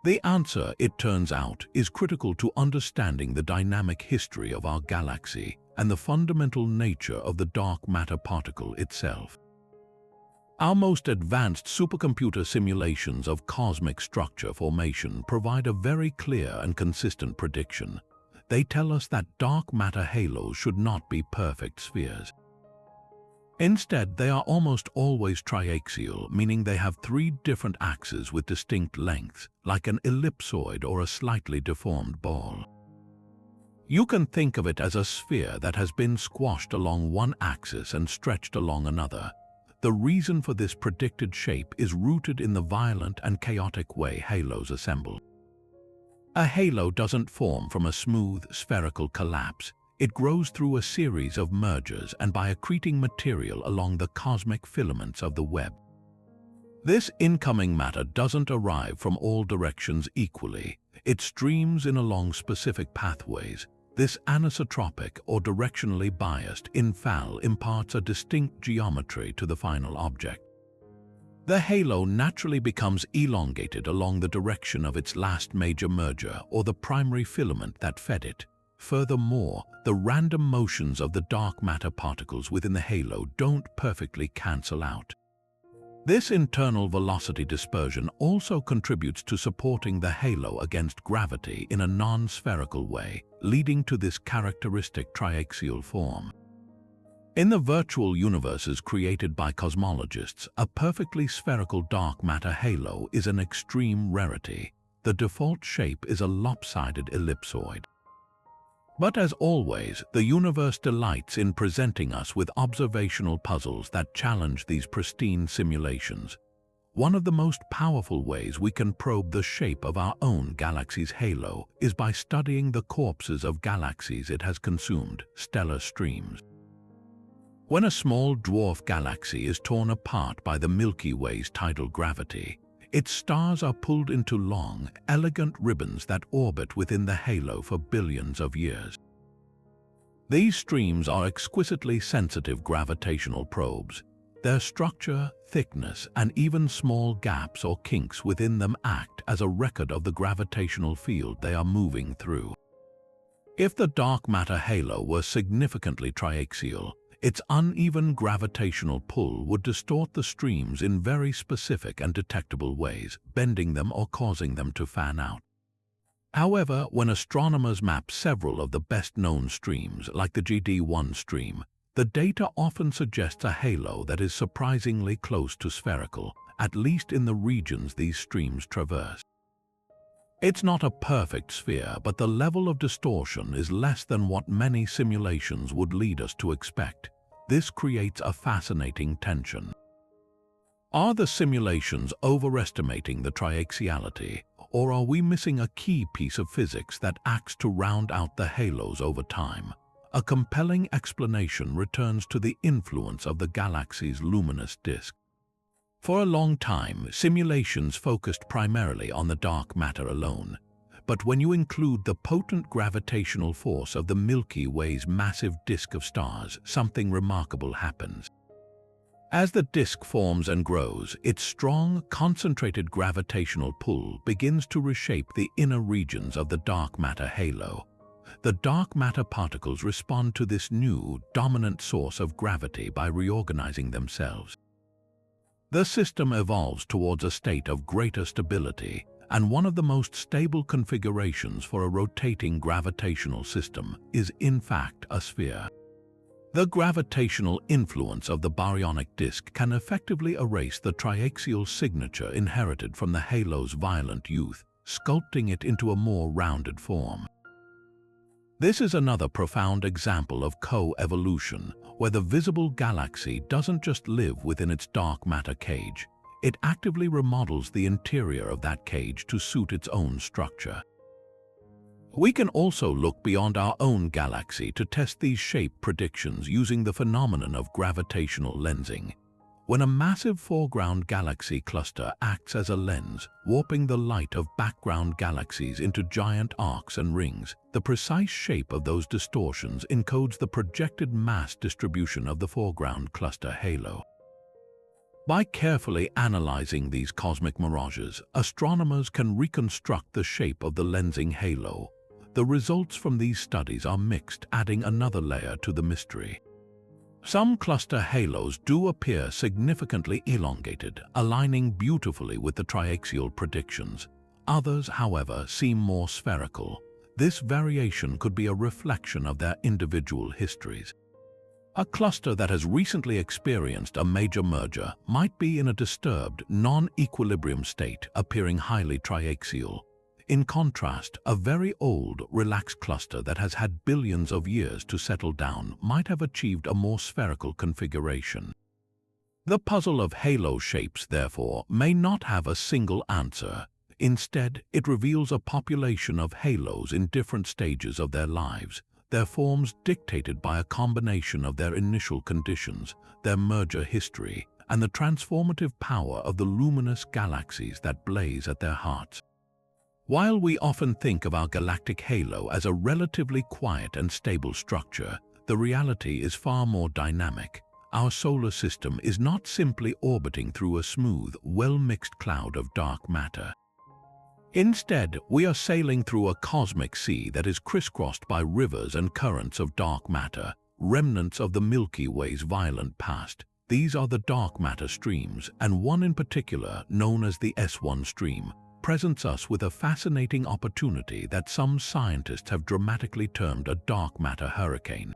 The answer, it turns out, is critical to understanding the dynamic history of our galaxy and the fundamental nature of the dark matter particle itself. Our most advanced supercomputer simulations of cosmic structure formation provide a very clear and consistent prediction. They tell us that dark matter halos should not be perfect spheres. Instead, they are almost always triaxial, meaning they have three different axes with distinct lengths, like an ellipsoid or a slightly deformed ball. You can think of it as a sphere that has been squashed along one axis and stretched along another. The reason for this predicted shape is rooted in the violent and chaotic way halos assemble. A halo doesn't form from a smooth, spherical collapse. It grows through a series of mergers and by accreting material along the cosmic filaments of the web. This incoming matter doesn't arrive from all directions equally. It streams in along specific pathways. This anisotropic or directionally biased infall imparts a distinct geometry to the final object. The halo naturally becomes elongated along the direction of its last major merger or the primary filament that fed it. Furthermore, the random motions of the dark matter particles within the halo don't perfectly cancel out. This internal velocity dispersion also contributes to supporting the halo against gravity in a non-spherical way, leading to this characteristic triaxial form. In the virtual universes created by cosmologists, a perfectly spherical dark matter halo is an extreme rarity. The default shape is a lopsided ellipsoid. But as always, the universe delights in presenting us with observational puzzles that challenge these pristine simulations. One of the most powerful ways we can probe the shape of our own galaxy's halo is by studying the corpses of galaxies it has consumed, stellar streams. When a small dwarf galaxy is torn apart by the Milky Way's tidal gravity, its stars are pulled into long, elegant ribbons that orbit within the halo for billions of years. These streams are exquisitely sensitive gravitational probes. Their structure, thickness, and even small gaps or kinks within them act as a record of the gravitational field they are moving through. If the dark matter halo were significantly triaxial, its uneven gravitational pull would distort the streams in very specific and detectable ways, bending them or causing them to fan out. However, when astronomers map several of the best-known streams, like the GD1 stream, the data often suggests a halo that is surprisingly close to spherical, at least in the regions these streams traverse. It's not a perfect sphere, but the level of distortion is less than what many simulations would lead us to expect. This creates a fascinating tension. Are the simulations overestimating the triaxiality, or are we missing a key piece of physics that acts to round out the halos over time? A compelling explanation returns to the influence of the galaxy's luminous disk. For a long time, simulations focused primarily on the dark matter alone. But when you include the potent gravitational force of the Milky Way's massive disk of stars, something remarkable happens. As the disk forms and grows, its strong, concentrated gravitational pull begins to reshape the inner regions of the dark matter halo. The dark matter particles respond to this new, dominant source of gravity by reorganizing themselves. The system evolves towards a state of greater stability, and one of the most stable configurations for a rotating gravitational system is in fact a sphere. The gravitational influence of the baryonic disk can effectively erase the triaxial signature inherited from the halo's violent youth, sculpting it into a more rounded form. This is another profound example of co-evolution, where the visible galaxy doesn't just live within its dark matter cage, it actively remodels the interior of that cage to suit its own structure. We can also look beyond our own galaxy to test these shape predictions using the phenomenon of gravitational lensing. When a massive foreground galaxy cluster acts as a lens, warping the light of background galaxies into giant arcs and rings, the precise shape of those distortions encodes the projected mass distribution of the foreground cluster halo. By carefully analyzing these cosmic mirages, astronomers can reconstruct the shape of the lensing halo. The results from these studies are mixed, adding another layer to the mystery. Some cluster halos do appear significantly elongated, aligning beautifully with the triaxial predictions. Others, however, seem more spherical. This variation could be a reflection of their individual histories. A cluster that has recently experienced a major merger might be in a disturbed, non-equilibrium state, appearing highly triaxial. In contrast, a very old, relaxed cluster that has had billions of years to settle down might have achieved a more spherical configuration. The puzzle of halo shapes, therefore, may not have a single answer. Instead, it reveals a population of halos in different stages of their lives, their forms dictated by a combination of their initial conditions, their merger history, and the transformative power of the luminous galaxies that blaze at their hearts. While we often think of our galactic halo as a relatively quiet and stable structure, the reality is far more dynamic. Our solar system is not simply orbiting through a smooth, well-mixed cloud of dark matter. Instead, we are sailing through a cosmic sea that is crisscrossed by rivers and currents of dark matter, remnants of the Milky Way's violent past. These are the dark matter streams, and one in particular, known as the S1 stream, presents us with a fascinating opportunity that some scientists have dramatically termed a dark matter hurricane.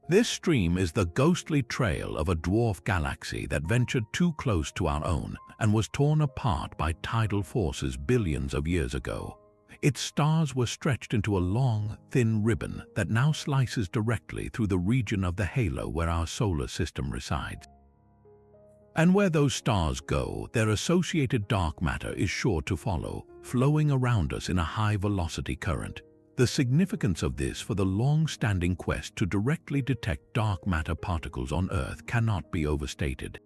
This stream is the ghostly trail of a dwarf galaxy that ventured too close to our own and was torn apart by tidal forces billions of years ago. Its stars were stretched into a long, thin ribbon that now slices directly through the region of the halo where our solar system resides. And where those stars go, their associated dark matter is sure to follow, flowing around us in a high-velocity current. The significance of this for the long-standing quest to directly detect dark matter particles on Earth cannot be overstated.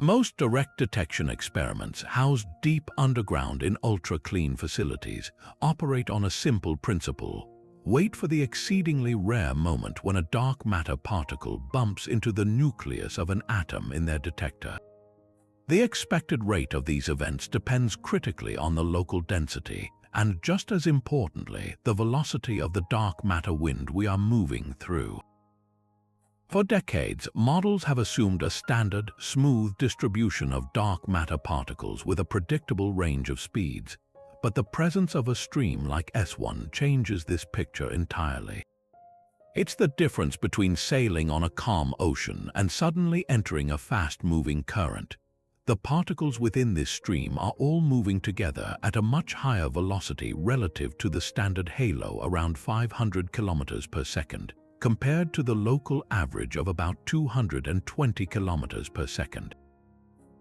Most direct detection experiments, housed deep underground in ultra-clean facilities, operate on a simple principle. Wait for the exceedingly rare moment when a dark matter particle bumps into the nucleus of an atom in their detector. The expected rate of these events depends critically on the local density, and just as importantly, the velocity of the dark matter wind we are moving through. For decades, models have assumed a standard, smooth distribution of dark matter particles with a predictable range of speeds. But the presence of a stream like S1 changes this picture entirely. It's the difference between sailing on a calm ocean and suddenly entering a fast-moving current. The particles within this stream are all moving together at a much higher velocity relative to the standard halo, around 500 kilometers per second, compared to the local average of about 220 kilometers per second.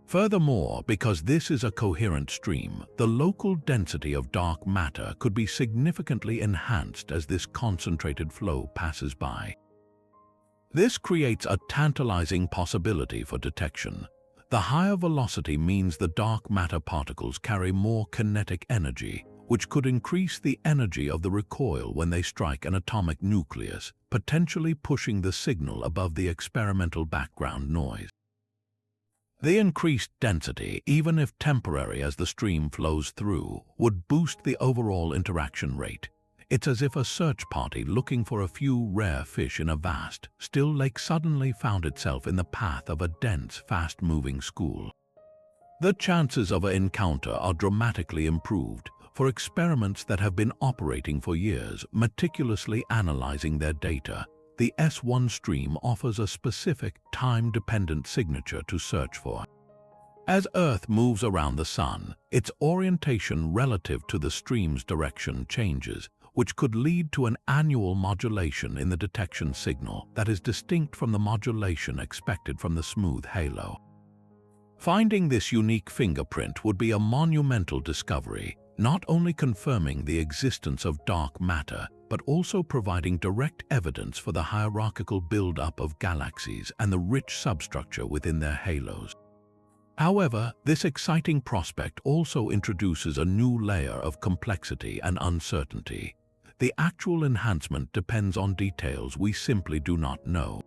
Furthermore, because this is a coherent stream, the local density of dark matter could be significantly enhanced as this concentrated flow passes by. This creates a tantalizing possibility for detection. The higher velocity means the dark matter particles carry more kinetic energy, which could increase the energy of the recoil when they strike an atomic nucleus, potentially pushing the signal above the experimental background noise. The increased density, even if temporary as the stream flows through, would boost the overall interaction rate. It's as if a search party looking for a few rare fish in a vast, still lake suddenly found itself in the path of a dense, fast-moving school. The chances of an encounter are dramatically improved for experiments that have been operating for years, meticulously analyzing their data. The S1 stream offers a specific, time-dependent signature to search for. As Earth moves around the Sun, its orientation relative to the stream's direction changes, which could lead to an annual modulation in the detection signal that is distinct from the modulation expected from the smooth halo. Finding this unique fingerprint would be a monumental discovery, not only confirming the existence of dark matter, but also providing direct evidence for the hierarchical build-up of galaxies and the rich substructure within their halos. However, this exciting prospect also introduces a new layer of complexity and uncertainty. The actual enhancement depends on details we simply do not know.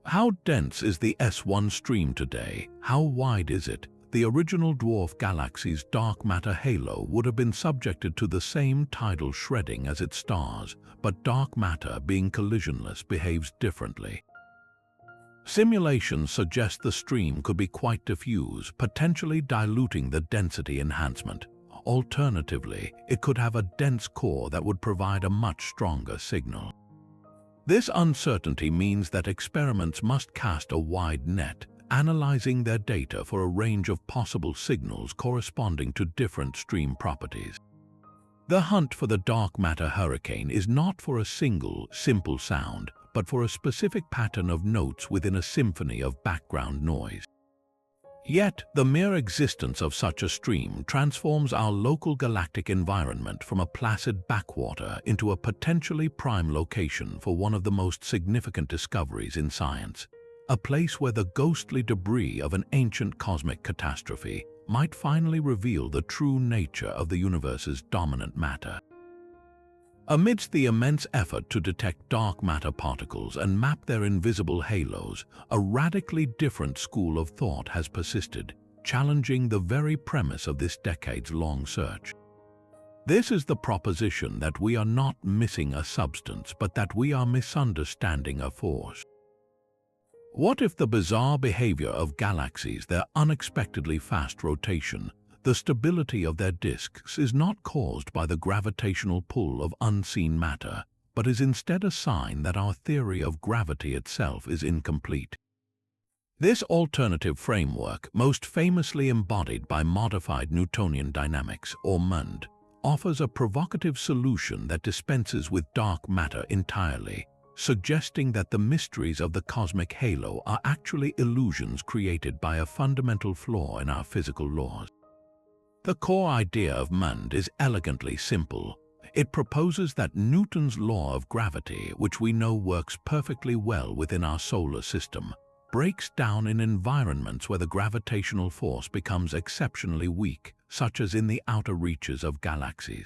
How dense is the S1 stream today? How wide is it? The original dwarf galaxy's dark matter halo would have been subjected to the same tidal shredding as its stars, but dark matter, being collisionless, behaves differently. Simulations suggest the stream could be quite diffuse, potentially diluting the density enhancement. Alternatively, it could have a dense core that would provide a much stronger signal. This uncertainty means that experiments must cast a wide net, analyzing their data for a range of possible signals corresponding to different stream properties. The hunt for the dark matter hurricane is not for a single, simple sound, but for a specific pattern of notes within a symphony of background noise. Yet, the mere existence of such a stream transforms our local galactic environment from a placid backwater into a potentially prime location for one of the most significant discoveries in science, a place where the ghostly debris of an ancient cosmic catastrophe might finally reveal the true nature of the universe's dominant matter. Amidst the immense effort to detect dark matter particles and map their invisible halos, a radically different school of thought has persisted, challenging the very premise of this decades-long search. This is the proposition that we are not missing a substance, but that we are misunderstanding a force. What if the bizarre behavior of galaxies, their unexpectedly fast rotation, the stability of their disks is not caused by the gravitational pull of unseen matter, but is instead a sign that our theory of gravity itself is incomplete? This alternative framework, most famously embodied by modified Newtonian dynamics, or MUND, offers a provocative solution that dispenses with dark matter entirely, suggesting that the mysteries of the cosmic halo are actually illusions created by a fundamental flaw in our physical laws. The core idea of MUND is elegantly simple. It proposes that Newton's law of gravity, which we know works perfectly well within our solar system, breaks down in environments where the gravitational force becomes exceptionally weak, such as in the outer reaches of galaxies.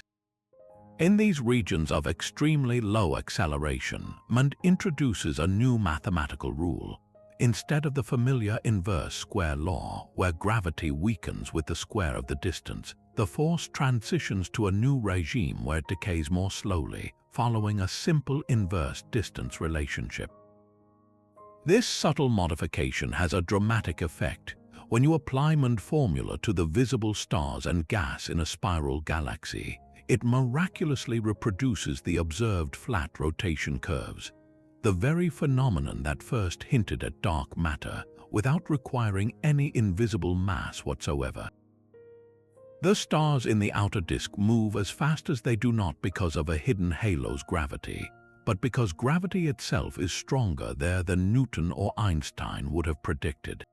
In these regions of extremely low acceleration, MUND introduces a new mathematical rule. Instead of the familiar inverse square law, where gravity weakens with the square of the distance, the force transitions to a new regime where it decays more slowly, following a simple inverse distance relationship. This subtle modification has a dramatic effect. When you apply MUND formula to the visible stars and gas in a spiral galaxy, it miraculously reproduces the observed flat rotation curves, the very phenomenon that first hinted at dark matter, without requiring any invisible mass whatsoever. The stars in the outer disk move as fast as they do not because of a hidden halo's gravity, but because gravity itself is stronger there than Newton or Einstein would have predicted.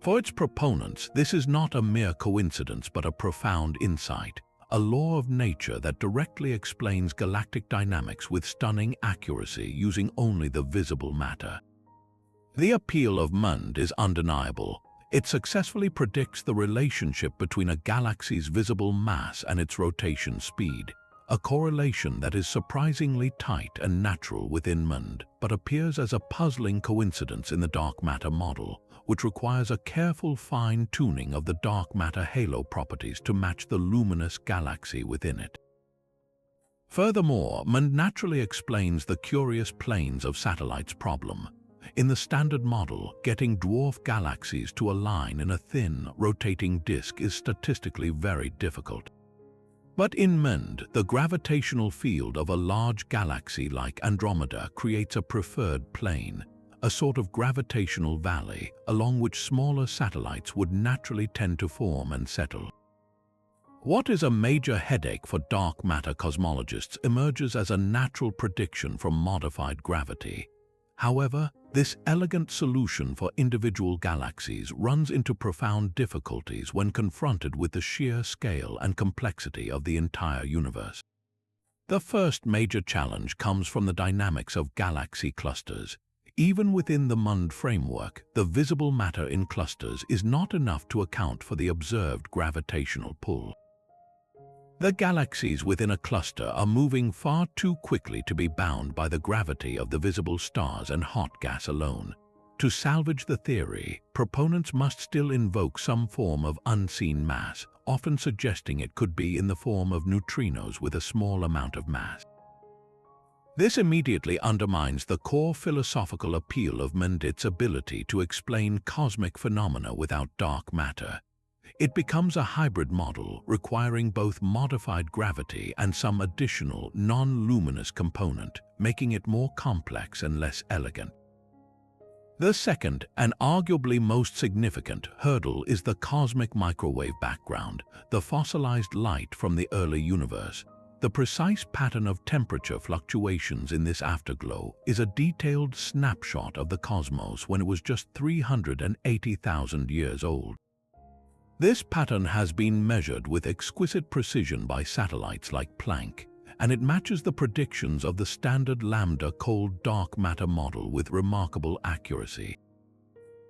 For its proponents, this is not a mere coincidence but a profound insight, a law of nature that directly explains galactic dynamics with stunning accuracy using only the visible matter. The appeal of WIMPs is undeniable. It successfully predicts the relationship between a galaxy's visible mass and its rotation speed, a correlation that is surprisingly tight and natural within WIMPs, but appears as a puzzling coincidence in the dark matter model, which requires a careful fine-tuning of the dark matter halo properties to match the luminous galaxy within it. Furthermore, WIMPs naturally explains the curious planes of satellites problem. In the standard model, getting dwarf galaxies to align in a thin, rotating disk is statistically very difficult. But in WIMPs, the gravitational field of a large galaxy like Andromeda creates a preferred plane, a sort of gravitational valley along which smaller satellites would naturally tend to form and settle. What is a major headache for dark matter cosmologists emerges as a natural prediction from modified gravity. However, this elegant solution for individual galaxies runs into profound difficulties when confronted with the sheer scale and complexity of the entire universe. The first major challenge comes from the dynamics of galaxy clusters. Even within the WIMPs framework, the visible matter in clusters is not enough to account for the observed gravitational pull. The galaxies within a cluster are moving far too quickly to be bound by the gravity of the visible stars and hot gas alone. To salvage the theory, proponents must still invoke some form of unseen mass, often suggesting it could be in the form of neutrinos with a small amount of mass. This immediately undermines the core philosophical appeal of WIMPs' ability to explain cosmic phenomena without dark matter. It becomes a hybrid model requiring both modified gravity and some additional non-luminous component, making it more complex and less elegant. The second, and arguably most significant, hurdle is the cosmic microwave background, the fossilized light from the early universe. The precise pattern of temperature fluctuations in this afterglow is a detailed snapshot of the cosmos when it was just 380,000 years old. This pattern has been measured with exquisite precision by satellites like Planck, and it matches the predictions of the standard lambda cold dark matter model with remarkable accuracy.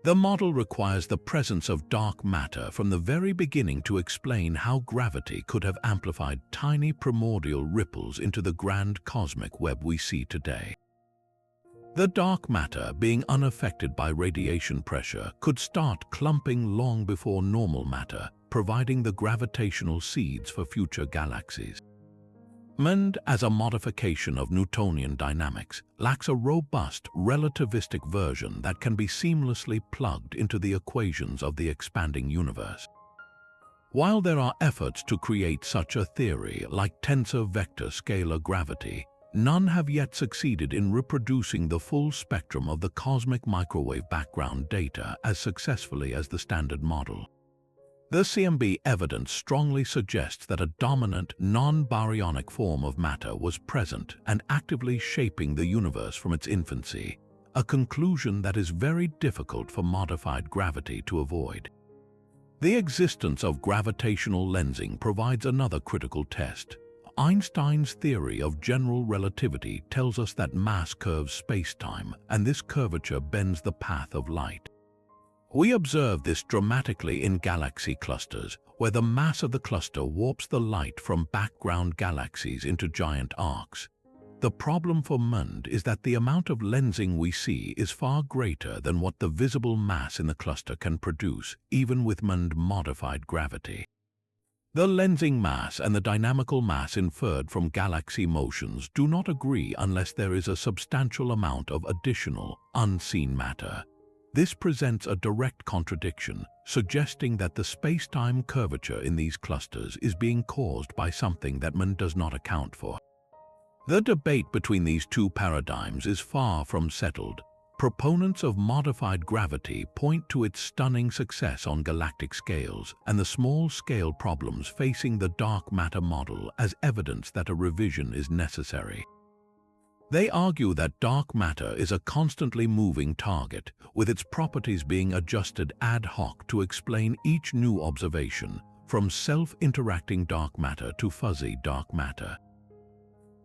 The model requires the presence of dark matter from the very beginning to explain how gravity could have amplified tiny primordial ripples into the grand cosmic web we see today. The dark matter, being unaffected by radiation pressure, could start clumping long before normal matter, providing the gravitational seeds for future galaxies. WIMPs, as a modification of Newtonian dynamics, lacks a robust relativistic version that can be seamlessly plugged into the equations of the expanding universe. While there are efforts to create such a theory like tensor vector scalar gravity, none have yet succeeded in reproducing the full spectrum of the cosmic microwave background data as successfully as the standard model. The CMB evidence strongly suggests that a dominant, non-baryonic form of matter was present and actively shaping the universe from its infancy, a conclusion that is very difficult for modified gravity to avoid. The existence of gravitational lensing provides another critical test. Einstein's theory of general relativity tells us that mass curves space-time, and this curvature bends the path of light. We observe this dramatically in galaxy clusters, where the mass of the cluster warps the light from background galaxies into giant arcs. The problem for WIMPs is that the amount of lensing we see is far greater than what the visible mass in the cluster can produce, even with WIMPs-modified gravity. The lensing mass and the dynamical mass inferred from galaxy motions do not agree unless there is a substantial amount of additional, unseen matter. This presents a direct contradiction, suggesting that the space-time curvature in these clusters is being caused by something that WIMPs does not account for. The debate between these two paradigms is far from settled. Proponents of modified gravity point to its stunning success on galactic scales and the small-scale problems facing the dark matter model as evidence that a revision is necessary. They argue that dark matter is a constantly moving target, with its properties being adjusted ad hoc to explain each new observation, from self-interacting dark matter to fuzzy dark matter.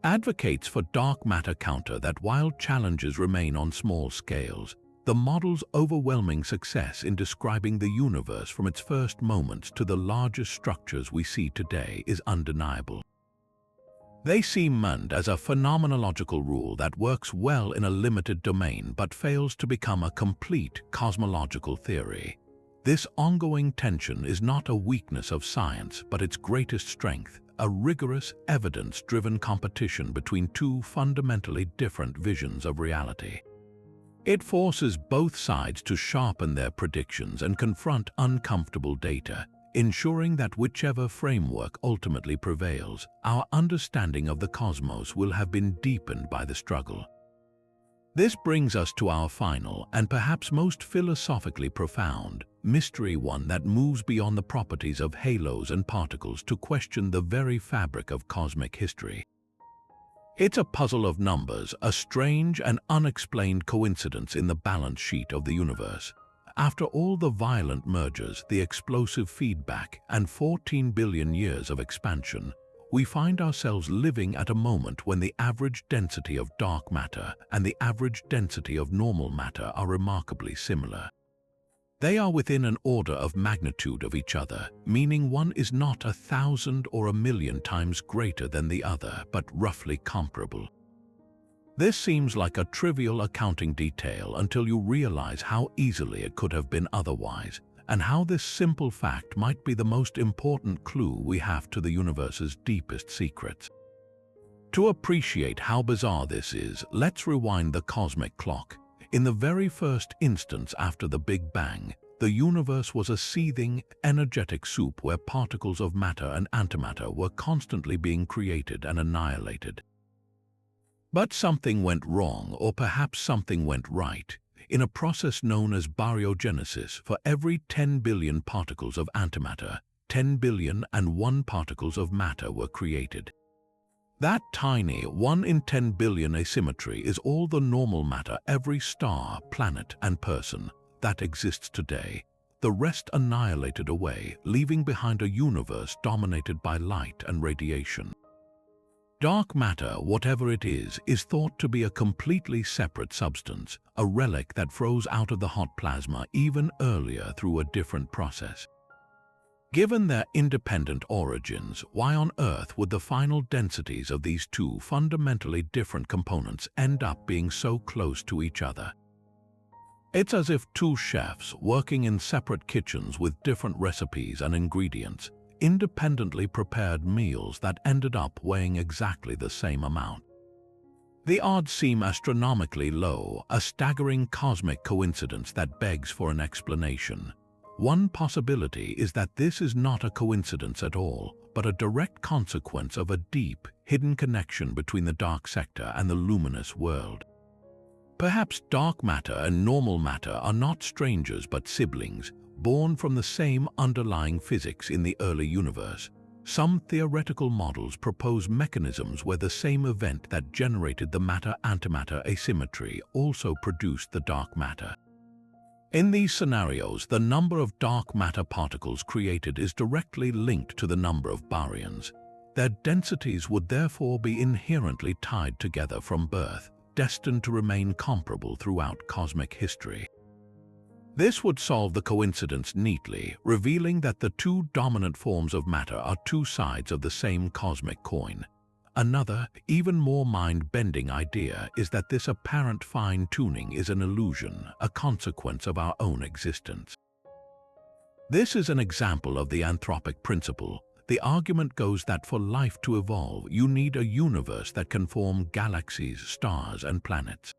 Advocates for dark matter counter that while challenges remain on small scales, the model's overwhelming success in describing the universe from its first moments to the largest structures we see today is undeniable. They see MUND as a phenomenological rule that works well in a limited domain but fails to become a complete cosmological theory. This ongoing tension is not a weakness of science but its greatest strength, a rigorous, evidence-driven competition between two fundamentally different visions of reality. It forces both sides to sharpen their predictions and confront uncomfortable data, ensuring that whichever framework ultimately prevails, our understanding of the cosmos will have been deepened by the struggle. This brings us to our final, and perhaps most philosophically profound, mystery, one that moves beyond the properties of halos and particles to question the very fabric of cosmic history. It's a puzzle of numbers, a strange and unexplained coincidence in the balance sheet of the universe. After all the violent mergers, the explosive feedback, and 14 billion years of expansion, we find ourselves living at a moment when the average density of dark matter and the average density of normal matter are remarkably similar. They are within an order of magnitude of each other, meaning one is not 1,000 or 1,000,000 times greater than the other, but roughly comparable. This seems like a trivial accounting detail until you realize how easily it could have been otherwise, and how this simple fact might be the most important clue we have to the universe's deepest secrets. To appreciate how bizarre this is, let's rewind the cosmic clock. In the very first instance after the Big Bang, the universe was a seething, energetic soup where particles of matter and antimatter were constantly being created and annihilated. But something went wrong, or perhaps something went right. In a process known as baryogenesis, for every 10 billion particles of antimatter, 10 billion and 1 particles of matter were created. That tiny 1 in 10 billion asymmetry is all the normal matter every star, planet, and person that exists today. The rest annihilated away, leaving behind a universe dominated by light and radiation. Dark matter, whatever it is thought to be a completely separate substance, a relic that froze out of the hot plasma even earlier through a different process. Given their independent origins, why on earth would the final densities of these two fundamentally different components end up being so close to each other? It's as if two chefs working in separate kitchens with different recipes and ingredients independently prepared meals that ended up weighing exactly the same amount. The odds seem astronomically low, a staggering cosmic coincidence that begs for an explanation. One possibility is that this is not a coincidence at all, but a direct consequence of a deep, hidden connection between the dark sector and the luminous world. Perhaps dark matter and normal matter are not strangers but siblings, born from the same underlying physics in the early universe. Some theoretical models propose mechanisms where the same event that generated the matter-antimatter asymmetry also produced the dark matter. In these scenarios, the number of dark matter particles created is directly linked to the number of baryons. Their densities would therefore be inherently tied together from birth, destined to remain comparable throughout cosmic history. This would solve the coincidence neatly, revealing that the two dominant forms of matter are two sides of the same cosmic coin. Another, even more mind-bending idea is that this apparent fine-tuning is an illusion, a consequence of our own existence. This is an example of the anthropic principle. The argument goes that for life to evolve, you need a universe that can form galaxies, stars, and planets.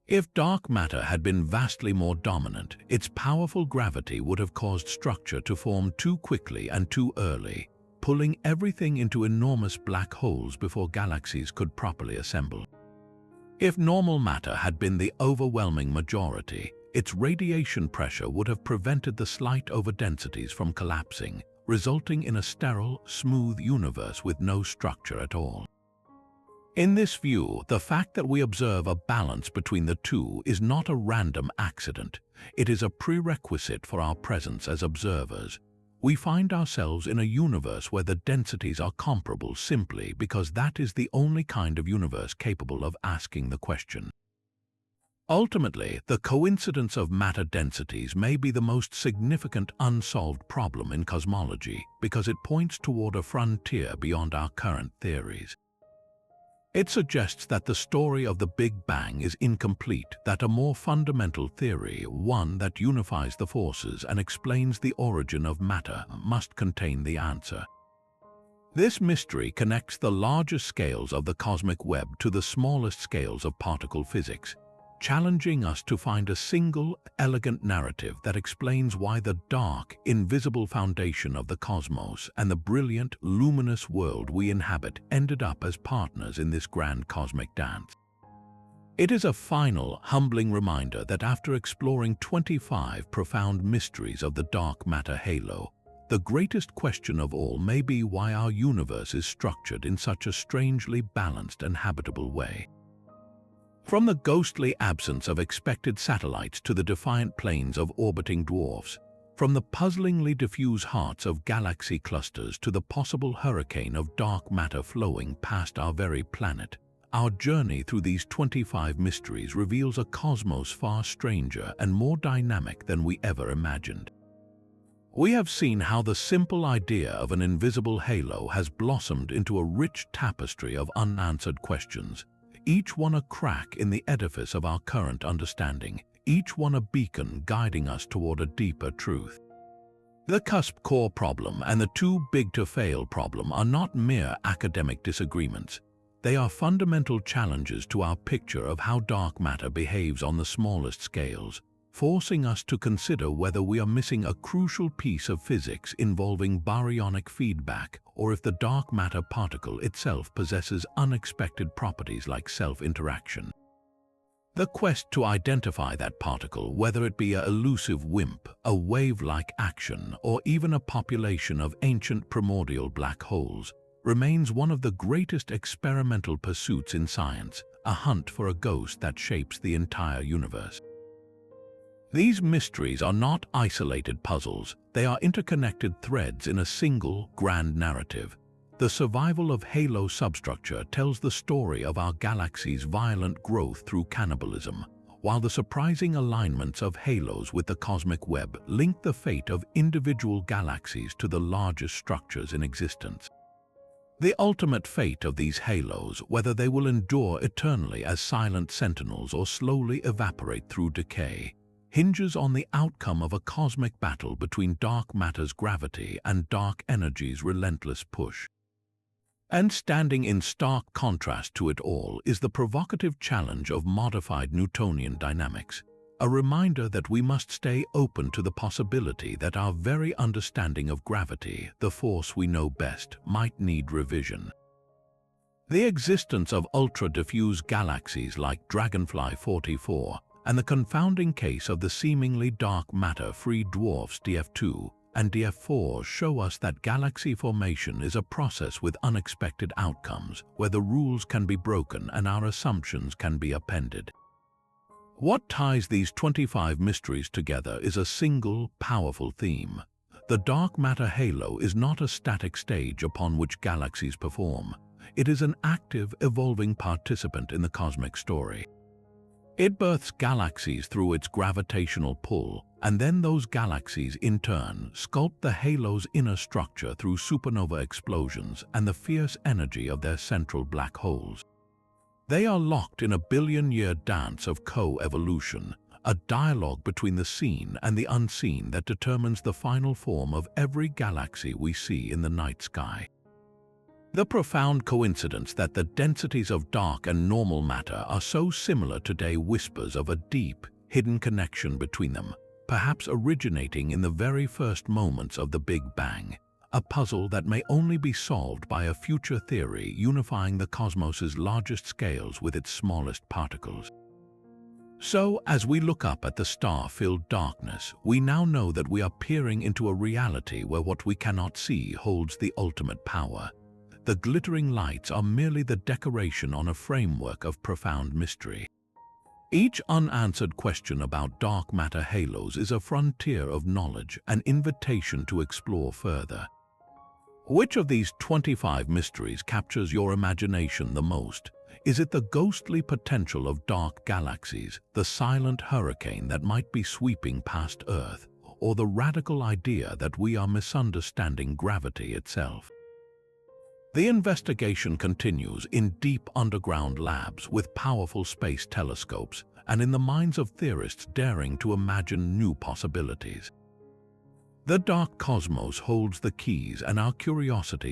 If dark matter had been vastly more dominant, its powerful gravity would have caused structure to form too quickly and too early, pulling everything into enormous black holes before galaxies could properly assemble. If normal matter had been the overwhelming majority, its radiation pressure would have prevented the slight overdensities from collapsing, resulting in a sterile, smooth universe with no structure at all. In this view, the fact that we observe a balance between the two is not a random accident. It is a prerequisite for our presence as observers. We find ourselves in a universe where the densities are comparable simply because that is the only kind of universe capable of asking the question. Ultimately, the coincidence of matter densities may be the most significant unsolved problem in cosmology because it points toward a frontier beyond our current theories. It suggests that the story of the Big Bang is incomplete, that a more fundamental theory, one that unifies the forces and explains the origin of matter, must contain the answer. This mystery connects the largest scales of the cosmic web to the smallest scales of particle physics, challenging us to find a single, elegant narrative that explains why the dark, invisible foundation of the cosmos and the brilliant, luminous world we inhabit ended up as partners in this grand cosmic dance. It is a final, humbling reminder that after exploring 25 profound mysteries of the dark matter halo, the greatest question of all may be why our universe is structured in such a strangely balanced and habitable way. From the ghostly absence of expected satellites to the defiant plains of orbiting dwarfs, from the puzzlingly diffuse hearts of galaxy clusters to the possible hurricane of dark matter flowing past our very planet, our journey through these 25 mysteries reveals a cosmos far stranger and more dynamic than we ever imagined. We have seen how the simple idea of an invisible halo has blossomed into a rich tapestry of unanswered questions, each one a crack in the edifice of our current understanding, each one a beacon guiding us toward a deeper truth. The Cusp-Core problem and the too big to fail problem are not mere academic disagreements. They are fundamental challenges to our picture of how dark matter behaves on the smallest scales, forcing us to consider whether we are missing a crucial piece of physics involving baryonic feedback, or if the dark matter particle itself possesses unexpected properties like self-interaction. The quest to identify that particle, whether it be an elusive WIMP, a wave-like action, or even a population of ancient primordial black holes, remains one of the greatest experimental pursuits in science, a hunt for a ghost that shapes the entire universe. These mysteries are not isolated puzzles, they are interconnected threads in a single, grand narrative. The survival of halo substructure tells the story of our galaxy's violent growth through cannibalism, while the surprising alignments of halos with the cosmic web link the fate of individual galaxies to the largest structures in existence. The ultimate fate of these halos, whether they will endure eternally as silent sentinels or slowly evaporate through decay, hinges on the outcome of a cosmic battle between dark matter's gravity and dark energy's relentless push. And standing in stark contrast to it all is the provocative challenge of modified Newtonian dynamics, a reminder that we must stay open to the possibility that our very understanding of gravity, the force we know best, might need revision. The existence of ultra-diffuse galaxies like Dragonfly 44 and the confounding case of the seemingly dark matter-free dwarfs DF2 and DF4 show us that galaxy formation is a process with unexpected outcomes, where the rules can be broken and our assumptions can be appended. What ties these 25 mysteries together is a single, powerful theme. The dark matter halo is not a static stage upon which galaxies perform. It is an active, evolving participant in the cosmic story. It births galaxies through its gravitational pull, and then those galaxies, in turn, sculpt the halo's inner structure through supernova explosions and the fierce energy of their central black holes. They are locked in a billion-year dance of co-evolution, a dialogue between the seen and the unseen that determines the final form of every galaxy we see in the night sky. The profound coincidence that the densities of dark and normal matter are so similar today whispers of a deep, hidden connection between them, perhaps originating in the very first moments of the Big Bang, a puzzle that may only be solved by a future theory unifying the cosmos's largest scales with its smallest particles. So, as we look up at the star-filled darkness, we now know that we are peering into a reality where what we cannot see holds the ultimate power. the glittering lights are merely the decoration on a framework of profound mystery. Each unanswered question about dark matter halos is a frontier of knowledge, an invitation to explore further. Which of these 25 mysteries captures your imagination the most? Is it the ghostly potential of dark galaxies, the silent hurricane that might be sweeping past Earth, or the radical idea that we are misunderstanding gravity itself? The investigation continues in deep underground labs with powerful space telescopes and in the minds of theorists daring to imagine new possibilities. The dark cosmos holds the keys, and our curiosity